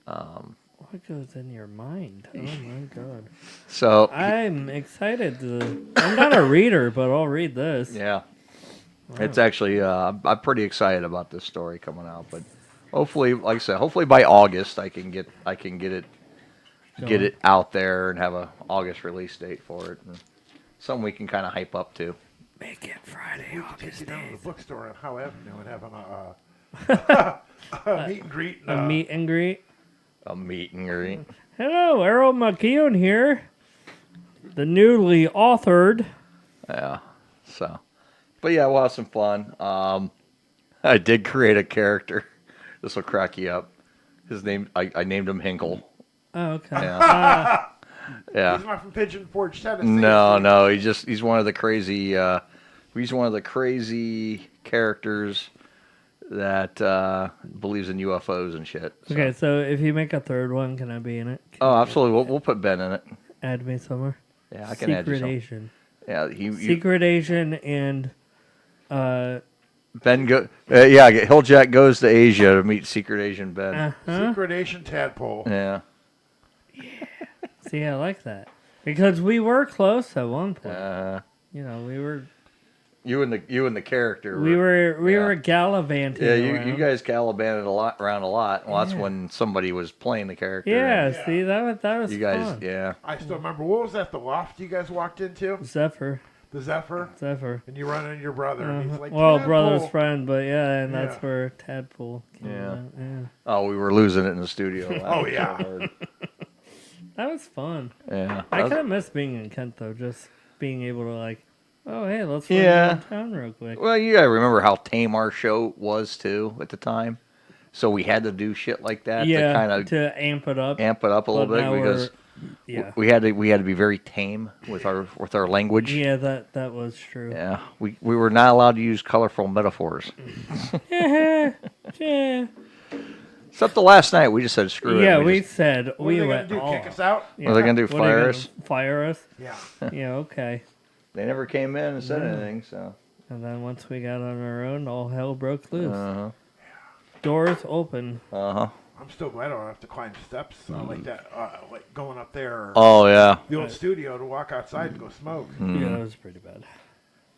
S3: What goes in your mind? Oh my god.
S2: So
S3: I'm excited to. I'm not a reader, but I'll read this.
S2: yeah.
S3: Wow.
S2: It's actually, I'm pretty excited about this story coming out, but hopefully, like I said, hopefully by August I can get it out there and have a August release date for it, and something we can kind of hype up to.
S3: Make it Friday,
S4: We could take you down to the bookstore on Howe Avenue and have a meet and greet.
S3: A meet and greet.
S2: A meet and greet.
S3: Hello, Errol McKeown here. The newly authored.
S2: Yeah. So, but yeah, we'll have some fun. I did create a character. This will crack you up. His name, I named him Hinkle.
S3: Oh, okay.
S2: Yeah. Yeah.
S4: He's not from Pigeon Forge, Tennessee.
S2: No. He's one of the crazy. He's one of the crazy characters that believes in UFOs and shit. So.
S3: Okay, so if you make a third one, can I be in it?
S2: Oh, absolutely. We'll put Ben in it.
S3: Add me somewhere.
S2: Yeah, I can add you
S3: Secret
S2: some.
S3: Asian.
S2: Yeah,
S3: Secret Asian and
S2: Ben Hilljack goes to Asia to meet Secret Asian Ben.
S3: Uh-huh.
S4: Secret Asian Tadpole.
S2: Yeah.
S3: See, I like that because we were close at one point. We were.
S2: You and the character.
S3: We were gallivanting.
S2: Yeah,
S3: around.
S2: you guys gallivanted around a lot. Well, that's when somebody was playing the character.
S3: Yeah, see that was
S2: you guys.
S3: fun.
S2: Yeah.
S4: I still remember. What was that? The loft you guys walked into?
S3: Zephyr.
S4: The Zephyr.
S3: Zephyr.
S4: And you run into your brother. And he's like,
S3: well,
S4: Tadpole.
S3: brother's friend, but and that's
S4: Yeah.
S3: where Tadpole came out. Yeah.
S2: Oh, we were losing it in the studio.
S4: Oh, yeah.
S3: That was fun.
S2: Yeah.
S3: I kind of miss being in Kent though, just being able to oh hey, let's run
S2: Yeah.
S3: downtown real quick.
S2: Well, you gotta remember how tame our show was too at the time. So we had to do shit like that to kind of
S3: amp it up.
S2: Amp it up a little
S3: But
S2: bit
S3: now
S2: because
S3: yeah.
S2: we had to be very tame with our language.
S3: Yeah, that was true.
S2: Yeah, we were not allowed to use colorful metaphors.
S3: Yeah.
S2: Except the last night, we just said screw it.
S3: Yeah,
S2: We
S3: we
S2: just-
S3: said
S4: What
S3: we
S4: are they
S3: went
S4: gonna do?
S3: all
S4: Kick us out?
S2: What are they gonna do,
S3: What are they
S2: fire
S3: gonna
S2: us?
S3: Fire us?
S4: Yeah.
S3: Yeah, okay.
S2: They never came in and said
S3: Yeah.
S2: anything. So.
S3: And then once we got on our own, all hell broke loose.
S2: Uh-huh.
S3: Doors open.
S2: Uh-huh.
S4: I'm still glad I don't have to climb steps like that, like going up there. Or
S2: Oh, yeah.
S4: The old studio to walk outside and go smoke.
S3: Yeah, that was pretty bad.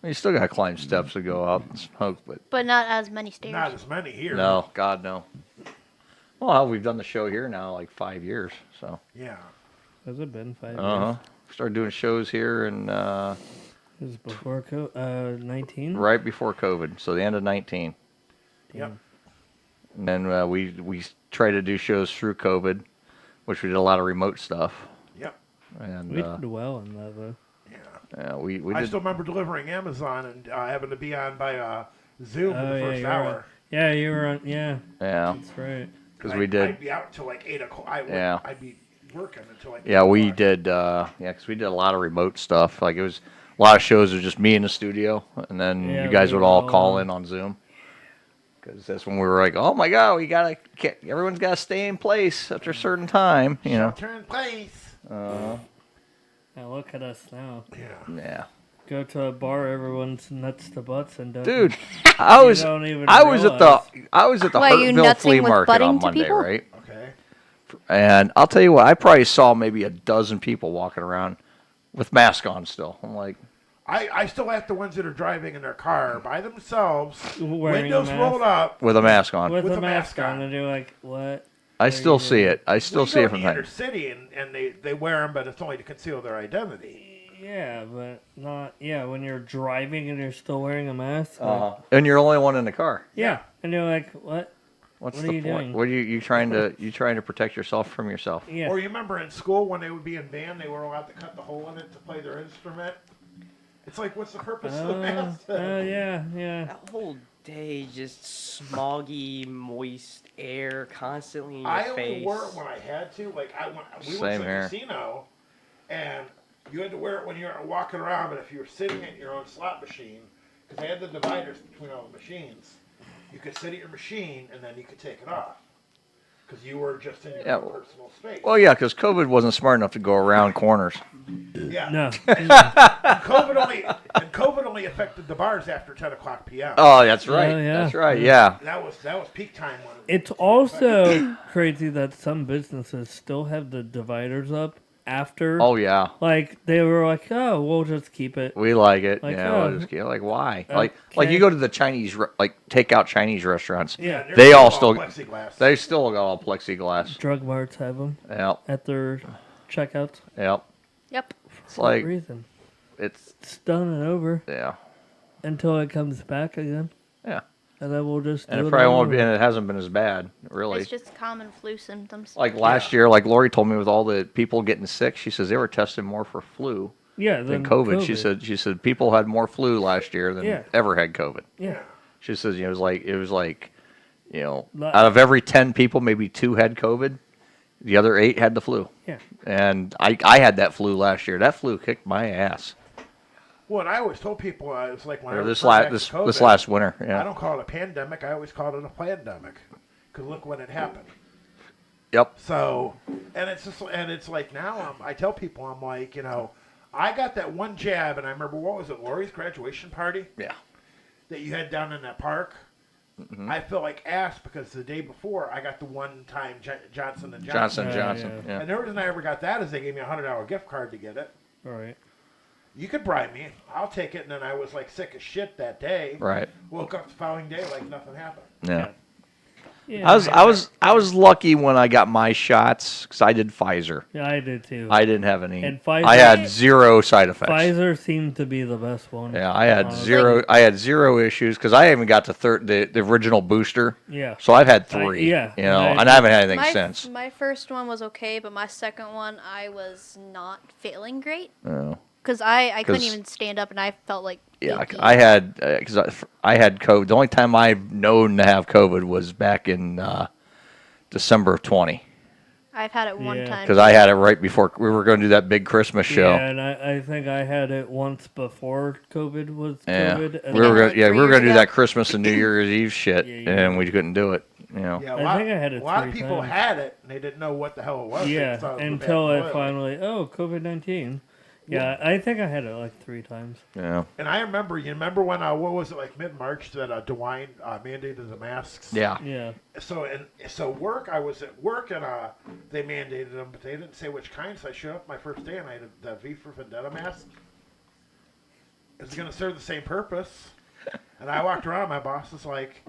S2: You still got to climb steps to go out and smoke,
S6: But not as many stairs.
S4: Not as many here.
S2: no, God, no. Well, we've done the show here now like 5 years, so.
S4: Yeah.
S3: Has it been 5
S2: Uh-huh.
S3: years?
S2: Started doing shows here and
S3: It was before 19?
S2: right before COVID, so the end of 19.
S4: Yep.
S2: And then we tried to do shows through COVID, which we did a lot of remote stuff.
S4: Yep.
S2: And
S3: We did well in that, though.
S2: yeah, we
S4: I
S2: did.
S4: still remember delivering Amazon and having to be on by Zoom in the first
S3: you
S4: hour.
S3: were on, yeah, you were on. Yeah.
S2: Yeah.
S3: That's right.
S2: Because we did.
S4: I'd be out until like 8 o'clock. I'd be working until like 8
S2: Yeah, we
S4: o'clock.
S2: did. Because we did a lot of remote stuff. Like it was a lot of shows was just me in the studio, and then
S3: Yeah,
S2: you guys
S3: we
S2: would
S3: were
S2: all
S3: all
S2: call
S3: on.
S2: in on Zoom. Because that's when we were like, oh my God, everyone's got to stay in place after a certain time, you know.
S4: Shelter in place.
S2: Uh,
S3: Now look at us now.
S2: yeah.
S3: Go to a bar, everyone's nuts to butts, and
S2: Dude, I was at the
S6: Why, you
S2: Hunterville
S6: nutsing
S2: flea
S6: with
S2: market
S6: butting
S2: on
S6: to
S2: Monday,
S6: people?
S2: right?
S4: Okay.
S2: And I'll tell you what, I probably saw maybe a dozen people walking around with masks on still. I'm like,
S4: I still have the ones that are driving in their car by themselves,
S3: Wearing
S4: windows
S3: a mask.
S4: rolled up.
S2: with a mask on.
S3: With
S4: With
S3: a
S4: a
S3: mask
S4: mask
S3: on, and you're like, what?
S2: I
S3: are
S2: still
S3: you
S2: see
S3: doing?
S2: it. I still
S4: We
S2: see
S4: go
S2: it
S4: to
S2: from
S4: the
S2: time.
S4: inner city and they wear them, but it's only to conceal their identity.
S3: Yeah, but not. Yeah, when you're driving and you're still wearing a mask.
S2: And you're the only one in the car.
S3: Yeah, and you're like, what?
S2: What's
S3: What
S2: the
S3: are you
S2: point?
S3: doing?
S2: What are you trying to protect yourself from yourself?
S3: Yeah.
S4: Or you remember in school when they would be in band, they were allowed to cut the hole in it to play their instrument. It's like, what's the purpose of the mask?
S3: Oh yeah.
S8: That whole day, just smoggy, moist air constantly in your
S4: I
S8: face.
S4: only wore it when I had to. Like we
S2: Same
S4: went to
S2: here.
S4: the casino, and you had to wear it when you were walking around. But if you were sitting at your own slot machine, because they had the dividers between all the machines, you could sit at your machine and then you could take it off. Because you were just in your own personal space.
S2: Well, yeah, because COVID wasn't smart enough to go around corners.
S4: Yeah.
S3: No.
S4: and COVID only affected the bars after 10:00 p.m.
S2: Oh, that's right.
S3: Oh, yeah.
S2: That's right. Yeah.
S4: That was peak time when
S3: It's also crazy that some businesses still have the dividers up after.
S2: Oh yeah.
S3: Like they were like, oh, we'll just keep it.
S2: We like it.
S3: Like,
S2: yeah.
S3: oh,
S2: We'll just, like why?
S3: okay.
S2: Like you go to the Chinese takeout Chinese restaurants.
S3: Yeah.
S2: They all
S4: still
S2: still
S4: plexiglass.
S2: they still got all plexiglass.
S3: Drug marts have them.
S2: Yep.
S3: At their checkouts.
S2: Yep.
S6: Yep.
S2: It's
S3: For what
S2: like
S3: reason?
S2: it's
S3: done and over.
S2: Yeah.
S3: Until it comes back again.
S2: Yeah.
S3: And then we'll just.
S2: And
S3: do
S2: it probably
S3: all
S2: won't be,
S3: over.
S2: and it hasn't been as bad, really.
S6: It's just common flu symptoms.
S2: Like last year, like Lori told me, with all the people getting sick, she says they were testing more for flu
S3: Yeah,
S2: than
S3: than
S2: COVID.
S3: COVID.
S2: She said people had more flu last year than
S3: Yeah.
S2: ever had COVID.
S3: Yeah.
S2: She says it was like out
S3: Like-
S2: of every 10 people, maybe 2 had COVID. The other 8 had the flu.
S3: Yeah.
S2: And I had that flu last year. That flu kicked my ass.
S4: Well, and I always told people it's like when
S2: Or
S4: I
S2: this
S4: refer
S2: la-
S4: back to
S2: this-
S4: COVID,
S2: this last winter, yeah.
S4: I don't call it a pandemic. I always call it a pandemic. Because look when it happened.
S2: Yep.
S4: So, and it's like now I tell people, I'm like, I got that one jab, and I remember, what was it, Lori's graduation party?
S2: Yeah.
S4: That you had down in that park.
S2: Mm-hmm.
S4: I felt like ass because the day before I got the one-time Johnson &
S2: Johnson & Johnson, yeah.
S4: And the reason I ever got that is they gave me a $100 gift card to get it.
S3: All right.
S4: You could bribe me. I'll take it. And then I was like sick as shit that day.
S2: Right.
S4: Woke up the following day like nothing happened.
S2: Yeah.
S3: Yeah,
S2: I was lucky when I got my shots because I did Pfizer.
S3: Yeah, I did too.
S2: I didn't have any.
S3: And Pfizer,
S2: I had 0 side effects.
S3: Pfizer seemed to be the best one.
S2: Yeah, I had
S3: honestly.
S2: zero. I had 0 issues because I even got to the original booster.
S3: Yeah.
S2: So I've had 3.
S3: yeah.
S2: and I haven't had anything
S6: my,
S2: since.
S6: My first one was okay, but my second one, I was not feeling great.
S2: Oh.
S6: Because I couldn't
S2: 'Cause-
S6: even stand up, and I felt like...
S2: Yeah,
S6: achy.
S2: I had because I had COVID. The only time I've known to have COVID was back in December of 20.
S6: I've had it one time.
S2: Because I had it right before we were going to do that big Christmas show.
S3: Yeah, and I think I had it once before COVID was
S2: Yeah,
S3: COVID. and
S2: we were
S3: then-
S2: gonna, we were going to do that Christmas and New Year's Eve shit, and we couldn't do it.
S4: Yeah,
S3: I think I had it
S4: a lot of
S3: 3
S4: people
S3: times.
S4: had it, and they didn't know what the hell it was. They
S3: Yeah,
S4: thought it was a
S3: until
S4: bad
S3: it
S4: boil.
S3: finally, COVID-19. Yeah, I think I had it like 3 times.
S2: Yeah.
S4: And I remember, you remember when, what was it, like mid-March that DeWine mandated the masks?
S2: Yeah.
S3: Yeah.
S4: So work, I was at work, and they mandated them, but they didn't say which kind, so I showed up my first day, and I had the V for Vendetta mask. It's going to serve the same purpose. And I walked around, my boss was like,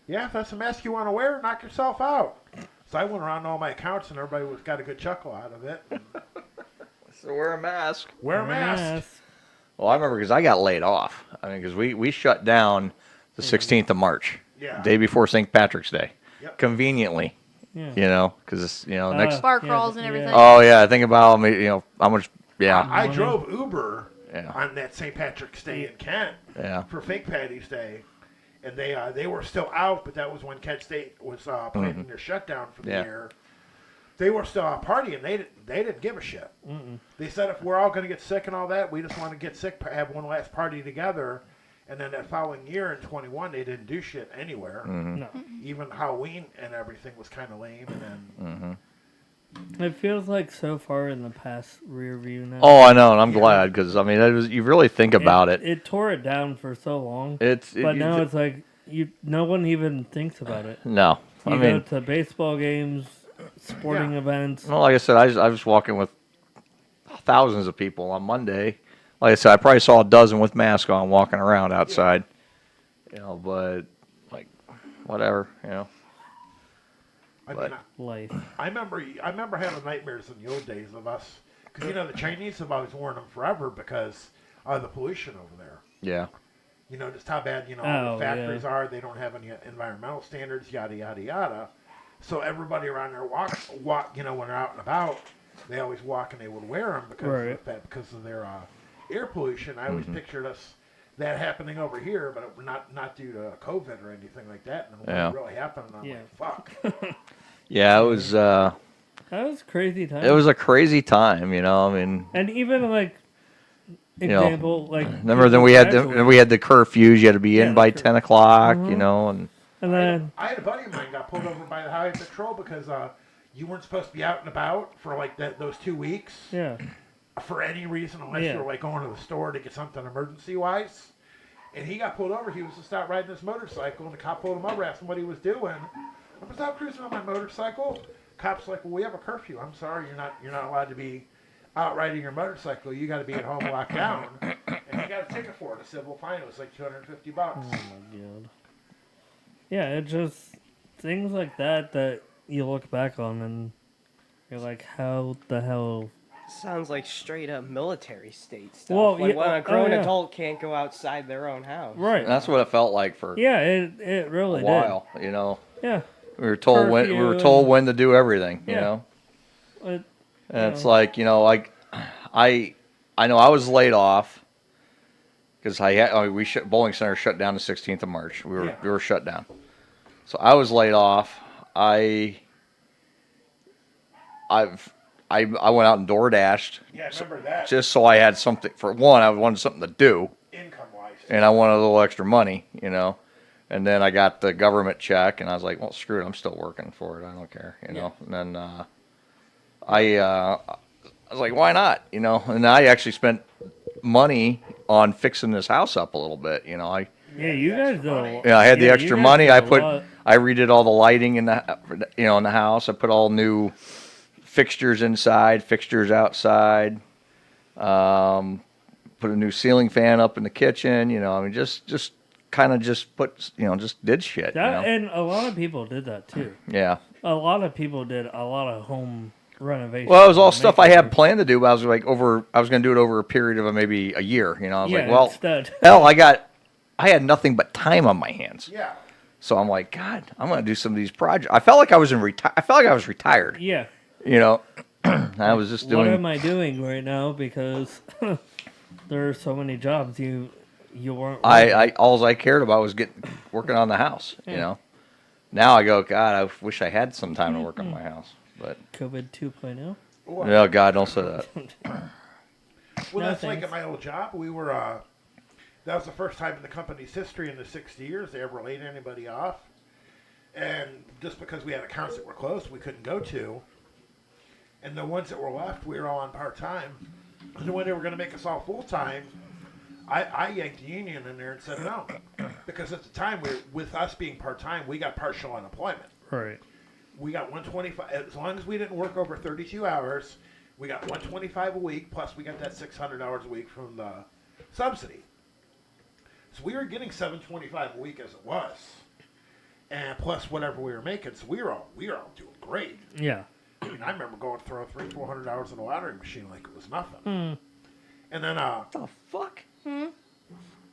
S4: yeah, if that's a mask you want to wear, knock yourself out. So I went around all my accounts, and everybody got a good chuckle out of it.
S2: So wear a mask.
S4: Wear a mask.
S2: Well, I remember because I got laid off. I mean, because we shut down the 16th of March,
S4: Yeah.
S2: day before St. Patrick's Day,
S4: Yep.
S2: conveniently.
S3: Yeah.
S2: Because next.
S6: Bar crawls and everything.
S2: Oh yeah, think about how much. Yeah.
S4: I drove Uber
S2: Yeah.
S4: on that St. Patrick's Day in Kent
S2: Yeah.
S4: for Fake Patty's Day, and they were still out, but that was when Kent State was planning their shutdown for the
S2: Yeah.
S4: year. They were still out partying. They didn't give a shit. They said if we're all going to get sick and all that, we just want to get sick, have one last party together. And then that following year in 21, they didn't do shit anywhere.
S3: No.
S4: Even Halloween and everything was kind of lame. And then
S3: It feels like so far in the past rear view now.
S2: Oh, I know, and I'm glad because I mean, you really think about it.
S3: It tore it down for so long.
S2: It's
S3: but now it's like no one even thinks about it.
S2: No,
S3: You
S2: I
S3: go
S2: mean,
S3: to baseball games, sporting events.
S2: well, like I said, I was walking with thousands of people on Monday. Like I said, I probably saw a dozen with masks on walking around outside. But like, whatever,
S4: I
S2: But-
S4: mean,
S3: Life.
S4: I remember having nightmares in the old days of us Because, you know, the Chinese have always worn them forever because of the pollution over there.
S2: Yeah.
S4: You know, just how bad, you know, all the factories
S3: yeah.
S4: are. They don't have any environmental standards, yada, yada, yada. So everybody around there walk, you know, when they're out and about, they always walk and they would wear them because of their air pollution. I always pictured that happening over here, but not due to COVID or anything like that. And when it really happened, I'm like, fuck.
S2: Yeah, it was.
S3: That was a crazy time.
S2: It was a crazy time, you know. I mean,
S3: and even like example, like
S2: remember then we had the curfews. You had to be in by 10 o'clock, you know, and
S3: then
S4: I had a buddy of mine got pulled over by the highway patrol because you weren't supposed to be out and about for like those 2 weeks.
S3: Yeah.
S4: For any reason, unless you were like going to the store to get something emergency wise. And he got pulled over. He was just out riding his motorcycle, and the cop pulled him over, asked him what he was doing. I was out cruising on my motorcycle. Cop's like, "Well, we have a curfew. I'm sorry, you're not allowed to be out riding your motorcycle. You got to be at home locked down." And he got a ticket for it, a civil fine. It was like $250.
S3: Oh my god. Yeah, it just things like that you look back on and you're like, how the hell?
S8: Sounds like straight up military state stuff.
S3: Well,
S8: like
S3: yeah,
S8: when a grown
S3: yeah.
S8: adult can't go outside their own house.
S3: Right.
S2: that's what it felt like for
S3: it really
S2: a while, you know.
S3: Yeah.
S2: We were told when to do everything, you
S3: Yeah.
S2: know.
S3: And
S2: it's like, you know, like I know I was laid off because bowling center shut down the 16th of March. We were shut down, so I was laid off. I went out and door dashed.
S4: Yeah, I remember that.
S2: Just so I had something for one. I wanted something to do,
S4: income wise,
S2: and I wanted a little extra money, you know. And then I got the government check, and I was like, well, screw it, I'm still working for it. I don't care, you know. And then I was like, why not, you know? And I actually spent money on fixing this house up a little bit, you know.
S3: you guys do.
S2: Yeah, I had the extra money. I redid all the lighting in the house. I put all new fixtures inside, fixtures outside. Put a new ceiling fan up in the kitchen, you know. I mean, just kind of just did shit.
S3: And a lot of people did that too.
S2: Yeah.
S3: A lot of people did a lot of home renovations.
S2: Well, it was all stuff I had planned to do, but I was like I was going to do it over a period of maybe a year, you know. I was like, well, hell, I had nothing but time on my hands.
S4: Yeah.
S2: So I'm like, God, I'm going to do some of these projects. I felt like I was retired.
S3: Yeah.
S2: You know, I was just doing.
S3: What am I doing right now? Because there are so many jobs you weren't.
S2: All I cared about was working on the house.
S3: Yeah.
S2: You know, now I go, God, I wish I had some time to work on my house. But
S3: COVID 2.0.
S2: No, God, don't say that.
S4: Well, that's like at my old job. We were. That was the first time in the company's history in the 60 years they ever laid anybody off. And just because we had accounts that were closed, we couldn't go to. And the ones that were left, we were all on part-time. And when they were going to make us all full-time, I yanked the union in there and said no. Because at the time, with us being part-time, we got partial unemployment.
S3: Right.
S4: We got 125, as long as we didn't work over 32 hours, we got 125 a week, plus we got that $600 a week from the subsidy. So we were getting $725 a week as it was. And plus whatever we were making, so we were all doing great.
S3: Yeah.
S4: I mean, I remember going through $300-400 in a lottery machine like it was nothing.
S3: Hmm.
S4: And then,
S2: what the fuck?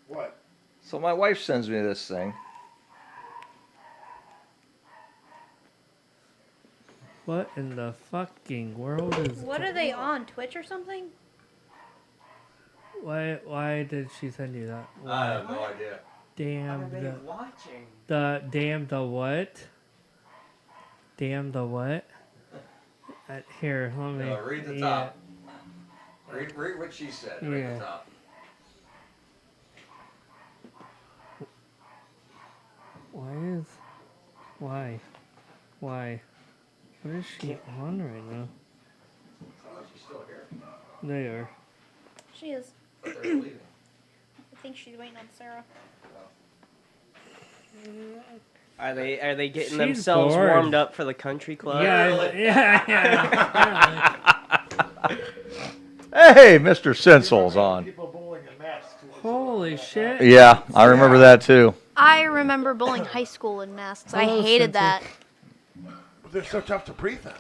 S4: What?
S2: So my wife sends me this thing.
S3: What in the fucking world is?
S6: What are they on? Twitch or something?
S3: Why did she send you that?
S2: I have no idea.
S3: Damn.
S8: What are they watching?
S3: The what? Damn the what? Here, let me.
S2: Read the top. Read what she said. Read the top.
S3: Why? What is she on right now?
S2: She's still here.
S3: They are.
S6: She is.
S2: But they're leaving.
S6: I think she's waiting on Sarah.
S8: Are they getting
S3: She's
S8: themselves
S3: bored.
S8: warmed up for the country club?
S3: Yeah.
S2: Hey, Mr. Sensel's on.
S3: Holy shit.
S2: Yeah, I remember that too.
S6: I remember bowling high school in masks. I
S3: Oh,
S6: hated
S3: Sensei.
S6: that.
S4: They're so tough to breathe in.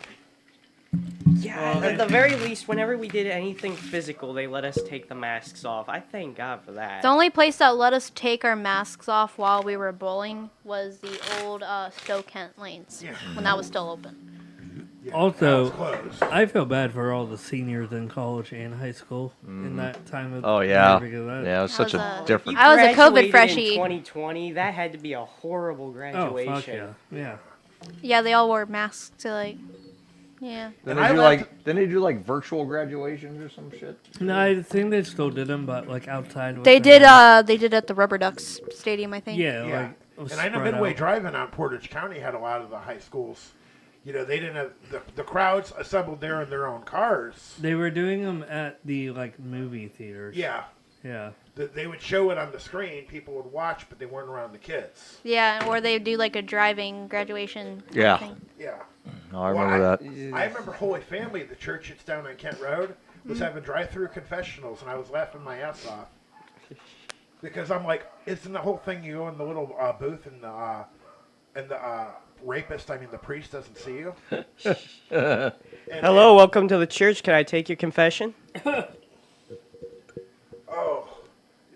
S8: Yeah, At the very least, whenever we did anything physical, they let us take the masks off. I thank God for that.
S6: The only place that let us take our masks off while we were bowling was the old Stowe Kent lanes when that was still open.
S3: Also, I feel bad for all the seniors in college and high school in that time of
S2: Oh,
S3: year
S2: yeah.
S3: because that,
S2: Yeah, it was such a different.
S6: I was a COVID
S8: Graduated
S6: freshie.
S8: in 2020. That had to be a horrible
S3: Oh,
S8: graduation.
S3: fuck yeah. Yeah.
S6: Yeah, they all wore masks to like. Yeah.
S2: Then they do like virtual graduations or some shit.
S3: No, I think they still did them, but like outside. with
S6: They
S3: the-
S6: did. They did at the Rubber Ducks Stadium, I think.
S3: Yeah,
S4: Yeah.
S3: like it was
S4: And I know
S3: spread
S4: Midway
S3: out.
S4: Drive-In on Portage County had a lot of the high schools. You know, they didn't have the crowds assembled there in their own cars.
S3: They were doing them at the like movie theaters.
S4: Yeah.
S3: Yeah.
S4: They would show it on the screen. People would watch, but they weren't around the kids.
S6: Yeah, or they do like a driving graduation.
S2: Yeah.
S6: Thing.
S4: Yeah.
S2: No, I remember that.
S4: I remember Holy Family, the church that's down on Kent Road, was having drive-through confessionals, and I was laughing my ass off. Because I'm like, isn't the whole thing you go in the little booth and the rapist, I mean the priest, doesn't see you?
S8: Hello, welcome to the church. Can I take your confession?
S4: Oh,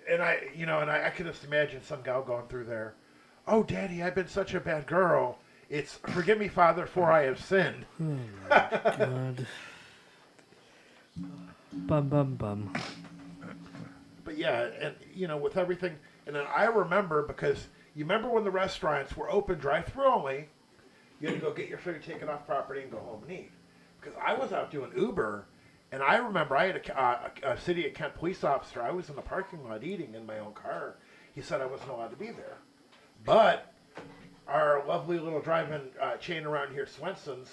S4: and I could just imagine some gal going through there. Oh, Daddy, I've been such a bad girl. It's forgive me, Father, for I have sinned.
S3: God. Bum bum bum.
S4: But yeah, and with everything, and then I remember because you remember when the restaurants were open drive-through only, you had to go get your food taken off property and go home and eat. Because I was out doing Uber, and I remember I had a City of Kent police officer. I was in the parking lot eating in my own car. He said I wasn't allowed to be there. But our lovely little drive-in chain around here, Swenson's,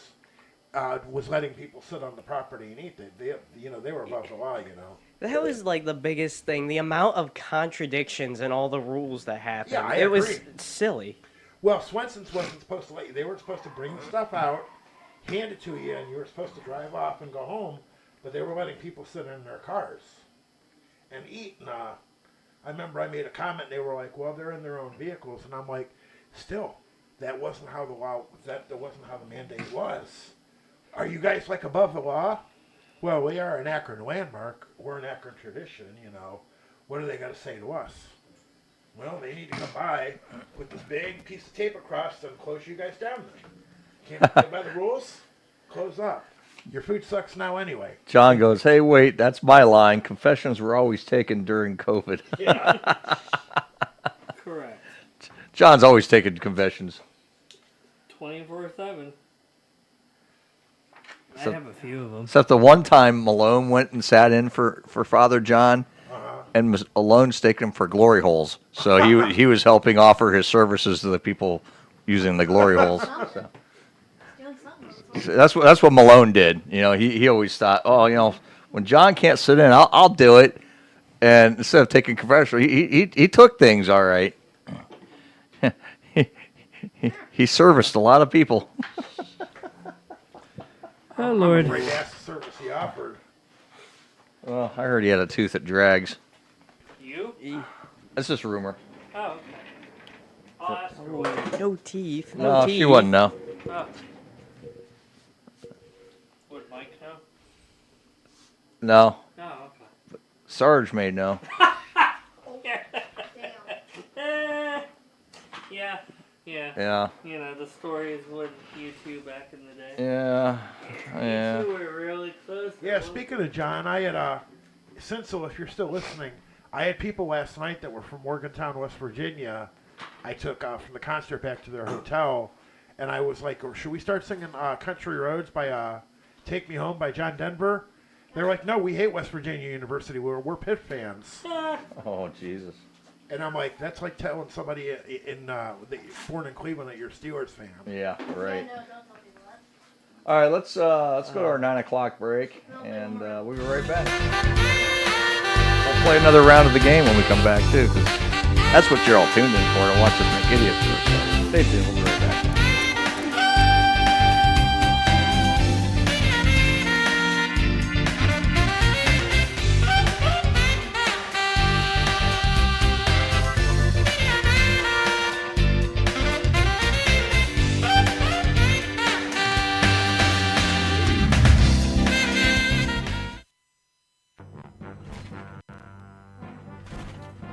S4: was letting people sit on the property and eat. They were above the law,
S8: That was like the biggest thing. The amount of contradictions and all the rules that happened.
S4: Yeah, I
S8: it was
S4: agree.
S8: silly.
S4: Well, Swenson's wasn't supposed to let you. They weren't supposed to bring the stuff out, hand it to you, and you were supposed to drive off and go home. But they were letting people sit in their cars and eat. And I remember I made a comment. And they were like, "Well, they're in their own vehicles," and I'm like, "Still, that wasn't how the law. That wasn't how the mandate was. Are you guys like above the law?" Well, we are an Akron landmark. We're an Akron tradition. What are they got to say to us? Well, they need to come by with this big piece of tape across and close you guys down then. Can't play by the rules? Close up. Your food sucks now anyway.
S2: John goes, "Hey, wait, that's my line. Confessions were always taken during COVID."
S4: Yeah.
S3: Correct.
S2: John's always taking confessions.
S3: 24/7. I
S2: So-
S3: have a few of them.
S2: Except the one time Malone went and sat in for Father John, and Malone staked him for glory holes. So he was helping offer his services to the people using the glory holes. So that's what Malone did. He always thought, when John can't sit in, I'll do it. And instead of taking confession, he took things all right. he serviced a lot of people.
S3: Oh Lord.
S4: I'm afraid to ask the service he offered.
S2: Well, I heard he had a tooth that drags.
S3: You?
S2: That's just rumor.
S3: Oh, okay. I'll ask her what.
S8: No teeth.
S2: No, she wouldn't know.
S3: Oh. Would Mike know?
S2: No.
S3: No, okay.
S2: Sarge may know.
S3: Yeah.
S2: Yeah.
S3: The stories with you two back in the day.
S2: Yeah.
S3: You two were really close.
S4: Yeah, speaking of John, I had, Cincel, if you're still listening, I had people last night that were from Morgantown, West Virginia. I took from the concert back to their hotel, and I was like, should we start singing Country Roads by Take Me Home by John Denver? They're like, no, we hate West Virginia University. We're Pitt fans.
S2: Oh, Jesus.
S4: And I'm like, that's like telling somebody born in Cleveland that you're a Steelers fan.
S2: Yeah, right. All right, let's go to our 9 o'clock break, and we'll be right back. We'll play another round of the game when we come back, too, because that's what you're all tuned in for, to watch us make idiots of ourselves. Stay tuned. We'll be right back.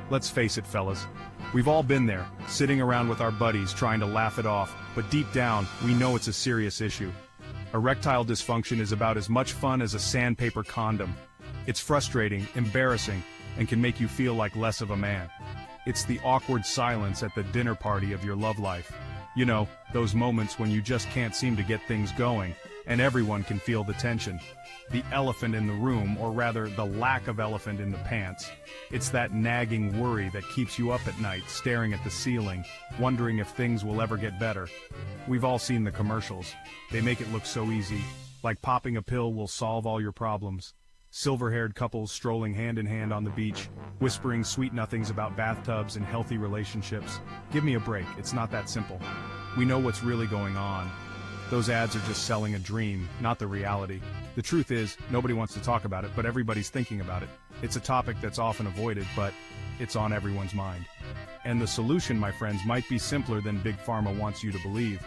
S10: Let's face it, fellas. We've all been there, sitting around with our buddies trying to laugh it off, but deep down, we know it's a serious issue. Erectile dysfunction is about as much fun as a sandpaper condom. It's frustrating, embarrassing, and can make you feel like less of a man. It's the awkward silence at the dinner party of your love life. You know, those moments when you just can't seem to get things going, and everyone can feel the tension. The elephant in the room, or rather the lack of elephant in the pants. It's that nagging worry that keeps you up at night, staring at the ceiling, wondering if things will ever get better. We've all seen the commercials. They make it look so easy, like popping a pill will solve all your problems. Silver-haired couples strolling hand in hand on the beach, whispering sweet nothings about bathtubs and healthy relationships. Give me a break, it's not that simple. We know what's really going on. Those ads are just selling a dream, not the reality. The truth is, nobody wants to talk about it, but everybody's thinking about it. It's a topic that's often avoided, but it's on everyone's mind. And the solution, my friends, might be simpler than Big Pharma wants you to believe.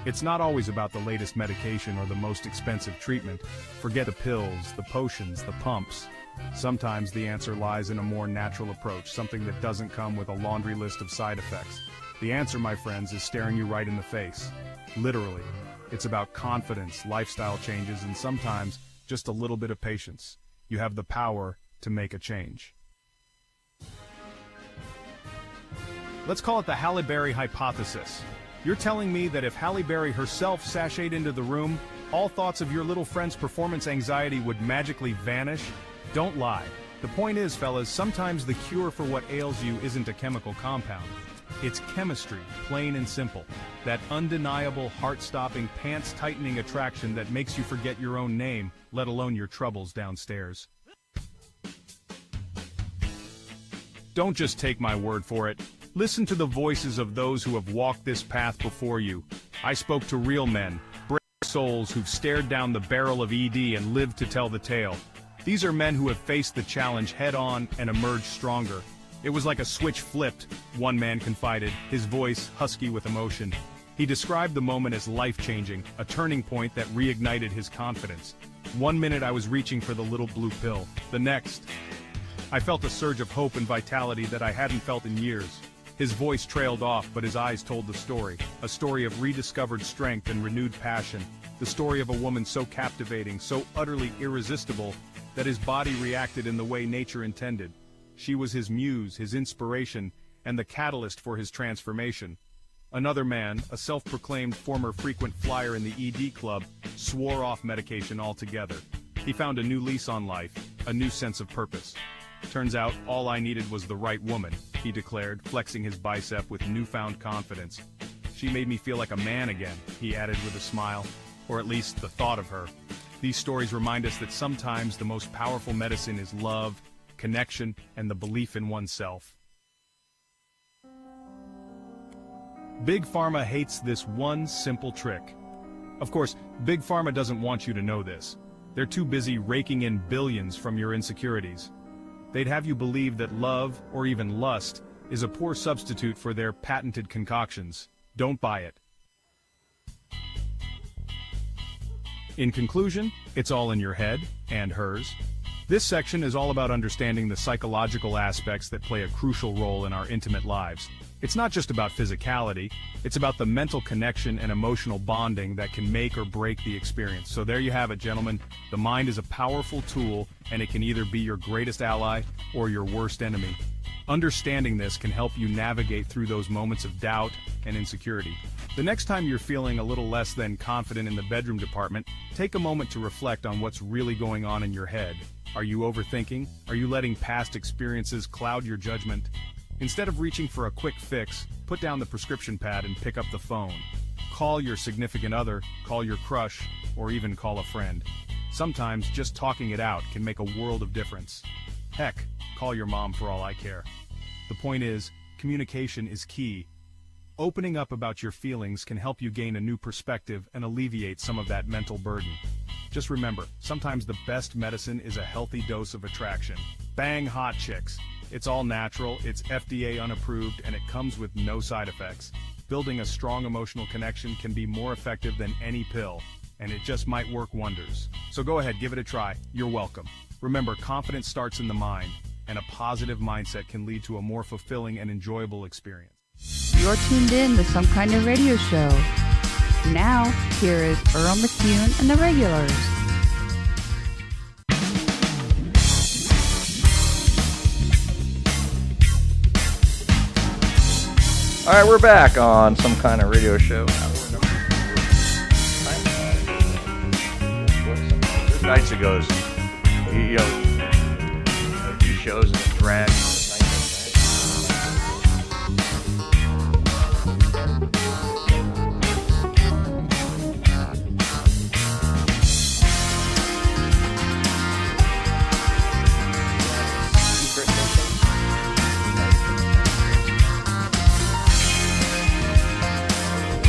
S10: It's not always about the latest medication or the most expensive treatment. Forget the pills, the potions, the pumps. Sometimes the answer lies in a more natural approach, something that doesn't come with a laundry list of side effects. The answer, my friends, is staring you right in the face. Literally. It's about confidence, lifestyle changes, and sometimes just a little bit of patience. You have the power to make a change. Let's call it the Halle Berry hypothesis. You're telling me that if Halle Berry herself sashayed into the room, all thoughts of your little friend's performance anxiety would magically vanish? Don't lie. The point is, fellas, sometimes the cure for what ails you isn't a chemical compound. It's chemistry, plain and simple. That undeniable, heart-stopping, pants-tightening attraction that makes you forget your own name, let alone your troubles downstairs. Don't just take my word for it. Listen to the voices of those who have walked this path before you. I spoke to real men, brave souls who've stared down the barrel of ED and lived to tell the tale. These are men who have faced the challenge head-on and emerged stronger. It was like a switch flipped, one man confided, his voice husky with emotion. He described the moment as life-changing, a turning point that reignited his confidence. One minute I was reaching for the little blue pill. The next, I felt a surge of hope and vitality that I hadn't felt in years. His voice trailed off, but his eyes told the story. A story of rediscovered strength and renewed passion. The story of a woman so captivating, so utterly irresistible, that his body reacted in the way nature intended. She was his muse, his inspiration, and the catalyst for his transformation. Another man, a self-proclaimed former frequent flyer in the ED club, swore off medication altogether. He found a new lease on life, a new sense of purpose. Turns out, all I needed was the right woman, he declared, flexing his bicep with newfound confidence. She made me feel like a man again, he added with a smile, or at least the thought of her. These stories remind us that sometimes the most powerful medicine is love, connection, and the belief in oneself. Big Pharma hates this one simple trick. Of course, Big Pharma doesn't want you to know this. They're too busy raking in billions from your insecurities. They'd have you believe that love, or even lust, is a poor substitute for their patented concoctions. Don't buy it. In conclusion, it's all in your head, and hers. This section is all about understanding the psychological aspects that play a crucial role in our intimate lives. It's not just about physicality, it's about the mental connection and emotional bonding that can make or break the experience. So there you have it, gentlemen. The mind is a powerful tool, and it can either be your greatest ally or your worst enemy. Understanding this can help you navigate through those moments of doubt and insecurity. The next time you're feeling a little less than confident in the bedroom department, take a moment to reflect on what's really going on in your head. Are you overthinking? Are you letting past experiences cloud your judgment? Instead of reaching for a quick fix, put down the prescription pad and pick up the phone. Call your significant other, call your crush, or even call a friend. Sometimes just talking it out can make a world of difference. Heck, call your mom for all I care. The point is, communication is key. Opening up about your feelings can help you gain a new perspective and alleviate some of that mental burden. Just remember, sometimes the best medicine is a healthy dose of attraction. Bang hot chicks. It's all natural, it's FDA unapproved, and it comes with no side effects. Building a strong emotional connection can be more effective than any pill, and it just might work wonders. So go ahead, give it a try. You're welcome. Remember, confidence starts in the mind, and a positive mindset can lead to a more fulfilling and enjoyable experience.
S1: You're tuned in to Some Kind of Radio Show. Now, here is Earl McCune and the Regulars.
S2: All right, we're back on Some Kind of Radio Show. Nights ago, you know, 2 shows and a drag.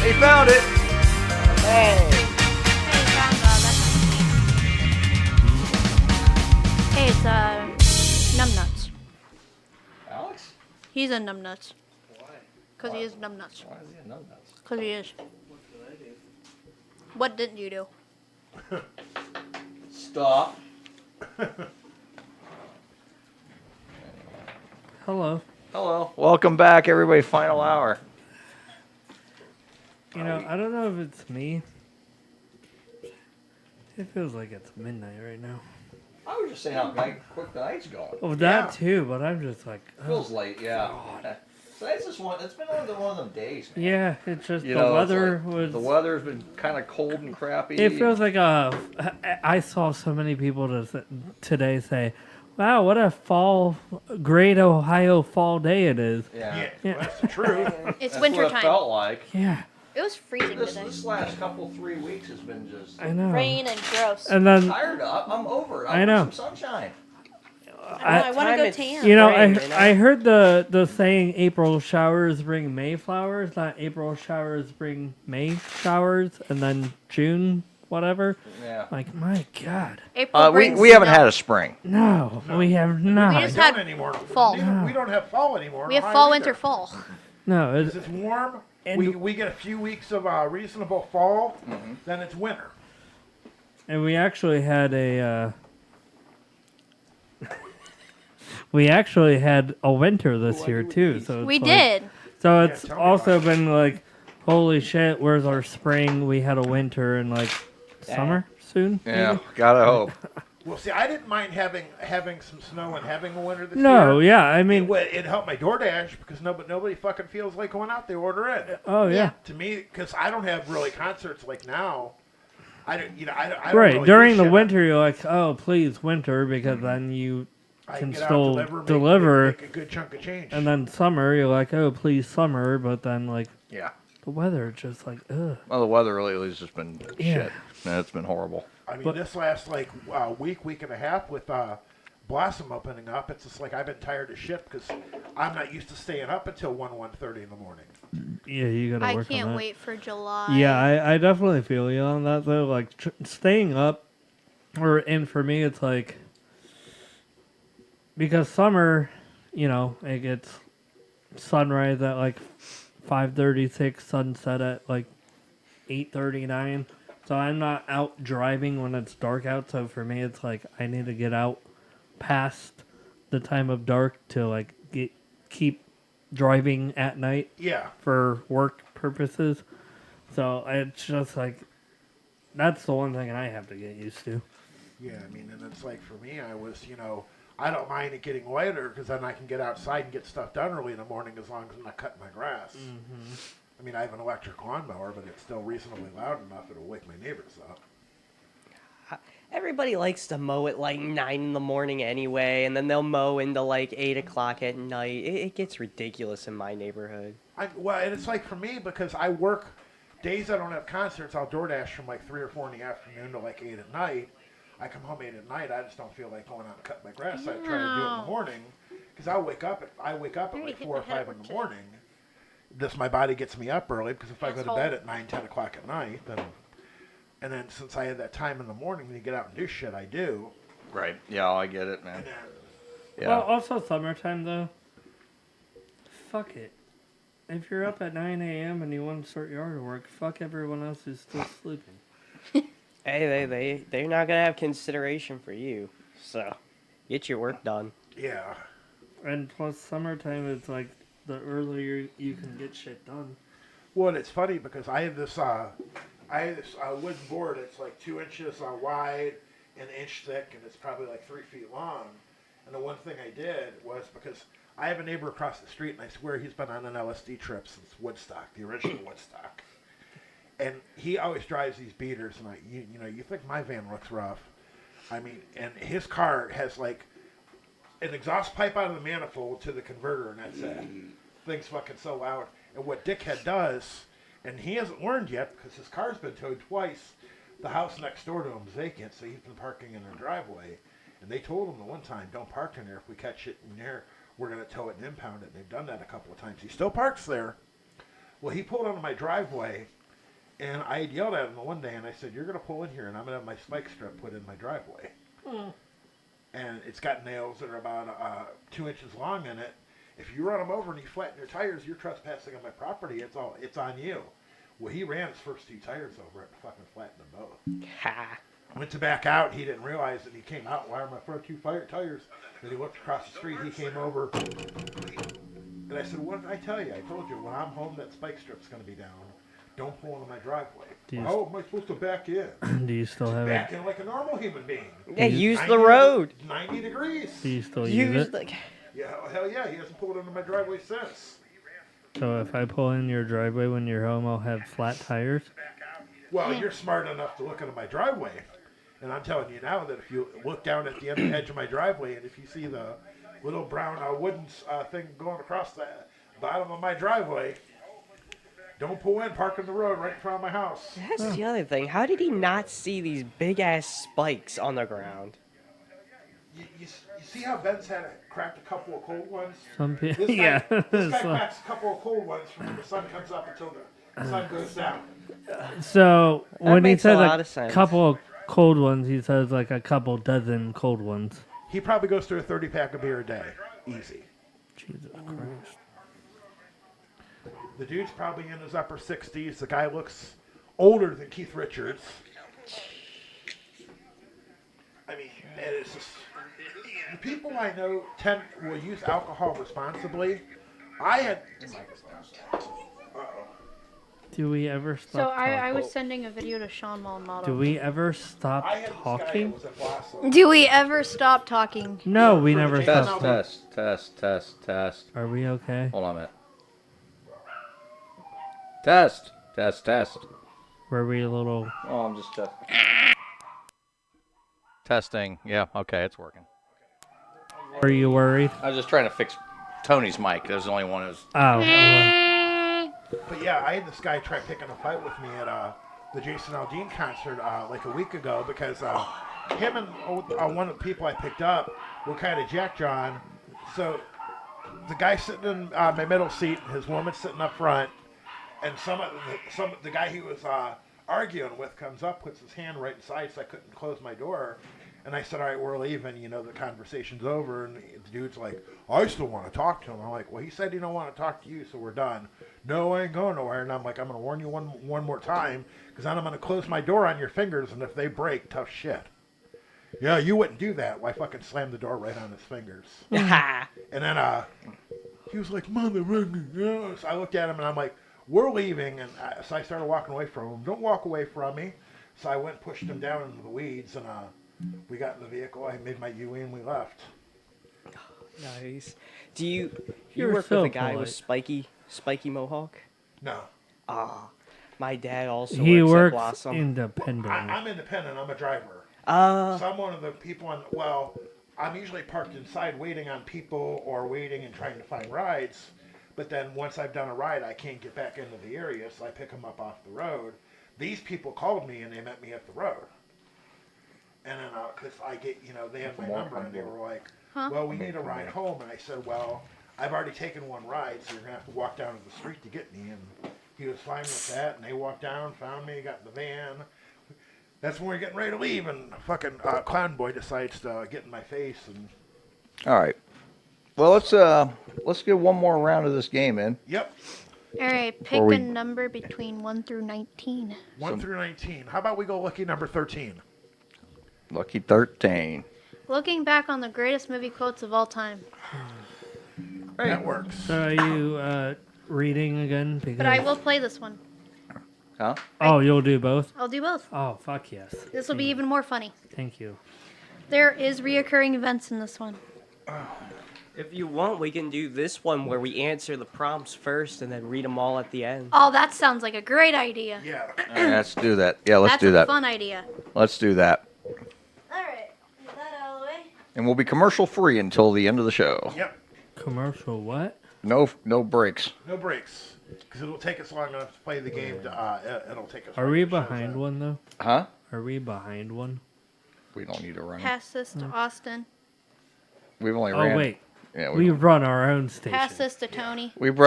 S2: They found it. Hey.
S6: Hey, it's numbnuts.
S2: Alex?
S6: He's a numbnuts.
S2: Why?
S6: Because he is numbnuts.
S2: Why is he a numbnuts?
S6: Because he is.
S3: What did I do?
S6: What didn't you do?
S2: Stop.
S3: Hello.
S2: Hello. Welcome back, everybody. Final hour.
S3: You know, I don't know if it's me. It feels like it's midnight right now.
S2: I was just saying how quick the night's going.
S3: Oh, that too, but I'm just like...
S2: Feels late, yeah. So that's just one. It's been one of them days, man.
S3: Yeah, it's just
S2: You
S3: the
S2: know,
S3: weather
S2: it's like
S3: was...
S2: The weather's been kind of cold and crappy.
S3: It feels like I saw so many people today say, wow, what a great Ohio fall day it is.
S2: Yeah.
S4: Well, that's the truth.
S6: It's
S2: That's
S6: winter
S2: what it
S6: time.
S2: felt like.
S3: Yeah.
S6: It was freezing
S2: This
S6: today.
S2: last couple 3 weeks has been just.
S3: I know.
S6: Rain and gross.
S3: And then...
S2: I'm tired of. I'm over it.
S3: I know.
S2: Want some sunshine.
S6: I want to go tan.
S3: You know, I heard the saying April showers bring May flowers, not April showers bring May showers, and then June whatever.
S2: Yeah.
S3: Like, my God.
S6: April
S2: we haven't had a spring.
S3: No, we have not.
S6: We just had
S4: anymore.
S6: fall.
S4: We don't have fall anymore.
S6: We have
S4: Ohio
S6: fall,
S4: either.
S6: winter, fall.
S3: No,
S4: Because it's warm. We get a few weeks of reasonable fall, then it's winter.
S3: And we actually had we actually had a winter this year too. So
S6: We
S3: it's
S6: did.
S3: So it's also been like, holy shit, where's our spring? We had a winter and like summer soon.
S2: Yeah,
S3: maybe?
S2: gotta hope.
S4: Well, see, I didn't mind having some snow and having a winter this year.
S3: No, yeah, I mean,
S4: it helped my DoorDash because nobody fucking feels like going out. They order in.
S3: Oh, yeah.
S4: To me, because I don't have really concerts like now. I don't, I don't
S3: right
S4: really
S3: during
S4: do
S3: the
S4: shit.
S3: winter, you're like, oh, please winter, because then you
S4: I
S3: can
S4: get out,
S3: still
S4: deliver, make a good chunk of change.
S3: And then summer, you're like, oh, please summer, but then like,
S2: yeah,
S3: the weather just like, ugh.
S2: Well, the weather lately has just been
S3: Yeah.
S2: shit. Yeah, it's been horrible.
S4: I mean, this last week and a half with Blossom opening up, it's just like I've been tired of shit because I'm not used to staying up until 1:30 in the morning.
S3: Yeah, you gotta
S6: I
S3: work on
S6: can't
S3: that.
S6: wait for July.
S3: Yeah, I definitely feel you on that though. Like staying up, and for me, it's like because summer, you know, it gets sunrise at like 5:36, sunset at like 8:39. So I'm not out driving when it's dark out. So for me, it's like I need to get out past the time of dark to like keep driving at night.
S4: Yeah.
S3: For work purposes. So it's just like that's the one thing I have to get used to.
S4: Yeah, I mean, and it's like for me, I don't mind it getting later because then I can get outside and get stuff done early in the morning as long as I'm not cutting my grass.
S3: Mm-hmm.
S4: I mean, I have an electric lawnmower, but it's still reasonably loud enough it'll wake my neighbors up.
S8: Everybody likes to mow at like 9 in the morning anyway, and then they'll mow into like 8 o'clock at night. It gets ridiculous in my neighborhood.
S4: Well, and it's like for me because I work days I don't have concerts. I'll DoorDash from like 3 or 4 in the afternoon to like 8 at night. I come home 8 at night. I just don't feel like going out and cutting my grass. So I try to do it in the morning because I wake up at like 4 or 5 in the morning. My body gets me up early because if I go to bed at 9, 10 o'clock at night, then since I have that time in the morning to get out and do shit, I do.
S2: Right. Yeah, I get it, man. Yeah.
S3: Well, also summertime though. Fuck it. If you're up at 9 a.m. and you want to start yard work, fuck everyone else who's still sleeping.
S8: Hey, they're not gonna have consideration for you. So, get your work done.
S4: Yeah.
S3: And plus, summertime is like the earlier you can get shit done.
S4: Well, and it's funny because I had this wooden board. It's like 2 inches wide, an inch thick, and it's probably like 3 feet long. And the one thing I did was because I have a neighbor across the street, and I swear he's been on an LSD trip since Woodstock, the original Woodstock. And he always drives these beaters, and you think my van looks rough. I mean, and his car has like an exhaust pipe out of the manifold to the converter, and that's it. Thing's fucking so loud. And what Dickhead does, and he hasn't learned yet because his car's been towed twice. The house next door to him is vacant, so he's been parking in their driveway. And they told him the one time, don't park in there. If we catch it in there, we're going to tow it and impound it. And they've done that a couple of times. He still parks there. Well, he pulled onto my driveway, and I had yelled at him the one day, and I said, you're going to pull in here, and I'm going to have my spike strip put in my driveway. And it's got nails that are about 2 inches long in it. If you run them over and you flatten your tires, you're trespassing on my property. It's on you. Well, he ran his first 2 tires over it and fucking flattened them both.
S8: Ha.
S4: Went to back out. He didn't realize that he came out. Why are my front 2 tires? Then he looked across the street. He came over. And I said, what did I tell you? I told you, when I'm home, that spike strip's going to be down. Don't pull into my driveway. How am I supposed to back in?
S3: Do you still have
S4: back
S3: it?
S4: in like a normal human being.
S8: Yeah, use the road.
S4: 90 degrees.
S3: Do you still use it?
S4: Yeah, hell yeah. He hasn't pulled into my driveway since.
S3: So if I pull in your driveway when you're home, I'll have flat tires?
S4: Well, you're smart enough to look into my driveway. And I'm telling you now that if you look down at the edge of my driveway and if you see the little brown wooden thing going across the bottom of my driveway, don't pull in, park in the road right in front of my house.
S8: That's the other thing. How did he not see these big-ass spikes on the ground?
S4: You see how Ben's cracked a couple of cold ones?
S3: This
S4: guy cracks a couple of cold ones from when the sun comes up until the sun goes down.
S3: So
S8: That
S3: when he
S8: makes a
S3: says
S8: lot
S3: a
S8: of sense.
S3: couple of cold ones, he says like a couple dozen cold ones.
S4: He probably goes through a 30-pack of beer a day. Easy.
S3: Jesus Christ.
S4: The dude's probably in his upper 60s. The guy looks older than Keith Richards. I mean, it's just, the people I know will use alcohol responsibly. I had...
S3: Do we ever stop
S6: So I
S3: talking?
S6: was sending a video to Sean Maldonado.
S3: Do we ever stop talking?
S6: Do we ever stop talking?
S3: No, we never stop.
S2: Test.
S3: Are we okay?
S2: Hold on a minute. Test.
S3: Were we a little...
S2: Oh, I'm just testing. Testing. Yeah, okay, it's working.
S3: Were you worried?
S2: I was just trying to fix Tony's mic. There's the only one who's...
S3: Oh.
S4: But yeah, I had this guy try picking a fight with me at the Jason Aldean concert like a week ago because him and one of the people I picked up were kind of jack-John. So the guy sitting in my middle seat, his woman sitting up front, and the guy he was arguing with comes up, puts his hand right inside so I couldn't close my door. And I said, all right, we're leaving. The conversation's over. And the dude's like, I still want to talk to him. I'm like, well, he said he don't want to talk to you, so we're done. No, I ain't going nowhere. And I'm like, I'm going to warn you one more time, because then I'm going to close my door on your fingers, and if they break, tough shit. Yeah, you wouldn't do that. Well, I fucking slammed the door right on his fingers. And then he was like, mother, so I looked at him, and I'm like, we're leaving. And so I started walking away from him. Don't walk away from me. So I went and pushed him down into the weeds, and we got in the vehicle. I made my UE, and we left.
S8: Nice. Do you
S3: You're
S8: work
S3: so
S8: with a guy with
S3: polite.
S8: spiky mohawk?
S4: No.
S8: My dad also
S3: He
S8: works at
S3: works
S8: Blossom.
S3: independently.
S4: I'm independent. I'm a driver.
S8: Uh,
S4: So I'm one of the people I'm usually parked inside waiting on people or waiting and trying to find rides. But then once I've done a ride, I can't get back into the area, so I pick them up off the road. These people called me and they met me at the road. And then, because I get, they have my number and they were like, well, we need a ride home. And I said, well, I've already taken one ride, so you're going to have to walk down to the street to get me. And he was fine with that. And they walked down, found me, got in the van. That's when we're getting ready to leave. And fucking Clown Boy decides to get in my face. And
S2: All right. Well, let's get one more round of this game in.
S4: Yep.
S6: All right, pick a number between 1 through 19.
S4: 1 through 19. How about we go lucky number 13?
S2: Lucky 13.
S6: Looking back on the greatest movie quotes of all time.
S4: That works.
S3: So are you reading again? Because...
S6: But I will play this one.
S2: Huh?
S3: Oh, you'll do both?
S6: I'll do both.
S3: Oh, fuck yes.
S6: This will be even more funny.
S3: Thank you.
S6: There is reoccurring events in this one.
S8: If you want, we can do this one where we answer the prompts first and then read them all at the end.
S6: Oh, that sounds like a great idea.
S4: Yeah.
S2: All right, let's do that. Yeah, let's
S6: That's
S2: do
S6: a
S2: that.
S6: fun idea.
S2: Let's do that.
S6: All right, get that out of the way.
S2: And we'll be commercial free until the end of the show.
S4: Yep.
S3: Commercial what?
S2: No breaks.
S4: No breaks. Because it'll take us long enough to play the game. It'll take us.
S3: Are we behind one, though?
S2: Huh?
S3: Are we behind one?
S2: We don't need to run.
S6: Pass this to Austin.
S2: We've only
S3: Oh,
S2: ran.
S3: wait.
S2: Yeah,
S3: we run our own station.
S6: Pass this to Tony.
S2: We have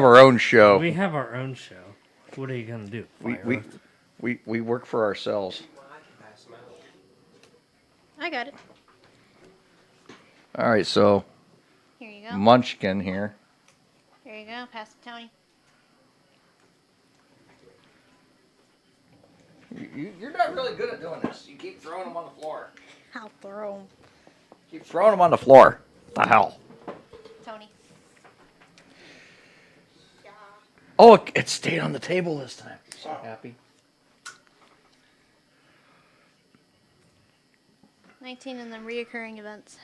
S2: our own show.
S3: We have our own show. What are you going to do?
S2: We work for ourselves.
S6: I got it.
S2: All right, so
S6: Here you go.
S2: Munchkin here.
S6: Here you go. Pass it to Tony.
S2: You're not really good at doing this. You keep throwing them on the floor.
S6: I'll throw him.
S2: Keep throwing them on the floor. The hell?
S6: Tony.
S2: Oh, it stayed on the table this time. So happy.
S6: 19 and then reoccurring events.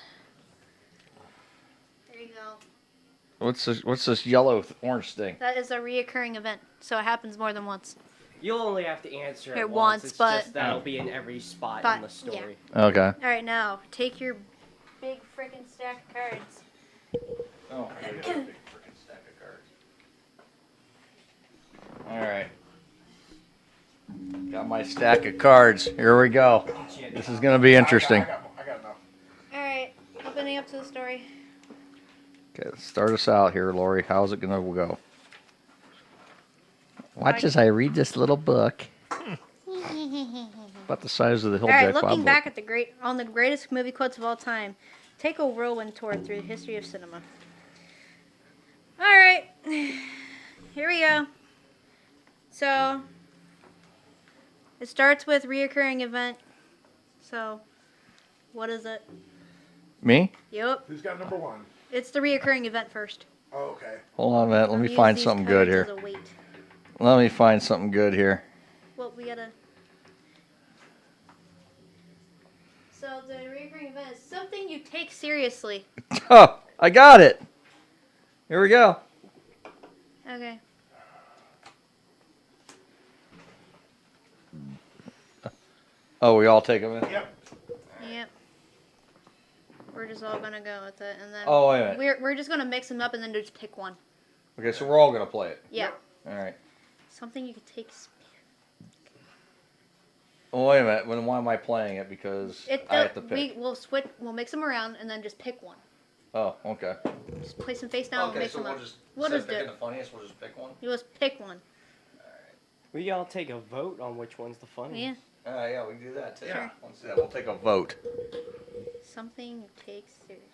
S6: There you go.
S2: What's this yellow orange thing?
S6: That is a reoccurring event, so it happens more than once.
S8: You'll only have to answer
S6: It
S8: it
S6: once,
S8: It's
S6: but-
S8: just that'll be in every spot
S6: But-
S8: in the story.
S2: Okay.
S6: All right, now take your big freaking stack of cards.
S2: Oh, I got a big freaking stack of cards. All right. Got my stack of cards. Here we go. This is going to be interesting.
S4: I got enough.
S6: All right, opening up to the story.
S2: Okay, start us out here, Lori. How's it going to go? Watch as I read this little book. About the size of the Hill
S6: All right,
S2: Jack Bob
S6: looking
S2: book.
S6: back at the greatest movie quotes of all time, take a whirlwind tour through the history of cinema. All right, here we go. So it starts with reoccurring event. So what is it?
S2: Me?
S6: Yep,
S4: Who's got number one?
S6: it's the reoccurring event first.
S4: Oh, okay.
S2: Hold on a minute. Let me
S6: Use
S2: find
S6: these
S2: something good
S6: cards
S2: here.
S6: as a weight.
S2: Let me find something good here.
S6: Well, we gotta. So the reoccurring event is something you take seriously.
S2: Oh, I got it. Here we go.
S6: Okay.
S2: Oh, we all take them in?
S4: Yep.
S6: Yep. We're just all gonna go with it, and then.
S2: Oh, wait a minute.
S6: We're just gonna mix them up and then just pick one.
S2: Okay, so we're all going to play it.
S6: Yeah.
S2: All right.
S6: Something you could take.
S2: Oh, wait a minute. When why am I playing it? Because I have to pick.
S6: We'll switch. We'll mix them around and then just pick one.
S2: Oh, okay.
S6: Just place them face down and
S2: Okay,
S6: mix
S2: so
S6: them
S2: we'll
S6: up.
S2: just
S6: We'll
S2: instead
S6: just
S2: of
S6: do
S2: picking
S6: it.
S2: the funniest, we'll just pick one.
S6: You just pick one.
S8: We all take a vote on which one's the funniest.
S6: Yeah.
S2: Yeah, we can do that too.
S6: Sure.
S2: Let's do that. We'll take a vote.
S6: Something you take seriously.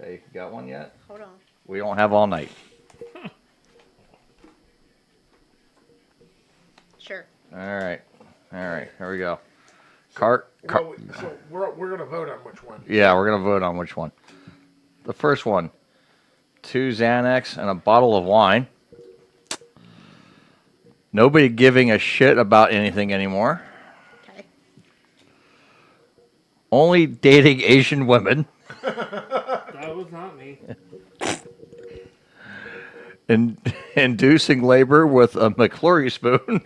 S2: Okay, you got one yet?
S6: Hold on.
S2: We don't have all night.
S6: Sure.
S2: All right. Here we go.
S4: So we're gonna vote on which one.
S2: Yeah, we're gonna vote on which one. The first one: 2 Xanax and a bottle of wine. Nobody giving a shit about anything anymore.
S6: Okay.
S2: Only dating Asian women.
S3: That was not me.
S2: Inducing labor with a McFlurry spoon.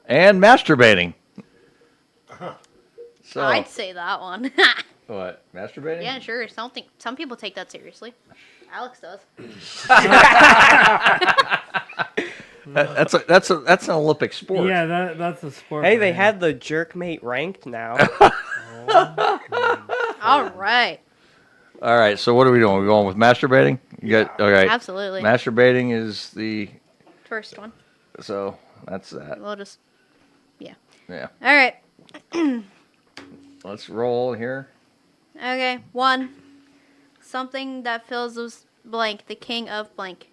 S2: And masturbating. So,
S6: I'd say that one.
S2: what? Masturbating?
S6: Yeah, sure. Some people take that seriously. Alex does.
S2: That's an Olympic sport.
S3: Yeah, that's a sport.
S8: Hey, they
S3: man.
S8: had the jerkmate ranked now.
S6: All right.
S2: All right. So what are we doing? We're going with masturbating. You got okay.
S6: Absolutely.
S2: Masturbating is the
S6: First one.
S2: so that's that.
S6: We'll just. Yeah.
S2: Yeah.
S6: All right.
S2: Let's roll here.
S6: Okay. 1. Something that fills this blank. The king of blank.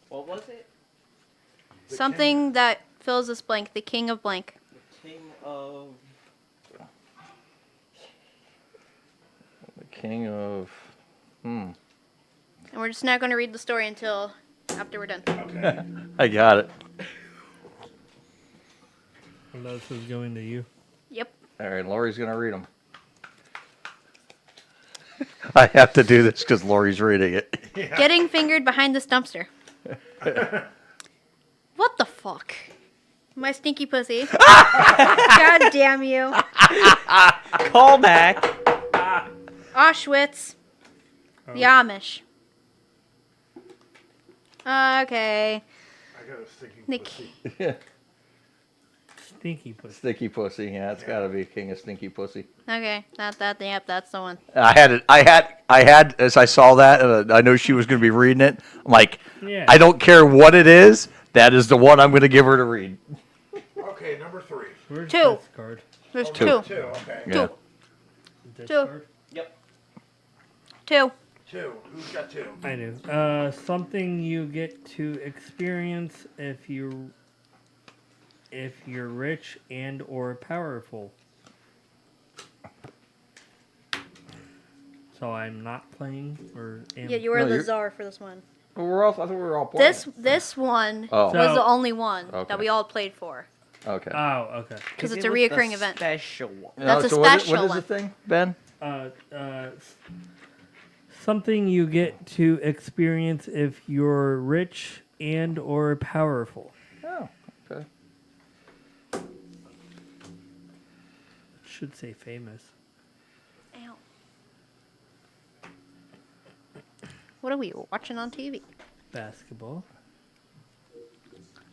S8: What was it?
S6: Something that fills this blank. The king of blank.
S8: The king of...
S2: King of.
S6: And we're just not going to read the story until after we're done.
S4: Okay.
S2: I got it.
S3: And this is going to you.
S6: Yep.
S2: All right, Lori's gonna read them. I have to do this because Lori's reading it.
S4: Yeah.
S6: Getting fingered behind this dumpster. What the fuck? My stinky pussy. God damn you.
S8: Call back.
S6: Auschwitz. The Amish. Okay.
S4: I got a stinking
S6: Nick.
S4: pussy.
S3: Stinky pussy.
S2: Stinky pussy. Yeah, it's got to be King of Stinky Pussy.
S6: Okay, yep, that's the one.
S2: I had as I saw that, I know she was going to be reading it. I'm like,
S3: Yeah.
S2: I don't care what it is. That is the one I'm going to give her to read.
S4: Okay, number 3.
S3: Where's
S6: Two.
S3: this card?
S6: There's
S2: Two.
S6: 2.
S4: 2, okay.
S2: Yeah.
S3: This
S6: Two.
S3: card?
S8: Yep.
S6: 2.
S4: 2. Who's got 2?
S3: I do. Something you get to experience if you're rich and or powerful. So I'm not playing, or am
S6: Yeah, you were
S2: No,
S6: the
S2: you're-
S6: czar for this one.
S2: I thought we were all playing.
S6: This one
S2: Oh.
S6: was
S3: So-
S6: the only one
S2: Okay.
S6: that we all played for.
S2: Okay.
S3: Oh, okay.
S6: Because it's
S8: It
S6: a
S8: was the
S6: reoccurring event.
S8: Special one.
S6: That's a
S2: so what is
S6: special
S2: the
S6: one.
S2: thing, Ben?
S3: Something you get to experience if you're rich and or powerful.
S2: Oh, okay.
S3: Should say famous.
S6: Ow. What are we watching on TV?
S3: Basketball.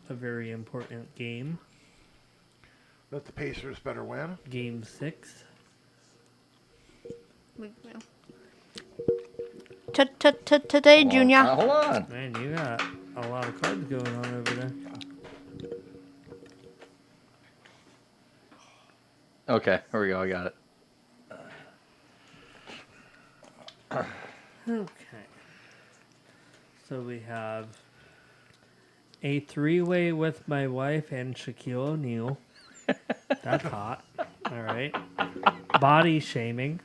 S3: A very important game.
S4: That the Pacers better win.
S3: Game 6.
S6: Today, Junior.
S2: Hold on.
S3: Man, you got a lot of cards going on over there.
S2: Okay, here we go. I got it.
S3: Okay. So we have a 3-way with my wife and Shaquille O'Neal. That's hot. All right. Body shaming.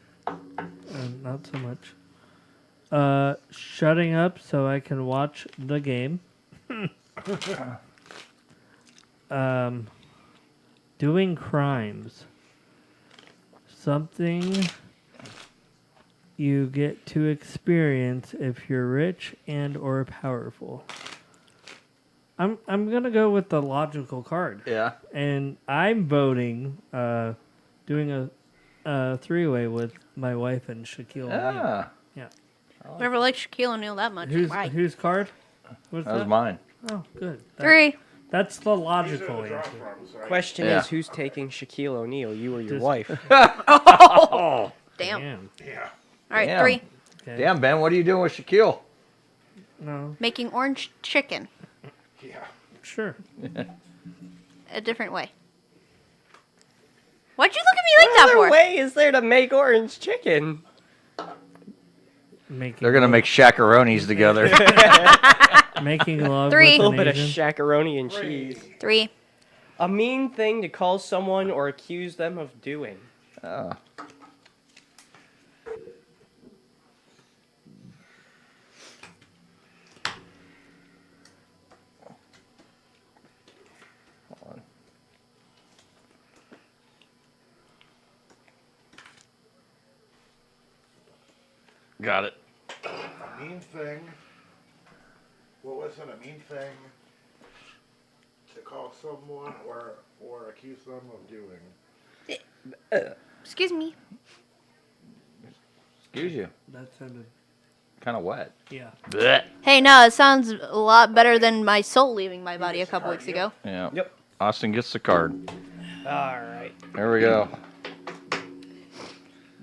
S3: Not so much. Shutting up so I can watch the game. Doing crimes. Something you get to experience if you're rich and or powerful. I'm gonna go with the logical card.
S2: Yeah.
S3: And I'm voting doing a 3-way with my wife and Shaquille O'Neal.
S2: Ah.
S3: Yeah.
S6: Never liked Shaquille O'Neal that much. Why?
S3: Whose card? What's
S2: That was mine.
S3: Oh, good.
S6: 3.
S3: That's the logical answer.
S8: Question
S2: Yeah.
S8: is, who's taking Shaquille O'Neal, you or your
S3: Just-
S8: wife?
S6: Oh, damn.
S4: Yeah.
S6: All right,
S2: Damn.
S6: 3.
S3: Okay.
S2: Damn, Ben, what are you doing with Shaquille?
S3: No.
S6: Making orange chicken
S4: Yeah.
S3: Sure.
S6: a different way. Why'd you look at me like
S8: What
S6: that
S8: other
S6: for?
S8: way is there to make orange chicken?
S3: Making
S2: They're gonna make shacaronis together.
S3: making love
S6: 3.
S8: A
S3: with
S8: little
S3: an
S8: bit of
S3: Asian.
S8: shakaroni and cheese.
S6: 3.
S8: A mean thing to call someone or accuse them of doing.
S2: Oh. Hold on. Got it.
S4: A mean thing. What was it? A mean thing to call someone or accuse them of doing.
S6: Excuse me.
S2: Excuse you.
S3: That sounded.
S2: Kind of wet.
S3: Yeah.
S2: Blech.
S6: Hey, no, it sounds a lot better than my soul leaving my body a couple weeks ago.
S2: Yeah.
S8: Yep.
S2: Austin gets the card.
S8: All right.
S2: There we go.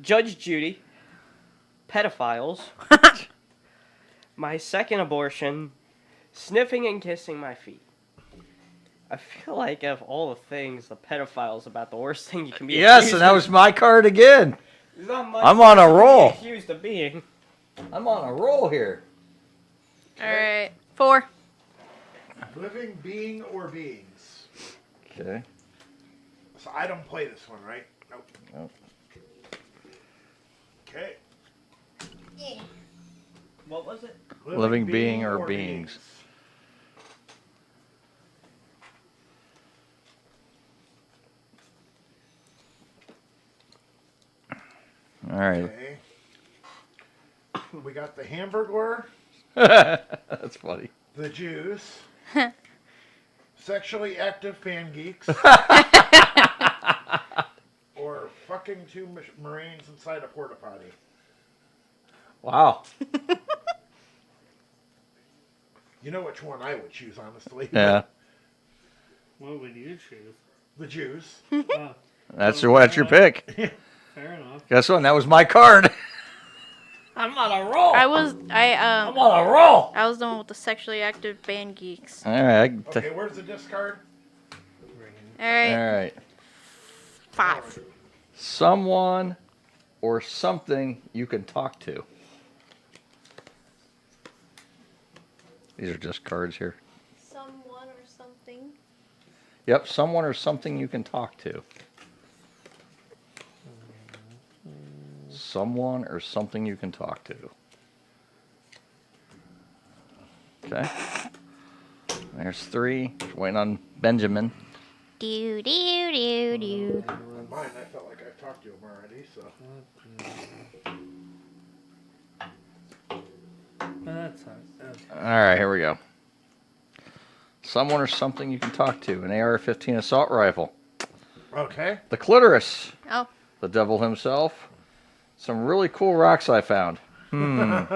S8: Judge Judy. Pedophiles. My second abortion. Sniffing and kissing my feet. I feel like of all the things, the pedophile's about the worst thing you can be
S2: Yes,
S8: accused
S2: and that
S8: of.
S2: was my card again.
S8: There's not much
S2: I'm on a
S8: you can be
S2: roll.
S8: Accused of being.
S2: I'm on a roll here.
S6: All right, 4.
S4: Living being or beings.
S2: Okay.
S4: So I don't play this one, right? Nope.
S2: Nope.
S4: Okay.
S8: What was it?
S2: Living being or beings. All right.
S4: Okay. We got the Hamburglar.
S2: That's funny.
S4: The Jews. Sexually active fan geeks. Or fucking two Marines inside a porta potty.
S2: Wow.
S4: You know which one I would choose, honestly.
S2: Yeah.
S3: What would you choose?
S4: The Jews.
S2: That's your pick.
S3: Fair enough.
S2: Guess what? That was my card. I'm on a roll.
S6: I'm on
S2: a roll.
S6: I was the one with the sexually active band geeks.
S2: All right.
S4: Okay, where's the discard?
S6: All right.
S2: All right.
S6: 5.
S2: Someone or something you can talk to. These are just cards here.
S6: Someone or something.
S2: Yep, someone or something you can talk to. Someone or something you can talk to. Okay. There's 3. Waiting on Benjamin.
S6: Do do do do.
S4: On mine, I felt like I've talked to him already, so.
S3: That's all right.
S2: All right, here we go. Someone or something you can talk to. An AR-15 assault rifle.
S4: Okay.
S2: The clitoris.
S6: Oh.
S2: The devil himself. Some really cool rocks I found. I'm going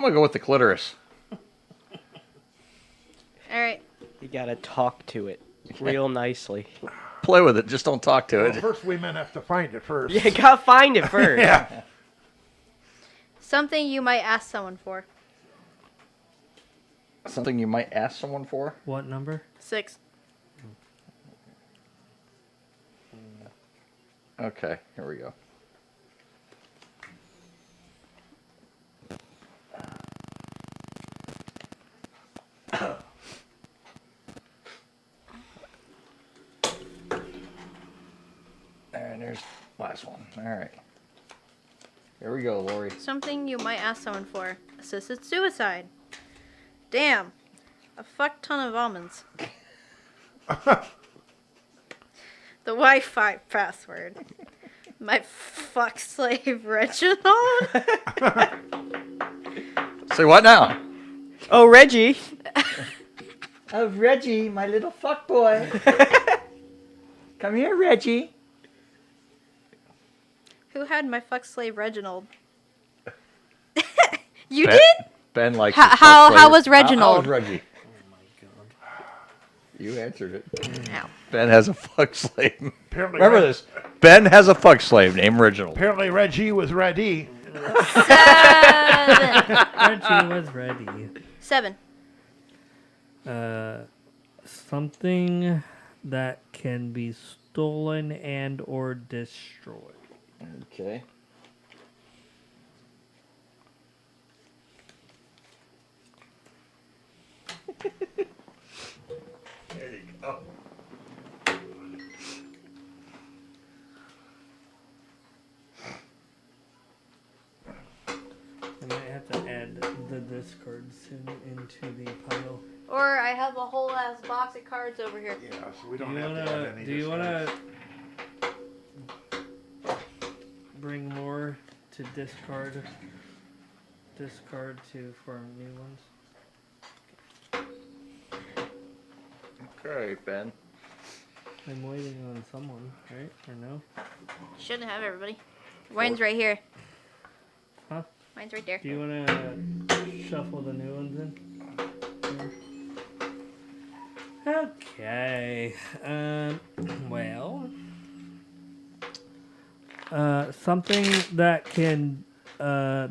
S2: to go with the clitoris.
S6: All right.
S8: You gotta talk to it real nicely.
S2: Play with it, just don't talk to
S4: Well,
S2: it.
S4: first, we men have to find it first.
S8: You gotta find it first.
S4: Yeah.
S6: Something you might ask someone for.
S2: Something you might ask someone for?
S3: What number?
S6: 6.
S2: Okay, here we go. And there's the last one. All right. Here we go, Lori.
S6: Something you might ask someone for. Assisted suicide. Damn. A fuck ton of almonds. The Wi-Fi password. My fuck slave Reginald.
S2: Say what now?
S8: Oh, Reggie.
S2: Oh, Reggie, my little fuck boy. Come here, Reggie.
S6: Who had my fuck slave Reginald? You
S2: Ben,
S6: did?
S2: Ben likes
S6: How was Reginald?
S2: How was Reggie? Oh my god. You answered it.
S6: Ow.
S2: Ben has a fuck slave.
S4: Apparently
S2: Remember this. Ben has a fuck slave named Reginald.
S4: Apparently, Reggie was ready.
S6: 7.
S3: Reggie was ready.
S6: 7.
S3: Something that can be stolen and or destroyed.
S2: Okay. There you go.
S3: I might have to add the discards into the pile.
S6: Or I have a whole ass box of cards over here.
S4: Yeah, so we don't have to add any.
S3: Do you want
S4: discards.
S3: to bring more to discard to for new ones?
S2: Okay, Ben.
S3: I'm waiting on someone, right? Or no?
S6: Shouldn't have everybody. Mine's right here.
S3: Huh?
S6: Mine's right there.
S3: Do you want to shuffle the new ones in? Okay. Well, something that can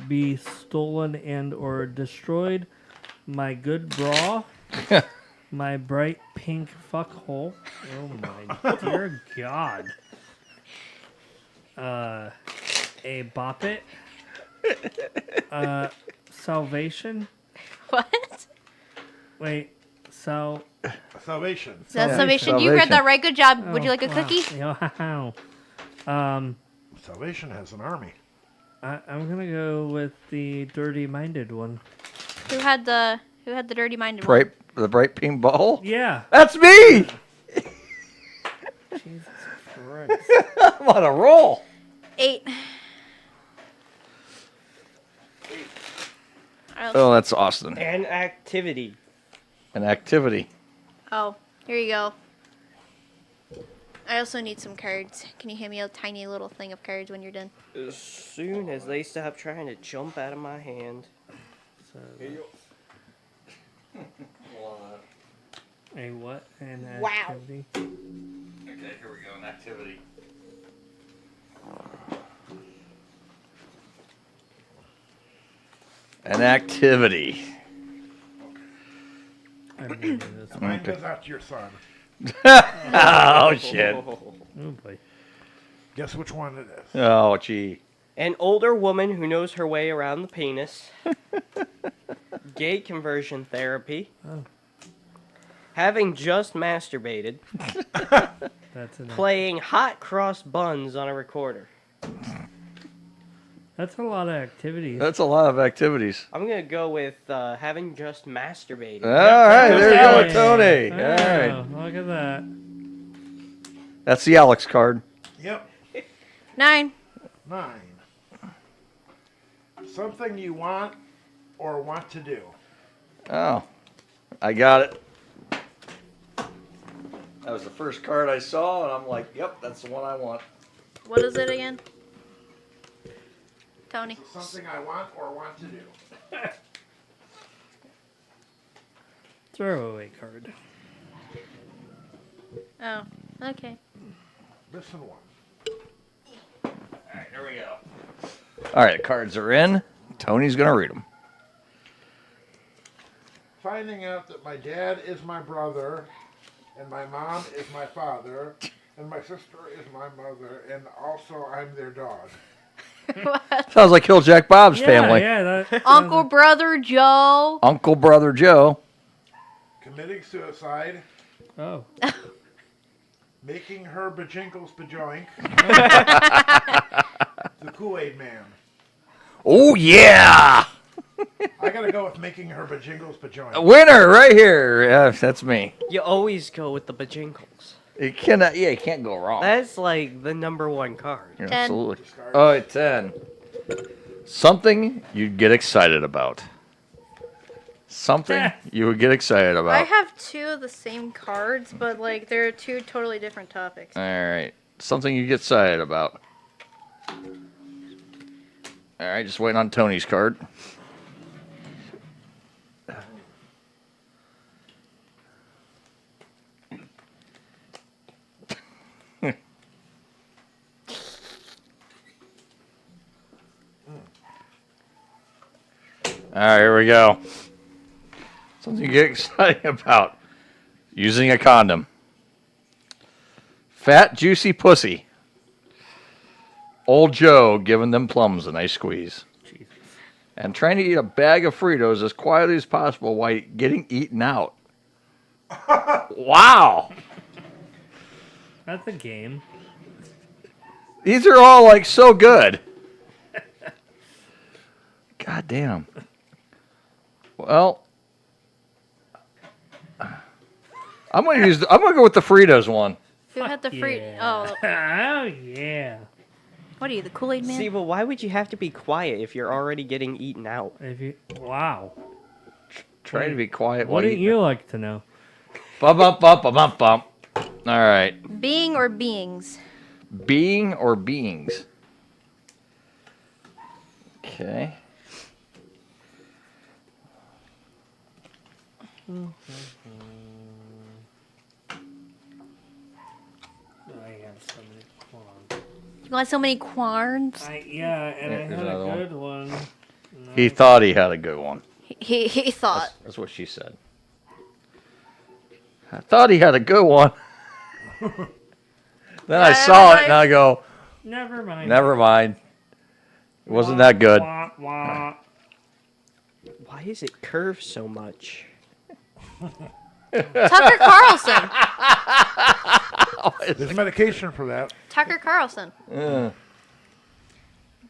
S3: be stolen and or destroyed. My good bra. My bright pink fuckhole. Oh my dear God. A bop it. Salvation.
S6: What?
S3: Wait.
S4: Salvation.
S6: That's Salvation. You read that right. Good job. Would you like a
S3: wow.
S6: cookie?
S3: Wow.
S4: Salvation has an army.
S3: I'm gonna go with the dirty-minded one.
S6: Who had the dirty-minded one?
S2: The bright pink ball?
S3: Yeah.
S2: That's me!
S3: Jesus Christ.
S2: I'm on a roll.
S6: 8.
S2: Oh, that's Austin.
S8: An activity.
S2: An activity.
S6: Oh, here you go. I also need some cards. Can you hand me a tiny little thing of cards when you're done?
S8: As soon as they stop trying to jump out of my hand.
S3: So, a what? An
S6: Wow.
S3: activity?
S2: Okay, here we go. An activity. An activity.
S4: Mine goes out to your son.
S2: Oh, shit.
S3: Oh, boy.
S4: Guess which one it is.
S2: Oh, gee.
S8: An older woman who knows her way around the penis. Gay conversion therapy.
S3: Oh.
S8: Having just masturbated.
S3: That's enough.
S8: Playing hot cross buns on a recorder.
S3: That's a lot of activities.
S2: That's a lot of activities.
S8: I'm going to go with having just masturbated.
S2: All right, there you go with Tony.
S3: Oh,
S2: All right.
S3: look at that.
S2: That's the Alex card.
S4: Yep.
S6: 9.
S4: 9. Something you want or want to do.
S2: Oh, I got it. That was the first card I saw, and I'm like, yep, that's the one I want.
S6: What is it again? Tony.
S4: Something I want or want to do.
S3: Throwaway card.
S6: Oh, okay.
S4: Missing one.
S2: All right, here we go. All right, the cards are in. Tony's going to read them.
S4: Finding out that my dad is my brother, and my mom is my father, and my sister is my mother, and also I'm their dog.
S2: Sounds like Kill Jack Bob's family.
S3: Yeah,
S6: Uncle Brother Joe.
S2: Uncle Brother Joe.
S4: Committing suicide.
S3: Oh.
S4: Making her bajinkles bajoink. The Kool-Aid Man.
S2: Oh, yeah.
S4: I gotta go with making her bajingles bajoink.
S2: A winner right here. Yeah, that's me.
S8: You always go with the bajinkles.
S2: You cannot. Yeah, you can't go wrong.
S8: That's like the #1 card.
S2: Yeah, absolutely. Oh, at 10. Something you'd get excited about. Something you would get excited
S6: I
S2: about.
S6: have 2 of the same cards, but like they're 2 totally different topics.
S2: All right. Something you get excited about. All right, just waiting on Tony's card. All right, here we go. Something you get excited about. Using a condom. Fat, juicy pussy. Old Joe giving them plums a nice squeeze.
S3: Jesus.
S2: And trying to eat a bag of Fritos as quietly as possible while getting eaten out. Wow.
S3: That's a game.
S2: These are all like so good. God damn. Well, I'm gonna go with the Fritos one.
S6: Who had the free?
S3: Yeah.
S6: Oh,
S3: Oh, yeah.
S6: what are you, the Kool-Aid Man?
S8: See, but why would you have to be quiet if you're already getting eaten out?
S3: If you, wow.
S2: Trying to be quiet.
S3: What
S2: while
S3: do you like to know?
S2: Bump, bump, bump, bump, bump. All right.
S6: Being or beings?
S2: Being or beings? Okay.
S3: I have so many qualms.
S6: You got so many quarns.
S3: Yeah, and I
S2: There's
S3: had
S2: another
S3: a
S2: one.
S3: good one.
S2: He thought he had a good one.
S6: He thought.
S2: That's what she said. I thought he had a good one. Then I saw it and I go,
S3: Never mind.
S2: never mind. It wasn't that good.
S3: Wah, wah.
S8: Why is it curved so much?
S6: Tucker Carlson.
S4: There's medication for that.
S6: Tucker Carlson.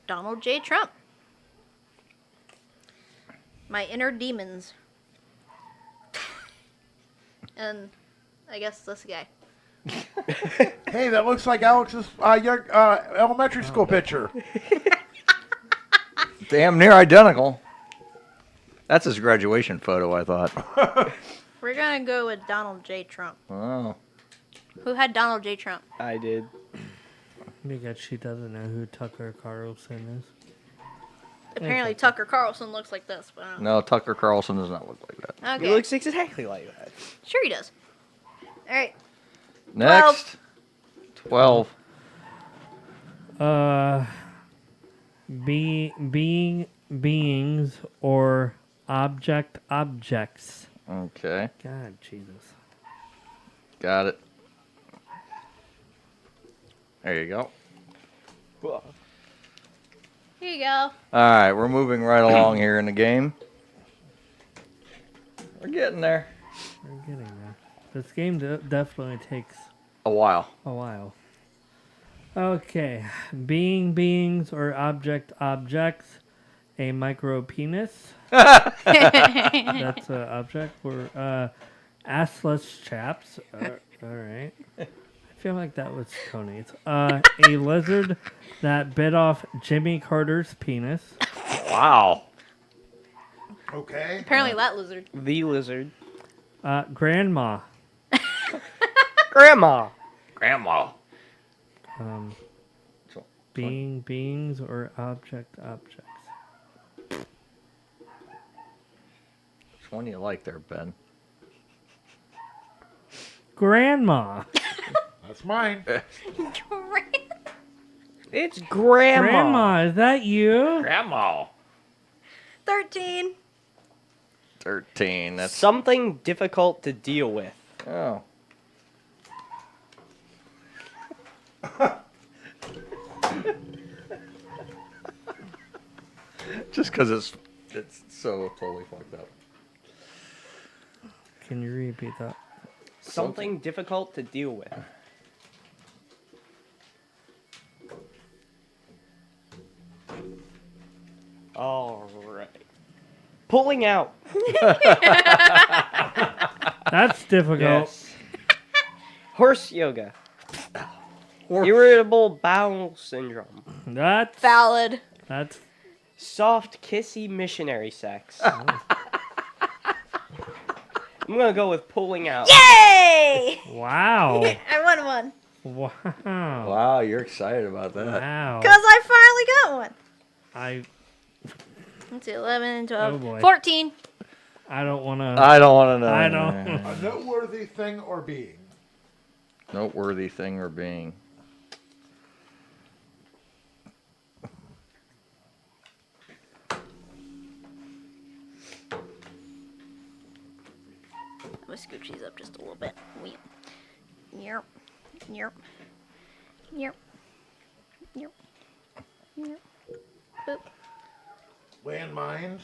S6: Donald J. Trump. My inner demons. And I guess this guy.
S4: Hey, that looks like Alex's young, elementary school picture.
S2: Damn near identical. That's his graduation photo, I thought.
S6: We're gonna go with Donald J. Trump.
S2: Oh.
S6: Who had Donald J. Trump?
S8: I did.
S3: Because she doesn't know who Tucker Carlson is.
S6: Apparently Tucker Carlson looks like this, but I don't know.
S2: No, Tucker Carlson does not look like that.
S6: Okay.
S8: He looks exactly like that.
S6: Sure he does. Alright.
S2: Next. 12.
S3: Beings or objects.
S2: Okay.
S3: God, Jesus.
S2: Got it. There you go.
S6: Here you go.
S2: All right, we're moving right along here in the game. We're getting there.
S3: We're getting there. This game definitely takes
S2: A while.
S3: a while. Okay. Beings or objects. A micro penis. That's an object. Or assless chaps. All right. I feel like that was Tony's. A lizard that bit off Jimmy Carter's penis.
S2: Wow.
S4: Okay.
S6: Apparently that lizard.
S8: The lizard.
S3: Grandma.
S8: Grandma.
S2: Grandma.
S3: Beings or objects.
S2: Which one do you like there, Ben?
S3: Grandma.
S4: That's mine.
S8: It's Grandma.
S3: Grandma, is that you?
S2: Grandma.
S6: 13.
S2: 13. That's
S8: Something difficult to deal with.
S2: oh. Just because it's so totally fucked up.
S3: Can you repeat that?
S8: Something difficult to deal with. All right. Pulling out.
S3: That's difficult.
S8: Yes. Horse yoga. Irritable bowel syndrome.
S3: That's
S6: Valid.
S3: That's
S8: Soft kissy missionary sex. I'm gonna go with pulling out.
S6: Yay!
S3: wow.
S6: I won one.
S3: Wow.
S2: Wow, you're excited about that.
S3: Wow.
S6: Because I finally got one.
S3: I
S6: Let's see, 11, 12,
S3: Oh, boy.
S6: 14.
S3: I don't want to.
S2: I don't want to know.
S3: I don't.
S4: A noteworthy thing or being.
S2: Noteworthy thing or being.
S6: I'm going to scooch these up just a little bit. Yerp. Yerp. Yerp. Yerp. Yerp. Boop.
S4: Landmines.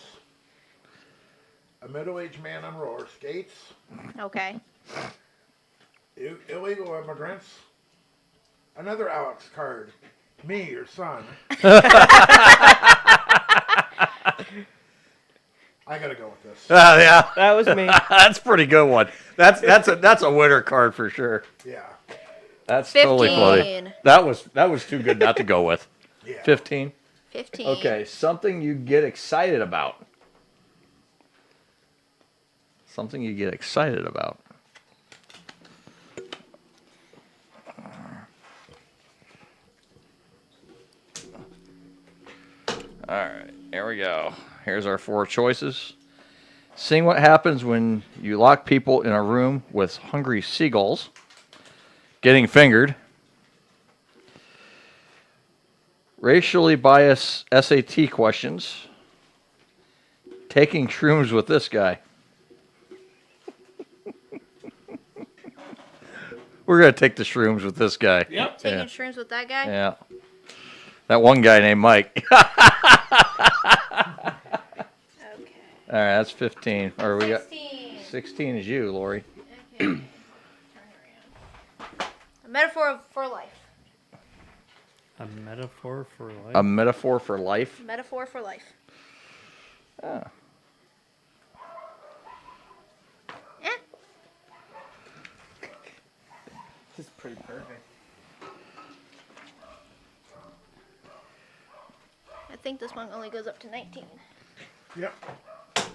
S4: A middle-aged man on roller skates.
S6: Okay.
S4: Illegal immigrants. Another Alex card. Me, your son. I gotta go with this.
S2: Yeah,
S8: That was me.
S2: that's a pretty good one. That's a winner card for sure.
S4: Yeah.
S2: That's totally funny.
S6: 15.
S2: That was too good not to go with.
S4: Yeah.
S2: 15.
S6: 15.
S2: Okay, something you get excited about. Something you get excited about. All right, here we go. Here's our 4 choices. Seeing what happens when you lock people in a room with hungry seagulls. Getting fingered. Racially biased SAT questions. Taking shrooms with this guy. We're going to take the shrooms with this guy.
S4: Yep.
S6: Taking
S2: Yeah.
S6: shrooms with that guy?
S2: Yeah. That one guy named Mike.
S6: Okay.
S2: All right, that's 15. Or we got
S6: 16.
S2: 16 is you, Lori.
S6: Okay. Turn around. A metaphor for life.
S3: A metaphor for life.
S2: A metaphor for life.
S6: Metaphor for life.
S2: Ah.
S8: This is pretty perfect.
S6: I think this one only goes up to 19.
S4: Yep. Pass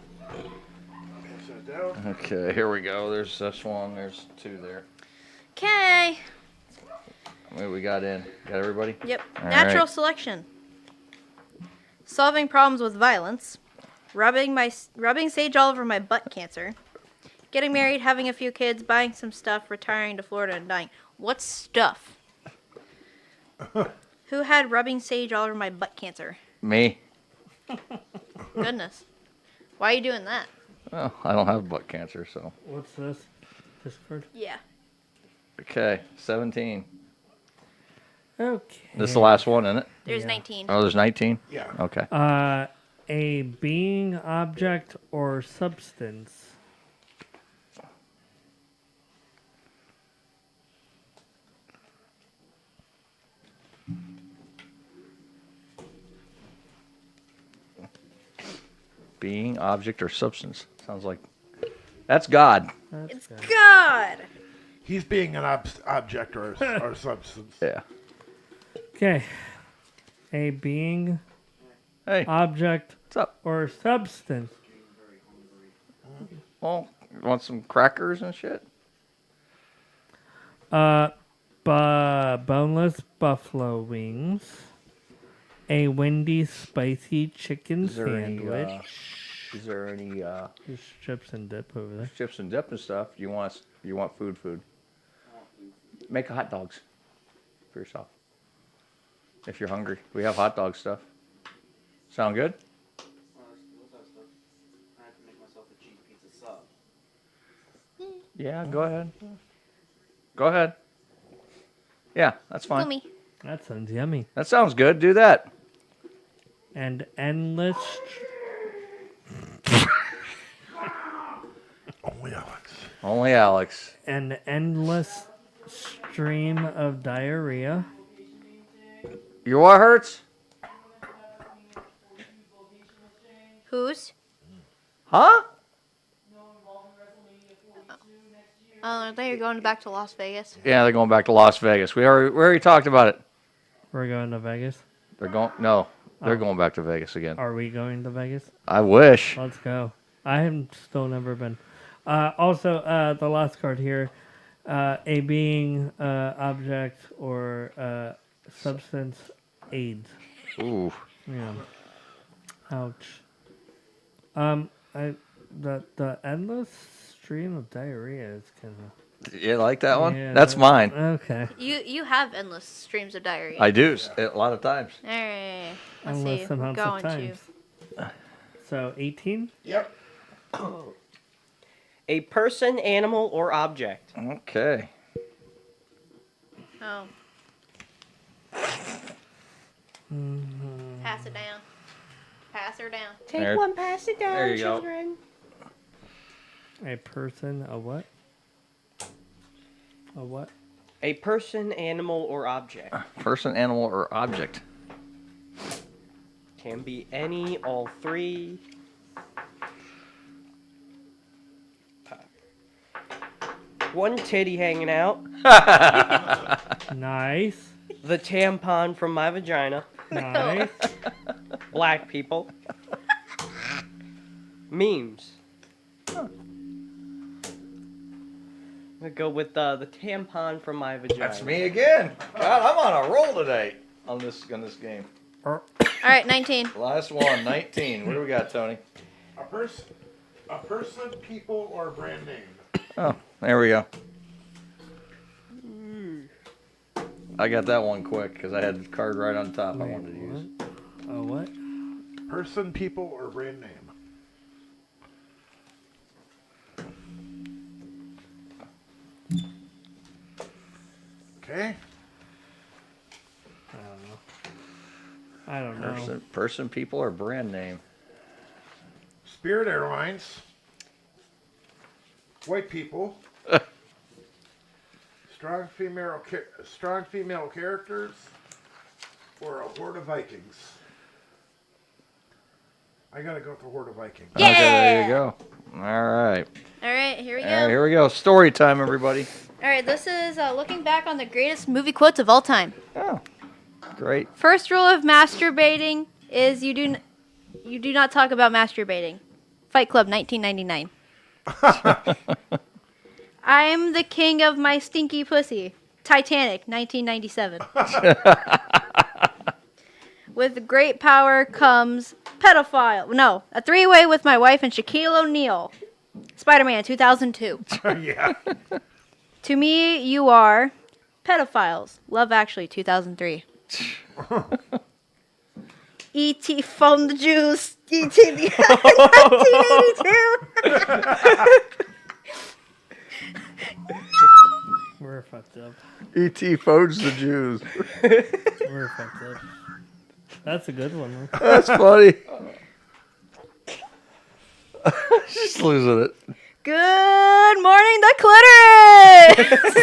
S4: that down.
S2: Okay, here we go. There's this one. There's 2 there.
S6: Okay.
S2: What we got in? Got everybody?
S6: Yep.
S2: All
S6: Natural
S2: right.
S6: selection. Solving problems with violence. Rubbing sage all over my butt cancer. Getting married, having a few kids, buying some stuff, retiring to Florida, and dying. What stuff? Who had rubbing sage all over my butt cancer?
S2: Me.
S6: Goodness. Why are you doing that?
S2: Well, I don't have butt cancer, so.
S3: What's this? Discord?
S6: Yeah.
S2: Okay, 17.
S3: Okay.
S2: This is the last one, isn't it?
S6: There's 19.
S2: Oh, there's 19?
S4: Yeah.
S2: Okay.
S3: A being, object, or substance.
S2: Being, object, or substance. Sounds like that's God.
S6: It's God.
S4: He's being an object or substance.
S2: Yeah.
S3: Okay. A being,
S2: Hey,
S3: object,
S2: what's up?
S3: or substance.
S2: Well, you want some crackers and shit?
S3: Boneless buffalo wings. A Wendy's spicy chicken sandwich.
S2: Is there any
S3: There's chips and dip over there.
S2: chips and dip and stuff? You want food? Make hot dogs for yourself. If you're hungry, we have hot dog stuff. Sound good?
S7: I have to make myself a cheese pizza sub.
S2: Yeah, go ahead. Go ahead. Yeah, that's fine.
S6: Gummy.
S3: That sounds yummy.
S2: That sounds good. Do that.
S3: And endless.
S4: Only Alex.
S2: Only Alex.
S3: An endless stream of diarrhea.
S2: Your what hurts?
S6: Whose?
S2: Huh?
S6: I think you're going back to Las Vegas.
S2: Yeah, they're going back to Las Vegas. We already talked about it.
S3: We're going to Vegas.
S2: They're going back to Vegas again.
S3: Are we going to Vegas?
S2: I wish.
S3: Let's go. I have still never been. Also, the last card here. A being, object, or substance, AIDS.
S2: Ooh.
S3: Yeah. Ouch. The endless stream of diarrhea is kind of.
S2: You like that one?
S3: Yeah,
S2: That's mine.
S3: Okay.
S6: You have endless streams of diarrhea.
S2: I do a lot of times.
S6: All right. Let's
S3: Endless
S6: see.
S3: amounts
S6: Going
S3: of times. So 18.
S4: Yep.
S8: A person, animal, or object.
S2: Okay.
S6: Oh. Pass it down. Pass her down.
S8: Take
S2: There-
S8: one, pass it down,
S2: there you go.
S8: children.
S3: A person, a what? A what?
S8: A person, animal, or object.
S2: Person, animal, or object.
S8: Can be any, all three. One titty hanging out.
S3: Nice.
S8: The tampon from my vagina.
S3: Nice.
S8: Black people. Memes. I'm gonna go with the tampon from my vagina.
S2: That's me again. God, I'm on a roll today on this game.
S6: All right, 19.
S2: Last one, 19. What do we got, Tony?
S4: A person, people, or brand name.
S2: Oh, there we go. I got that one quick because I had the card right on top I wanted to use.
S3: A what?
S4: Person, people, or brand name. Okay.
S3: I don't know.
S2: Person, people, or brand name.
S4: Spirit Airlines. White people. Strong female characters. or a horde of Vikings? I gotta go with the horde of Vikings.
S2: Okay, there you go. All right.
S6: All right, here we go.
S2: All right, here we go. Story time, everybody.
S6: All right, this is looking back on the greatest movie quotes of all time.
S2: Oh, great.
S6: First rule of masturbating is you do not talk about masturbating. Fight Club, 1999. I am the king of my stinky pussy. Titanic, 1997. With great power comes pedophile. No, a three-way with my wife and Shaquille O'Neal. Spider-Man, 2002.
S4: Yeah.
S6: To me, you are pedophiles. Love Actually, 2003. E.T. from the Jews. E.T. the 1982.
S3: We're fucked up.
S2: E.T. phones the Jews.
S3: We're fucked up. That's a good one. Huh?
S2: That's funny. She's losing it.
S6: Good morning, the clitoris.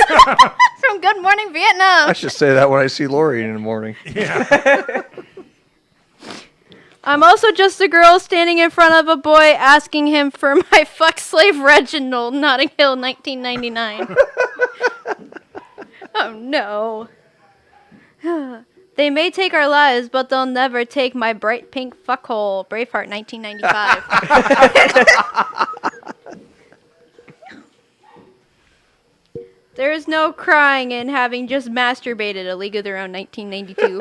S6: From Good Morning Vietnam.
S2: I should say that when I see Lori in the morning.
S4: Yeah.
S6: I'm also just a girl standing in front of a boy asking him for my fuck slave Reginald, Notting Hill, 1999. Oh no. They may take our lives, but they'll never take my bright pink fuckhole. Braveheart, 1995. There is no crying in having just masturbated. A League of Their Own, 1992.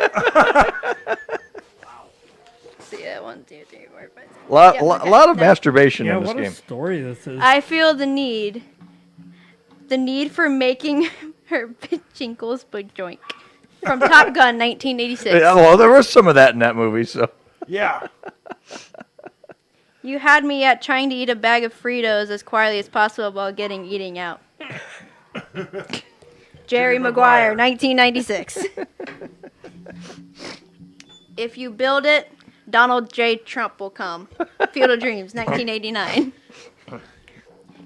S6: So yeah, 1, 2, 3, 4, 5, 6.
S2: A lot of masturbation
S3: Yeah,
S2: in this
S3: what
S2: game.
S3: a story this is.
S6: I feel the need for making her jinkles joink. From Top Gun, 1986.
S2: Yeah, well, there was some of that in that movie, so.
S4: Yeah.
S6: You had me at trying to eat a bag of Fritos as quietly as possible while eating out. Jerry Maguire, 1996. If you build it, Donald J. Trump will come. Field of Dreams, 1989.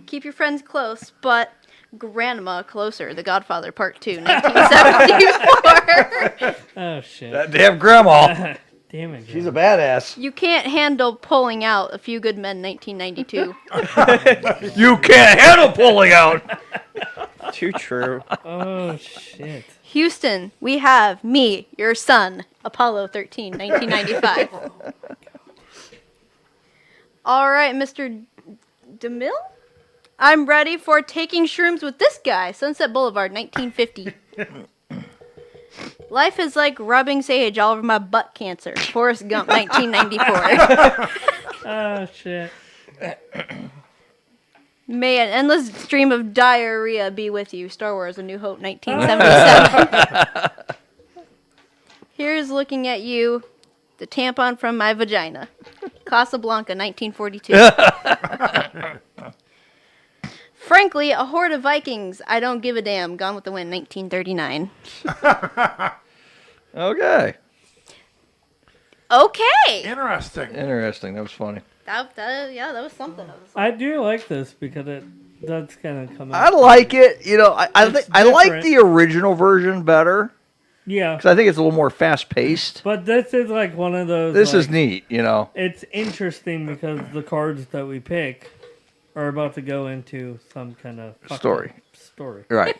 S6: Keep your friends close, but grandma closer. The Godfather Part 2, 1974.
S3: Oh, shit.
S2: That damn grandma.
S3: Damn it.
S2: She's a badass.
S6: You can't handle pulling out. A Few Good Men, 1992.
S2: You can't handle pulling out.
S8: Too true.
S3: Oh, shit.
S6: Houston, we have me, your son. Apollo 13, 1995. All right, Mr. DeMille? I'm ready for taking shrooms with this guy. Sunset Boulevard, 1950. Life is like rubbing sage all over my butt cancer. Forrest Gump, 1994.
S3: Oh, shit.
S6: May an endless stream of diarrhea be with you. Star Wars: A New Hope, 1977. Here's looking at you, the tampon from my vagina. Casablanca, 1942. Frankly, a horde of Vikings. I don't give a damn. Gone with the Wind, 1939.
S2: Okay.
S6: Okay.
S4: Interesting.
S2: Interesting. That was funny.
S6: That was something.
S3: I do like this because it does kind of come out.
S2: I like it. You know, I like
S3: different.
S2: the original version better.
S3: Yeah.
S2: Because I think it's a little more fast paced.
S3: But this is like one of those.
S2: This
S3: like,
S2: is neat, you know.
S3: It's interesting because the cards that we pick are about to go into some kind of
S2: Story.
S3: Story.
S2: Right.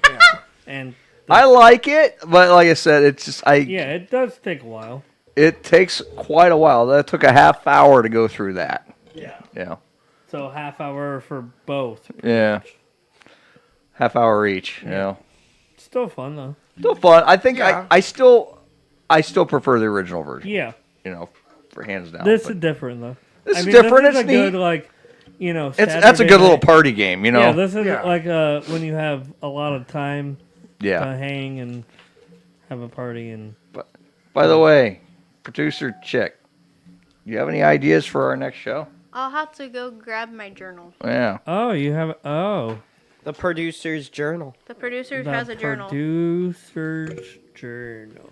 S3: And
S2: I like it, but like I said, it's just
S3: yeah, it does take a while.
S2: It takes quite a while. That took a half hour to go through that.
S3: Yeah.
S2: Yeah.
S3: So half hour for both.
S2: Yeah. Half hour each. You know.
S3: Still fun though.
S2: Still fun. I think I still prefer the original version.
S3: Yeah.
S2: You know, for hands down.
S3: This is different though.
S2: This is different.
S3: This is
S2: It's
S3: a good
S2: neat.
S3: like, you know.
S2: That's a
S3: Saturday
S2: good little
S3: night.
S2: party game. You know.
S3: Yeah, this is like when you have a lot of time.
S2: Yeah.
S3: To hang and have a party and.
S2: By the way, producer Chick, you have any ideas for our next show?
S6: I'll have to go grab my journal.
S2: Yeah.
S3: Oh, you have
S8: the producer's journal.
S6: The producer
S3: the
S6: has a journal.
S3: Producer's journal.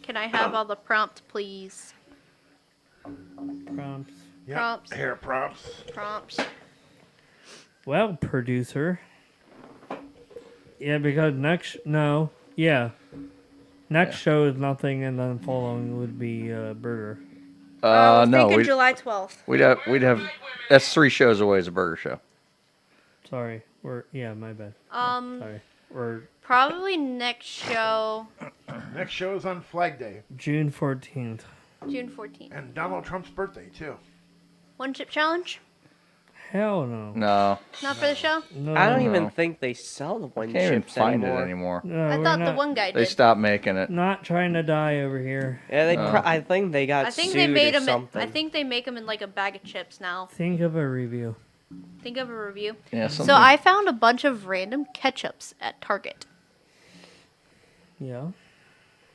S6: Can I have all the prompts, please?
S3: Prompts.
S4: Yep.
S6: Prompts.
S4: Hair prompts.
S6: Prompts.
S3: Well, producer. Yeah, because Next show is nothing, and then following would be burger.
S6: I was
S2: No,
S6: thinking July 12th.
S2: we'd have. That's 3 shows away as a burger show.
S3: Sorry, my bad. Sorry, we're
S6: Probably next show,
S4: Next show is on Flag Day.
S3: June 14th.
S6: June 14th.
S4: And Donald Trump's birthday, too.
S6: One chip challenge?
S3: Hell no.
S2: No.
S6: Not for the show?
S3: No,
S8: I don't
S3: no.
S8: even think they sell the one
S2: Can't even
S8: chips
S2: find
S8: anymore.
S2: it anymore.
S3: No,
S6: I
S3: we're
S6: thought the
S3: not-
S6: one guy
S2: They
S6: did.
S2: stopped making it.
S3: Not trying to die over here.
S8: Yeah, they.
S2: No.
S8: I think they got
S6: I think
S8: sued
S6: they made
S8: or
S6: them.
S8: something.
S6: I think they make them in like a bag of chips now.
S3: Think of a review.
S6: Think of a review.
S2: Yeah,
S6: So
S2: something.
S6: I found a bunch of random ketchups at Target.
S3: Yeah.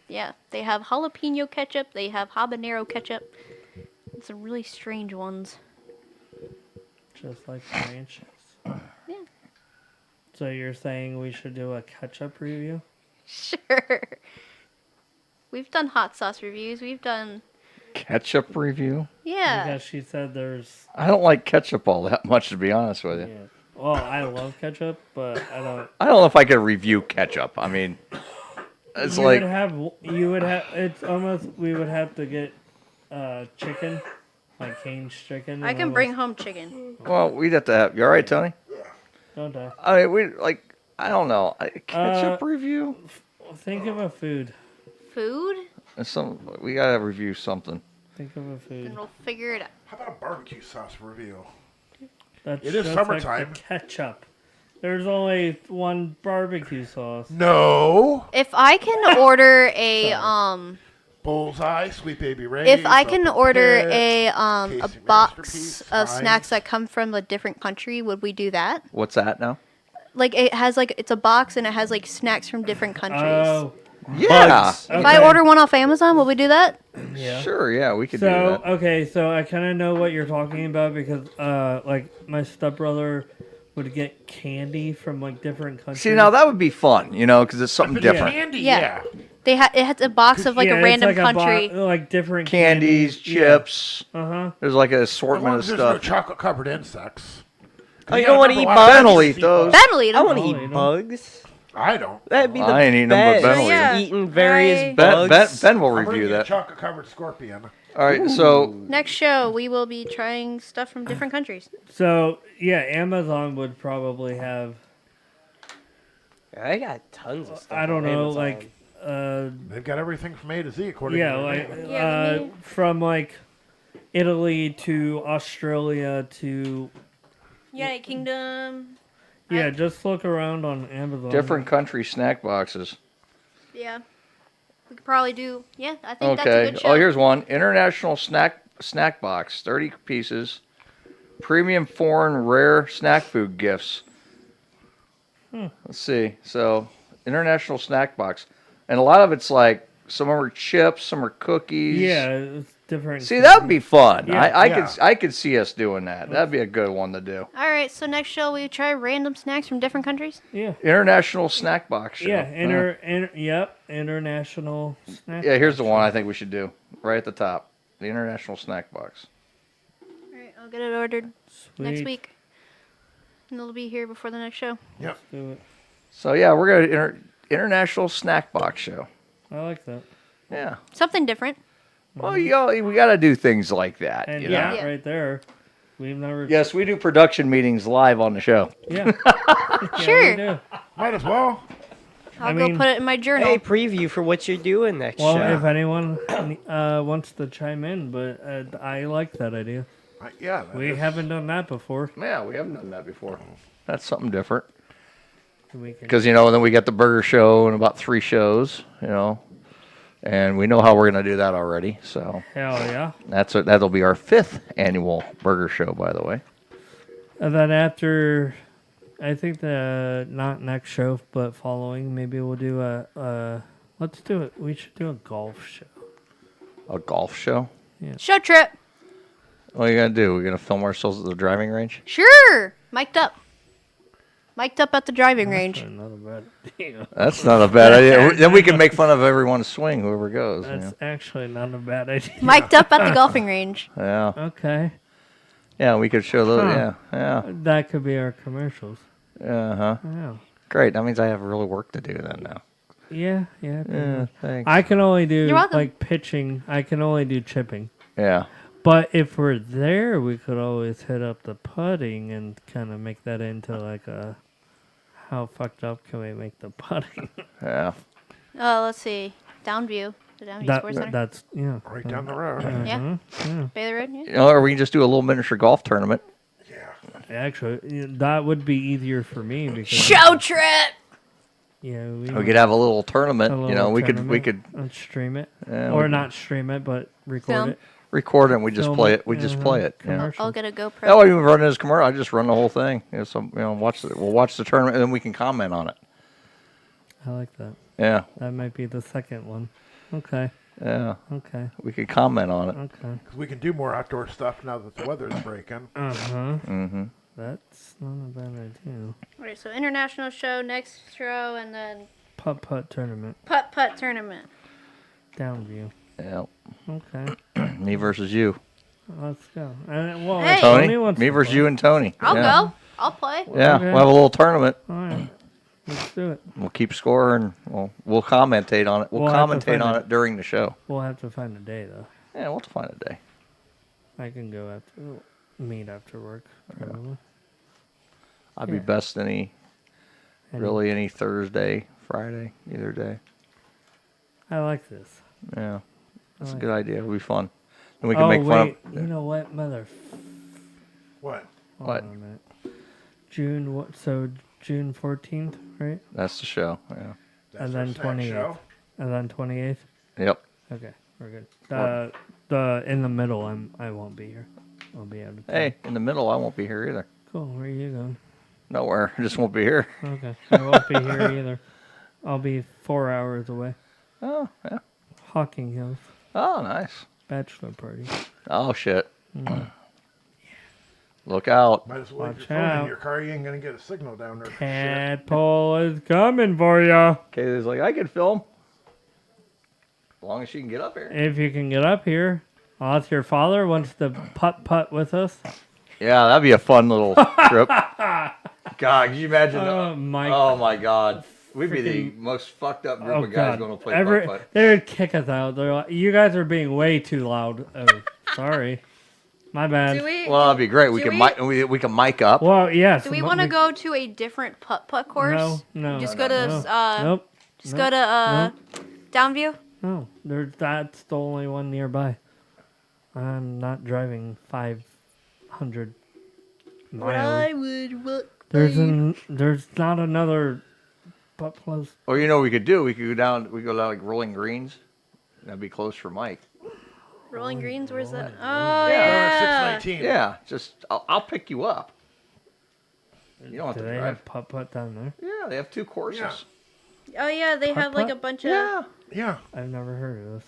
S6: Yeah, they have jalapeno ketchup. They have habanero ketchup. And some really strange ones.
S3: Just like ranch.
S6: Yeah.
S3: So you're saying we should do a ketchup review?
S6: Sure. We've done hot sauce reviews. We've done.
S2: Ketchup review?
S6: Yeah.
S3: Because she said there's.
S2: I don't like ketchup all that much, to be honest with you.
S3: Yeah. Well, I love ketchup, but I don't.
S2: I don't know if I could review ketchup. I mean, it's
S3: you
S2: like.
S3: you would have. It's almost. We would have to get chicken, like caged chicken.
S6: I
S3: and
S6: can
S3: almost-
S6: bring home chicken.
S2: Well, we'd have to have. You all right, Tony?
S3: Don't die.
S2: I mean, we like. I don't know. Ketchup review.
S3: Think of a food.
S6: Food?
S2: We gotta review something.
S3: Think of a food.
S6: And we'll figure it out.
S4: How about a barbecue sauce review?
S3: That's
S4: It is
S3: just like
S4: summertime.
S3: the ketchup. There's only one barbecue sauce.
S4: No.
S6: If I can order a
S4: Bullseye, Sweet Baby Ray's.
S6: if I can
S4: Buffalo
S6: order
S4: Pit,
S6: a
S4: Casey
S6: box
S4: Masterpiece,
S6: of
S4: fine.
S6: snacks that come from a different country, would we do that?
S2: What's that now?
S6: Like it has like it's a box and it has like snacks from different countries.
S3: Oh.
S2: Yeah.
S6: If I order one off Amazon, will we do that?
S3: Yeah.
S2: Sure. Yeah, we could do
S3: So
S2: that.
S3: okay, so I kind of know what you're talking about because like my stepbrother would get candy from like different countries.
S2: See, now that would be fun, because it's something different.
S4: Candy,
S6: Yeah. It has a box of like
S3: Yeah,
S6: a
S3: it's
S6: random
S3: like
S6: country.
S3: like different
S2: Candies, chips.
S3: Uh-huh.
S2: There's like an
S4: As
S2: assortment
S4: long
S2: of
S4: as there's no
S2: stuff.
S4: chocolate-covered insects.
S8: Oh, you don't want to eat
S2: Ben
S8: bugs?
S2: will eat those.
S6: Ben will eat
S8: I
S6: them.
S8: want to
S3: I'll
S8: eat
S3: eat 'em.
S8: bugs.
S4: I don't.
S8: That'd be the
S2: I ain't eating them, but
S8: best.
S2: Ben will eat
S6: Yeah.
S2: them.
S8: Eating various
S2: Ben
S8: bugs.
S2: will
S4: I'm gonna
S2: review
S4: eat a
S2: that.
S4: chocolate-covered scorpion.
S2: All right, so
S6: Next show, we will be trying stuff from different countries.
S3: So yeah, Amazon would probably have.
S8: I got tons of stuff.
S3: I don't
S8: on
S3: know,
S8: Amazon.
S3: like
S4: They've got everything from A to Z, according
S3: yeah,
S4: to
S3: like
S4: their name.
S6: Yeah, they need-
S3: from like Italy to Australia to
S6: United Kingdom.
S3: yeah, just look around on Amazon.
S2: different country snack boxes.
S6: Yeah. We could probably do. Yeah, I think that's a
S2: Okay.
S6: good show.
S2: Oh, here's one. International snack box, 30 pieces. Premium foreign rare snack food gifts. Let's see. So, international snack box. And a lot of it's like some are chips, some are cookies.
S3: Yeah, it's different.
S2: See, that would be fun.
S3: Yeah.
S2: I could see us doing that. That'd be a good one to do.
S6: All right, so next show we try random snacks from different countries.
S3: Yeah.
S2: International snack box show.
S3: Yeah, international snack.
S2: Yeah, here's the one I think we should do. Right at the top. The international snack box.
S6: All right, I'll get it ordered next
S3: Sweet.
S6: week, and it'll be here before the next show.
S4: Yep.
S3: Do it.
S2: So yeah, we're gonna international snack box show.
S3: I like that.
S2: Yeah.
S6: Something different.
S2: Well, we got to do things like that.
S3: And
S2: you know?
S3: that
S6: Yeah.
S3: right there, we've never.
S2: Yes, we do production meetings live on the show.
S3: Yeah.
S6: Sure.
S3: We do.
S4: Might as well.
S6: I'll
S3: I
S6: go
S3: mean-
S6: put it in my journal.
S8: Hey, preview for what you're doing next
S3: Well,
S8: show.
S3: if anyone wants to chime in, but I like that idea.
S4: Yeah. that
S3: We
S4: is-
S3: haven't done that before.
S2: Yeah, we haven't done that before. That's something different.
S3: We can,
S2: Because then we got the burger show and about 3 shows, and we know how we're gonna do that already. So
S3: hell yeah.
S2: that'll be our 5th annual burger show, by the way.
S3: And then after, I think not next show, but following, maybe we'll do let's do it. We should do a golf show.
S2: A golf show.
S6: Show trip.
S2: What are you gonna do? We're gonna film ourselves at the driving range.
S6: Sure. Mic'd up. Mic'd up at the driving range.
S3: Not a bad idea.
S2: That's not a bad idea. Then we can make fun of everyone's swing, whoever goes.
S3: That's actually not a bad idea.
S6: Mic'd up at the golfing range.
S2: Yeah.
S3: Okay.
S2: Yeah, we could show those.
S3: Huh.
S2: Yeah.
S3: That could be our commercials.
S2: Uh huh.
S3: Yeah.
S2: Great. That means I have really work to do then now.
S3: Yeah.
S2: Yeah, thanks.
S3: I can only do
S6: You're welcome.
S3: like pitching. I can only do chipping.
S2: Yeah.
S3: But if we're there, we could always hit up the putting and kind of make that into like a how fucked up can we make the putting?
S2: Yeah.
S6: Let's see. Downview. The Downview Sports Center.
S3: That's yeah.
S4: Right down the road.
S6: Yeah.
S3: Yeah.
S6: Baylor Road. Yeah.
S2: You know, or we can just do a little miniature golf tournament.
S3: Actually, that would be easier for me because
S6: Show trip.
S3: yeah,
S2: We could have a little tournament.
S3: a
S2: You
S3: little
S2: know, we
S3: tournament
S2: could
S3: and stream it,
S2: Yeah,
S3: or
S2: we-
S3: not stream it, but record
S6: Film.
S3: it.
S2: record it and we just
S3: Film
S2: play
S3: it.
S2: it. We just play it. Yeah.
S6: I'll get a GoPro.
S2: That way we run it as commercial. I just run the whole thing. You know, we'll watch the tournament and then we can comment on it.
S3: I like that.
S2: Yeah.
S3: That might be the second one. Okay.
S2: Yeah.
S3: Okay.
S2: We could comment on it.
S3: Okay.
S4: 'Cause we can do more outdoor stuff now that the weather's breaking.
S2: Mm-hmm.
S3: That's not a bad idea.
S6: Alright, so international show, next show, and then
S3: Putt tournament.
S6: putt tournament.
S3: Downview.
S2: Yeah.
S3: Okay.
S2: Me versus you.
S3: Let's go. Well,
S6: Hey.
S2: Tony?
S3: wants
S2: Me
S3: to
S2: versus
S3: play.
S2: you and Tony.
S6: I'll
S2: yeah.
S6: go. I'll play.
S2: Yeah,
S3: Okay.
S2: we'll have a little tournament.
S3: All right. Let's do it.
S2: We'll keep score and we'll commentate on it. We'll
S3: We'll have to
S2: commentate
S3: find
S2: on
S3: it.
S2: it during the show.
S3: We'll have to find a day though.
S2: Yeah, we'll have to find a day.
S3: I can go after meet after work. Probably.
S2: I'd be
S3: Yeah.
S2: best any Thursday, Friday, either day.
S3: I like this.
S2: Yeah, that's a
S3: like
S2: good idea. It'll be fun. And we can
S3: Oh
S2: make fun
S3: wait,
S2: of.
S3: you know what, mother?
S4: What?
S3: Hold
S2: What?
S3: on a minute. June what? So June 14th, right?
S2: That's the show. Yeah.
S4: That's
S3: And
S4: our
S3: then
S4: snack
S3: 28th.
S4: show.
S3: And then 28th.
S2: Yep.
S3: Okay, we're good. The in the middle, I won't be here. I'll be out of town.
S2: Hey, in the middle, I won't be here either.
S3: Cool. Where are you going?
S2: Nowhere. I just won't be here.
S3: Okay. I won't be here either. I'll be 4 hours away.
S2: Oh, yeah.
S3: Hocking Hills.
S2: Oh, nice.
S3: Bachelor party.
S2: Oh, shit. Look out.
S4: Might as well leave
S3: Watch
S4: your phone
S3: out.
S4: in your car. You ain't gonna get a signal down there.
S3: Tadpole is coming for you.
S2: Kaylee's like, I can film. As long as she can get up here.
S3: If you can get up here. If your father wants to putt with us.
S2: Yeah, that'd be a fun little trip. God, can you imagine?
S3: Oh, Mike.
S2: Oh, my God. We'd be the
S3: Freaking-
S2: most fucked up group of guys going to play putt-putt.
S3: They would kick us out. They're like, you guys are being way too loud. Oh, sorry. My bad.
S6: Do we?
S2: Well, that'd be great. We
S6: do
S2: can we can mic up.
S3: Well, yes.
S6: Do we want to go to a different putt course?
S3: No.
S6: Just go to
S3: Nope.
S6: Just go to Downview.
S3: No, that's the only one nearby. I'm not driving 500 miles. There's not another putt close.
S2: Or you know what we could do? We could go down like Rolling Greens. That'd be close for Mike.
S6: Rolling Greens, where's that? Oh,
S2: Yeah.
S6: yeah.
S4: 619.
S2: Yeah, just I'll pick you up. You don't have
S3: Do
S2: to
S3: they
S2: drive.
S3: have putt down there?
S2: Yeah, they have 2 courses.
S4: Yeah.
S6: Oh, yeah, they have like a
S3: Putt-putt?
S6: bunch of.
S2: Yeah.
S4: Yeah.
S3: I've never heard of this.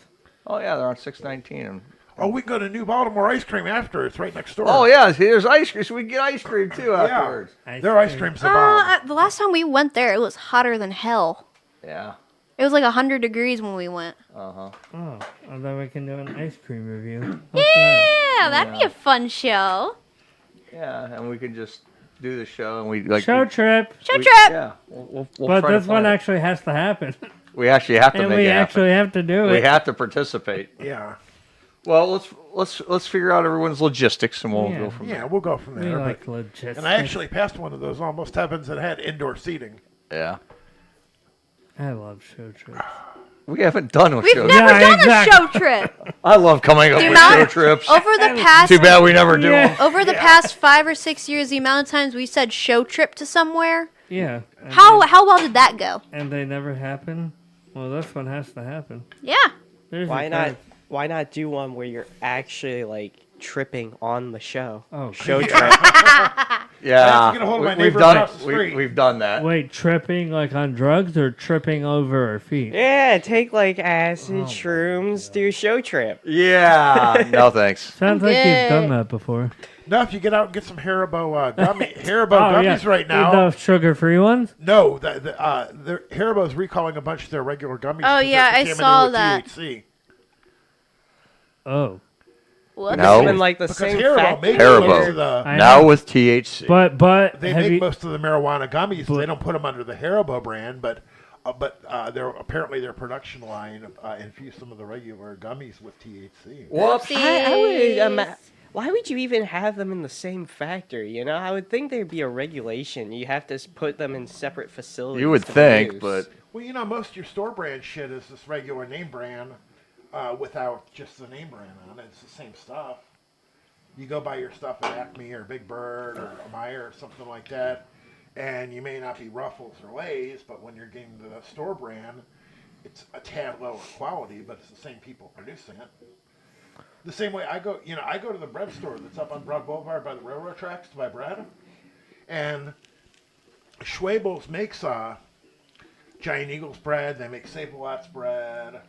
S2: Oh yeah, they're on 619. And
S4: Oh, we can go to New Baltimore Ice Cream after. It's right next door.
S2: oh yeah, there's ice cream. So we can get ice cream too afterwards.
S4: Their ice cream's the bomb.
S6: The last time we went there, it was hotter than hell.
S2: Yeah.
S6: It was like 100 degrees when we went.
S2: Uh-huh.
S3: Oh, and then we can do an ice cream review.
S6: Yeah, that'd be a fun show.
S2: Yeah, and we could just do the show and we like
S3: Show trip.
S6: Show
S2: we-
S6: trip.
S2: Yeah, we'll
S3: But
S2: try to
S3: this one
S2: find it.
S3: actually has to happen.
S2: We actually have to
S3: And
S2: make
S3: we
S2: it happen.
S3: actually have to do
S2: We
S3: it.
S2: have to participate.
S4: Yeah.
S2: Well, let's figure out everyone's logistics and we'll
S3: Yeah.
S2: go from there.
S4: Yeah, we'll go from
S3: We
S4: there.
S3: like
S4: but-
S3: logistics.
S4: and I actually passed one of those almost heavens that had indoor seating.
S2: Yeah.
S3: I love show trips.
S2: We haven't done a
S6: We've
S2: show.
S6: never
S3: Yeah,
S6: done
S3: exactly.
S6: a show trip.
S2: I love coming up
S6: The
S2: with
S6: amount-
S2: show trips.
S6: Over the past
S2: Too bad we never do
S3: Yeah.
S2: them.
S6: over the past 5 or 6 years, the amount of times we said show trip to somewhere.
S3: Yeah. And
S6: How well did that go?
S3: and they never happen. Well, this one has to happen.
S6: Yeah.
S3: There's
S8: Why
S3: your
S8: not?
S3: card.
S8: Why not do one where you're actually like tripping on the show?
S3: Oh,
S8: Show
S3: God.
S8: trip.
S2: Yeah.
S4: I have to get a hold of my
S2: We've
S4: neighbor
S2: done
S4: across the street.
S2: we've done that.
S3: Wait, tripping like on drugs or tripping over our feet?
S8: Yeah, take like acid,
S3: Oh,
S8: shrooms, do a show trip.
S2: Yeah. No thanks.
S3: Sounds like you've done that before.
S4: Now, if you get out and get some Haribo gummies right now.
S3: The sugar-free ones?
S4: No, Haribo's recalling a bunch of their regular gummies.
S6: Oh,
S4: because
S6: yeah,
S4: they're
S6: I
S4: contaminated
S6: saw
S4: with
S6: that.
S4: THC.
S3: Oh.
S6: What?
S2: No.
S8: Even like the
S4: Because
S8: same
S4: Haribo
S8: factory.
S4: makes
S2: Haribo.
S4: most of the,
S3: I
S2: Now
S3: know.
S2: with THC.
S3: But
S4: they
S3: have
S4: make
S3: you,
S4: most of the marijuana gummies. They don't put them under the Haribo brand, but But their production line infused some of the regular gummies with THC.
S2: Whoops.
S8: Why would you even have them in the same factory? You know, I would think there'd be a regulation. You have to put them in separate facilities.
S2: You would
S8: to
S2: think,
S8: produce.
S2: but
S4: Well, you know, most of your store brand shit is this regular name brand without just the name brand on it. It's the same stuff. You go buy your stuff at Acme or Big Bird or Meyer or something like that, and you may not be Ruffles or Lay's, but when you're getting the store brand, it's a tad lower quality, but it's the same people producing it. The same way I go to the bread store that's up on Broad Boulevard by the railroad tracks to buy bread, and Schwabel's makes Giant Eagle's bread. They make Save-A-Lot's bread.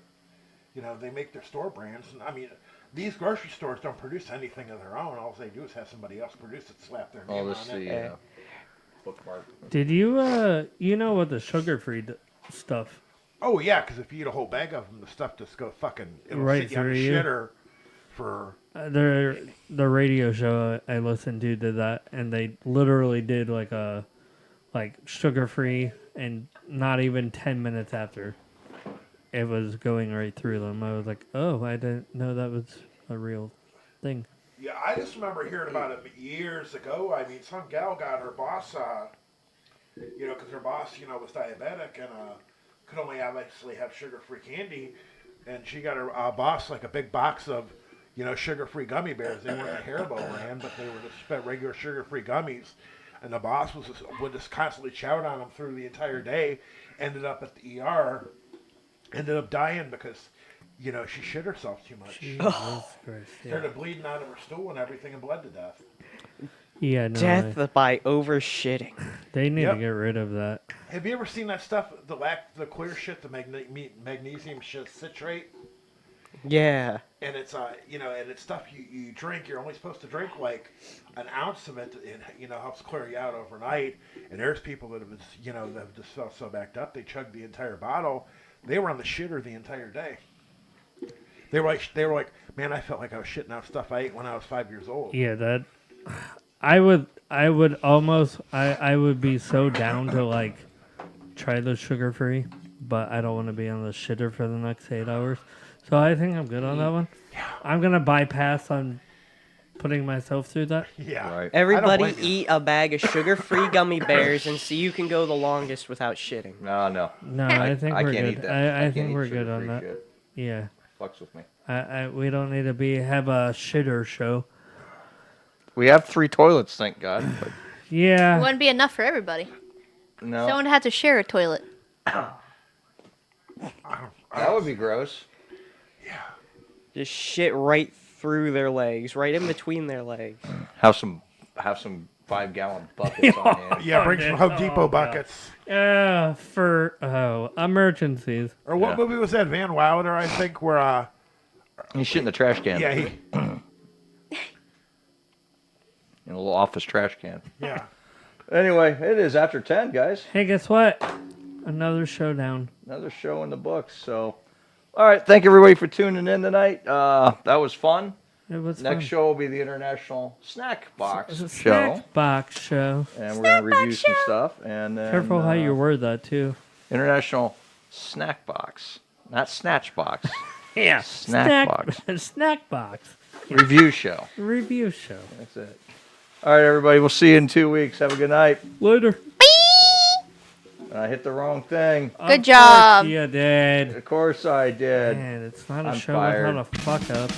S4: You know, they make their store brands. And I mean, these grocery stores don't produce anything of their own. All they do is have somebody else produce it, slap their name on it.
S2: Bookmark.
S3: Did you, you know what the sugar-free stuff?
S4: Oh, yeah, because if you eat a whole bag of them, the stuff just goes fucking, it'll
S3: Right
S4: sit you on the
S3: through you.
S4: shitter for...
S3: The radio show I listened to did that, and they literally did like sugar-free, and not even 10 minutes after it was going right through them. I was like, oh, I didn't know that was a real thing.
S4: Yeah, I just remember hearing about it years ago. I mean, some gal got her boss, because her boss, was diabetic and could only obviously have sugar-free candy. And she got her boss like a big box of, sugar-free gummy bears. They weren't a Haribo brand, but they were just regular sugar-free gummies. And the boss would just constantly shout on them through the entire day. Ended up at the ER. Ended up dying because, she shit herself too much.
S3: Jesus Christ, yeah.
S4: Started bleeding out of her stool and everything and bled to death.
S3: Yeah, no.
S8: Death by overshitting.
S3: They need to get rid of that.
S4: Have you ever seen that stuff, the clear shit, the magnesium citrate?
S8: Yeah.
S4: And it's and it's stuff you drink. You're only supposed to drink like an ounce of it. It helps clear you out overnight. And there's people that have that have just felt so backed up they chugged the entire bottle. They were on the shitter the entire day. They were like, man, I felt like I was shitting out stuff I ate when I was 5 years old.
S3: Yeah, that I would be so down to like try the sugar free, but I don't want to be on the shitter for the next 8 hours. So I think I'm good on that one.
S4: Yeah.
S3: I'm gonna bypass on putting myself through that.
S4: Yeah.
S2: Right.
S8: Everybody eat a bag of sugar-free gummy bears and see who can go the longest without shitting.
S2: No.
S3: No, I think we're
S2: can't
S3: good.
S2: eat that.
S3: I
S2: can't
S3: think
S2: eat
S3: we're good on
S2: sugar-free
S3: that.
S2: shit.
S3: Yeah.
S2: Fucks with me.
S3: We don't need to have a shitter show.
S2: We have 3 toilets, thank God. But
S3: Yeah.
S6: It wouldn't be enough for everybody.
S2: no,
S6: Someone had to share a toilet.
S2: that would be gross.
S8: Just shit right through their legs, right in between their legs.
S2: Have some 5-gallon buckets on hand.
S4: Yeah, bring some Home Depot buckets.
S3: For emergencies.
S4: Or what movie was that? Van Wilder, I think, where
S2: He's shit in the trash can.
S4: yeah,
S2: In a little office trash can.
S4: yeah.
S2: Anyway, it is after 10, guys.
S3: Hey, guess what? Another showdown.
S2: Another show in the books. So, all right. Thank everybody for tuning in tonight. That was fun.
S3: It was
S2: Next
S3: fun.
S2: show will be the International Snack Box
S3: It's a
S2: show.
S3: snack box show.
S2: And we're going to review some stuff. And then,
S3: Careful how you word that, too.
S2: International Snack Box. Not Snatch Box.
S3: Yeah.
S2: Snack Box.
S3: Snack box.
S2: Review show.
S3: Review show.
S2: That's it. All right, everybody. We'll see you in 2 weeks. Have a good night.
S3: Later.
S2: I hit the wrong thing.
S6: Good job.
S3: You did.
S2: Of course I did.
S3: Man, it's not a
S2: I'm
S3: show
S2: fired.
S3: without a fuck up.